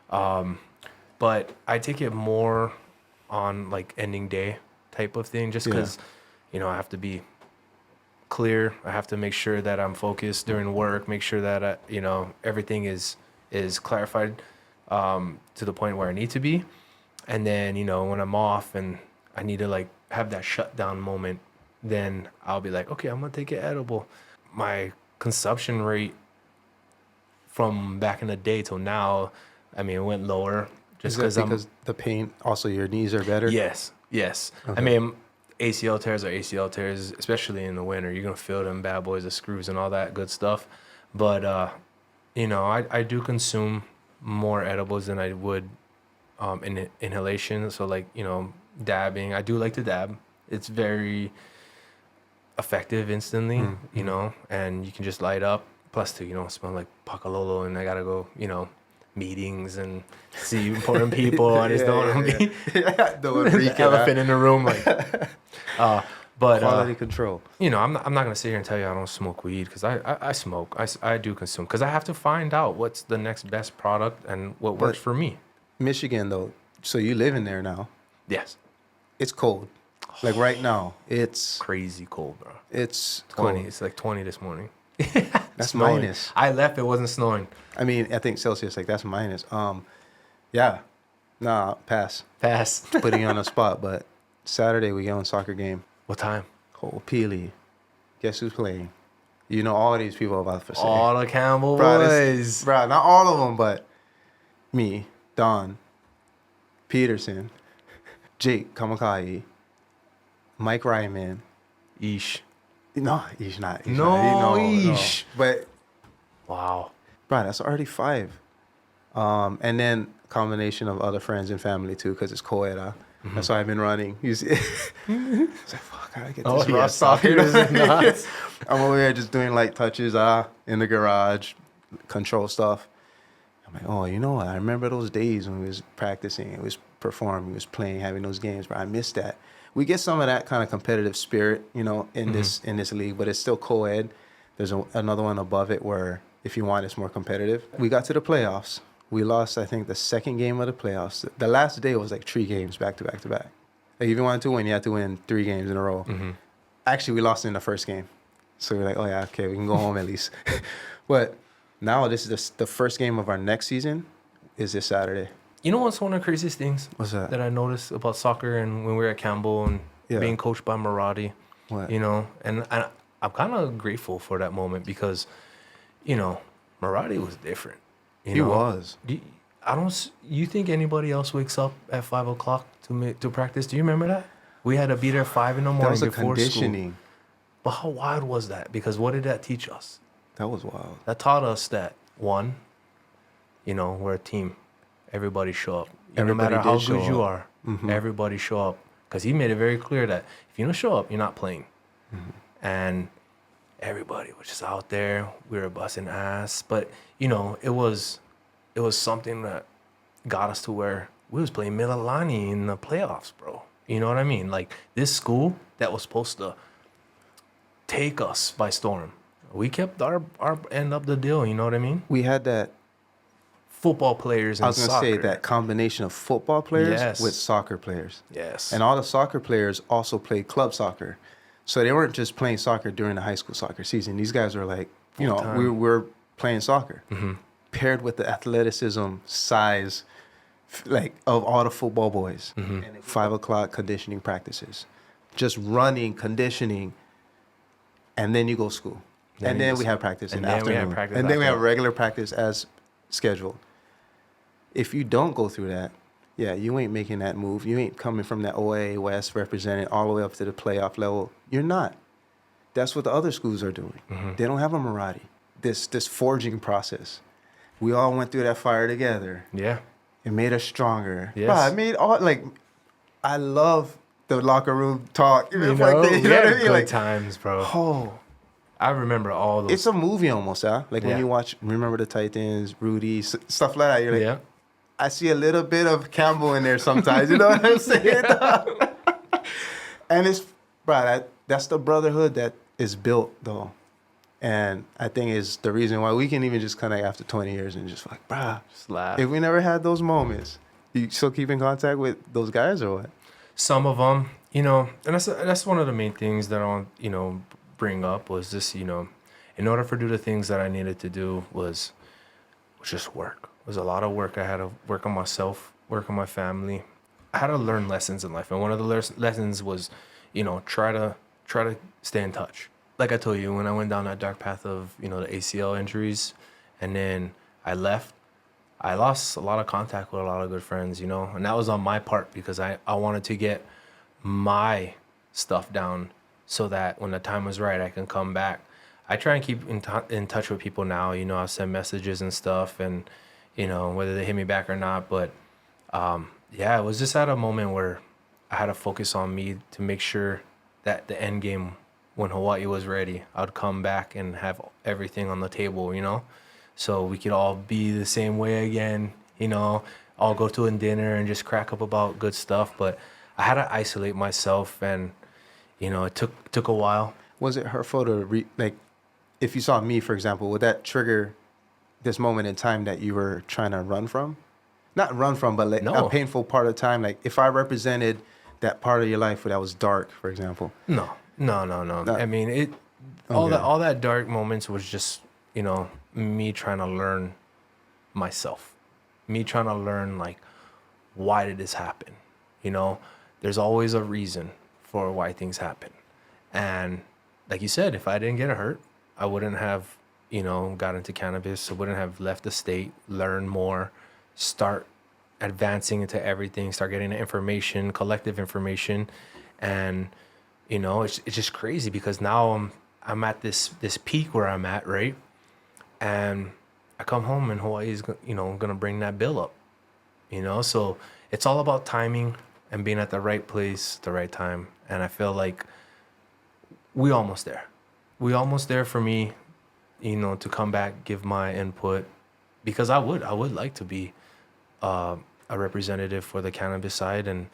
But I take it more on like ending day type of thing, just Yeah. because, I have to be clear. I have to make sure that I'm focused during work, make sure that, everything is clarified to the point where I need to be. And then, when I'm off and I need to like have that shutdown moment, then I'll be like, okay, I'm going to take an edible. My consumption rate from back in the day till now, I mean, it went lower just Is that because because the pain, also your knees are better? Yes. I Okay. mean, ACL tears are ACL tears, especially in the winter. You're going to feel them bad boys, the screws and all that good stuff. But, I do consume more edibles than I would inhalation. So, like, dabbing. I do like to dab. It's very effective instantly, and you can just light up. Plus, too, smell like Pacalolo, and I got to go, meetings and see important people. I just don't want to be Don't want to freak the elephant in the room. Like, but quality control. I'm not gonna sit here and tell you I don't smoke weed, because I smoke. I do consume, because I have to find out what's the next best product and what works for me. Michigan, though, so you live in there now. Yes, It's cold. Like right now, it's crazy cold, bro. 20. Cold. It's like 20 this morning. That's snowing. minus. I left. It wasn't snowing. I mean, I think Celsius, like that's minus. Yeah. Nah, pass. Pass. Putting you on the spot, but Saturday we go on soccer game. What time? Oh, Peely. Guess who's playing? You know all these people about to say. All the Campbell Bro, boys. Bro, not all of them, but me, Don, Peterson, Jake Kamakai, Mike Ryman. Eesh. No, he's not. He's No, not. eesh. But, Wow. bro, that's already 5. And then combination of other friends and family too, because it's co-ed. That's why I've been running. You see, it's like, fuck, I gotta get this raw soccer soccer. is nuts. I'm over here just doing light touches in the garage, control stuff. I'm like, oh, you know what? I remember those days when we was practicing, we was performing, we was playing, having those games, but I missed that. We get some of that kind of competitive spirit, in this league, but it's still co-ed. There's another one above it where if you want, it's more competitive. We got to the playoffs. We lost, I think, the second game of the playoffs. The last day was like 3 games back to back to back. Like if you wanted to win, you had to win 3 games in a row. Actually, we lost in the first game. So we're like, oh yeah, okay, we can go home at least. But now this is the first game of our next season is this Saturday. You know what's one of the craziest things What's that? that I noticed about soccer and when we were at Campbell and Yeah. being coached by Marati? What? And I'm kind of grateful for that moment because, Marati was different. He was. You think anybody else wakes up at 5 o'clock to practice? Do you remember that? We had to be there 5 in the morning That was a before conditioning. school. But how wild was that? Because what did that teach us? That was wild. That taught us that, one, we're a team. Everybody show up. No Everybody matter how did show good you up. are, everybody show up. Because he made it very clear that if you don't show up, you're not playing. And everybody was just out there. We were busting ass. But, it was something that got us to where we was playing Mililani in the playoffs, bro. You know what I mean? Like, this school that was supposed to take us by storm, we kept our end of the deal, you know what I mean? We had that. Football players and I was gonna say soccer. that combination of football players Yes. with soccer players. Yes. And all the soccer players also played club soccer. So they weren't just playing soccer during the high school soccer season. These guys were like, Full-time. we were playing soccer. Paired with the athleticism, size, like of all the football boys. And at 5 o'clock conditioning practices. Just running, conditioning, and then you go to school. Then And you then go we have practice in and the then we have afternoon. practice And then we after have that. regular practice as scheduled. If you don't go through that, yeah, you ain't making that move. You ain't coming from that OA West represented all the way up to the playoff level. You're not. That's what the other schools are doing. They don't have a Marati. This forging process. We all went through that fire together. Yeah. It made us stronger. Yes. Bro, I made all I love the locker room talk. You Like know, that, you know what I mean? good Like, times, bro. oh, I remember all those. it's a movie almost, huh? Like when Yeah. you watch Remember the Titans, Rudy, stuff like that. You're like, yeah. I see a little bit of Campbell in there sometimes. You know what I'm saying? And it's, bro, that's the brotherhood that is built though. And I think is the reason why we can even just connect after 20 years and just like, bruh, Just laugh. if we never had those moments, you still keep in contact with those guys or what? Some of them, you know, and that's one of the main things that I want, you know, bring up was this, you know, in order for do the things that I needed to do was just work. It was a lot of work. I had to work on myself, work on my family. I had to learn lessons in life, and one of the lessons was, you know, try to stay in touch. Like I told you, when I went down that dark path of, you know, the ACL injuries, and then I left, I lost a lot of contact with a lot of good friends, you know, and that was on my part because I wanted to get my stuff down so that when the time was right, I can come back. I try and keep in touch with people now, you know, I'll send messages and stuff and, you know, whether they hit me back or not. But yeah, it was just at a moment where I had to focus on me to make sure that the end game, when Hawaii was ready, I'd come back and have everything on the table, you know, so we could all be the same way again, you know, all go to a dinner and just crack up about good stuff. But I had to isolate myself, and, you know, it took a while. Was it hurtful to like, if you saw me, for example, would that trigger this moment in time that you were trying to run from? Not run from, but like No. a painful part of time. Like if I represented that part of your life that was dark, for example. No. I mean, all that dark moments was just, you know, me trying to learn myself, me trying to learn like, why did this happen? You know, there's always a reason for why things happen. And like you said, if I didn't get hurt, I wouldn't have, you know, got into cannabis. I wouldn't have left the state, learn more, start advancing into everything, start getting the information, collective information. And, you know, it's just crazy because now I'm at this peak where I'm at, right? And I come home and Hawaii's, you know, gonna bring that bill up, you know? So it's all about timing and being at the right place, the right time. And I feel like we almost there. We almost there for me, you know, to come back, give my input, because I would like to be a representative for the cannabis side and,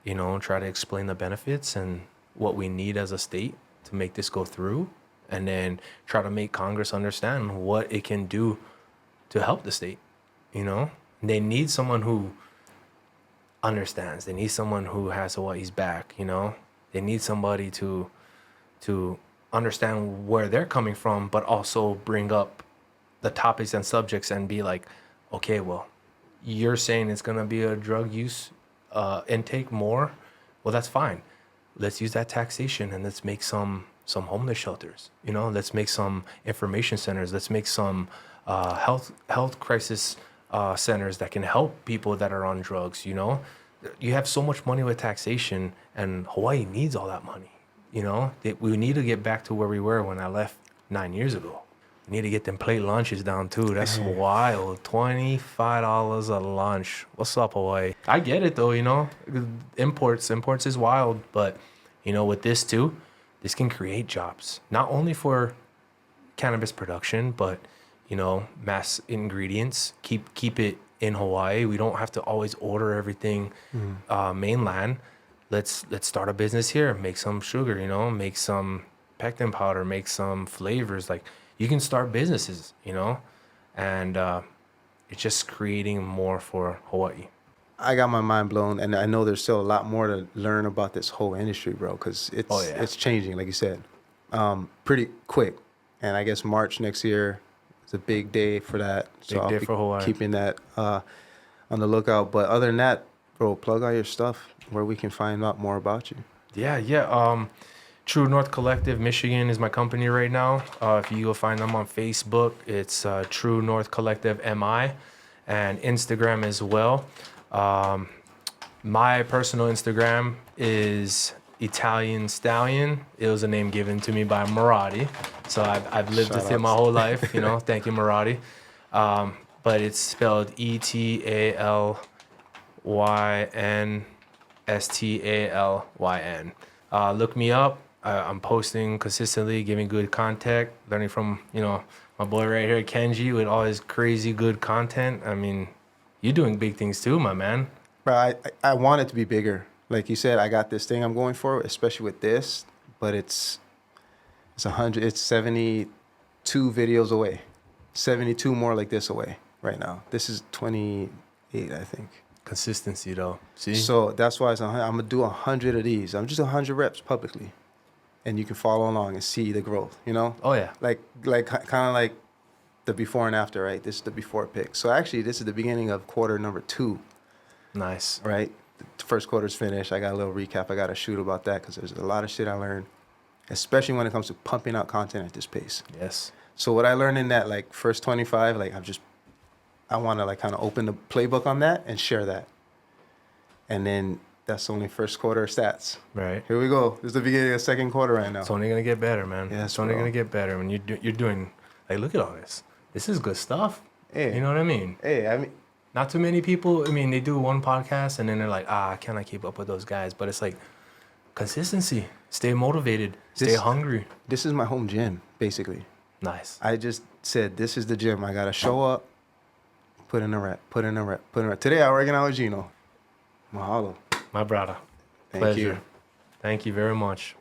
you know, try to explain the benefits and what we need as a state to make this go through, and then try to make Congress understand what it can do to help the state. You know, they need someone who understands. They need someone who has Hawaii's back. You know, they need somebody to understand where they're coming from, but also bring up the topics and subjects and be like, okay, well, you're saying it's gonna be a drug use intake more. Well, that's fine. Let's use that taxation and let's make some homeless shelters. You know, let's make some information centers. Let's make some health crisis centers that can help people that are on drugs. You know, you have so much money with taxation, and Hawaii needs all that money. You know, we need to get back to where we were when I left 9 years ago. We need to get them plate lunches down too. That's wild. $25 a lunch. What's up, Hawaii? I get it though, you know. Imports is wild, but you know, with this too, this can create jobs. Not only for cannabis production, but you know, mass ingredients. Keep it in Hawaii. We don't have to always order everything mainland. Let's start a business here. Make some sugar, you know, make some pectin powder, make some flavors. Like, you can start businesses, you know, and it's just creating more for Hawaii. I got my mind blown, and I know there's still a lot more to learn about this whole industry, bro, because it's changing, like you said, pretty quick. And I guess March next year is a big day for that. So Big day for Hawaii. Keeping that on the lookout. But other than that, bro, plug all your stuff where we can find out more about you. Yeah. True North Collective Michigan is my company right now. If you go find them on Facebook, it's True North Collective MI, and Instagram as well. My personal Instagram is Italian Stallion. It was a name given to me by Marati, so I've lived with him my whole life. You know, thank you, Marati. But it's spelled ETALYNSTALYN. Look me up. I'm posting consistently, giving good content, learning from, you know, my boy right here, Kenji, with all his crazy good content. I mean, you're doing big things too, my man. Bro, I want it to be bigger. Like you said, I got this thing I'm going for, especially with this. but it's 100. It's 72 videos away, 72 more like this away right now. This is 28, I think. Consistency though. See. So that's why I'm gonna do 100 of these. I'm just 100 reps publicly, and you can follow along and see the growth. You know. Oh yeah. Like kind of like the before and after, right? This is the before pic. So actually, this is the beginning of quarter number 2. Nice. Right. The first quarter's finished. I got a little recap. I got to shoot about that because there's a lot of shit I learned, especially when it comes to pumping out content at this pace. Yes. So what I learned in that like first 25, like I want to like kind of open the playbook on that and share that. And then that's only first quarter stats. Right. Here we go. This is the beginning of the second quarter right now. It's only gonna get better, man. Yes, it's only bro. gonna get better when you're doing like look at all this. This is good stuff. Hey. You know what I mean? Hey, I mean, Not too many people. I mean, they do one podcast and then they're like, can I keep up with those guys? But it's like consistency. Stay motivated. Stay hungry. this is my home gym, basically. Nice. I just said, this is the gym. I got to show up, put in a rep, put in a rep, put in a rep. Today, I'm working out with Gino. Mahalo. My brother. Thank Pleasure. you. Thank you very much.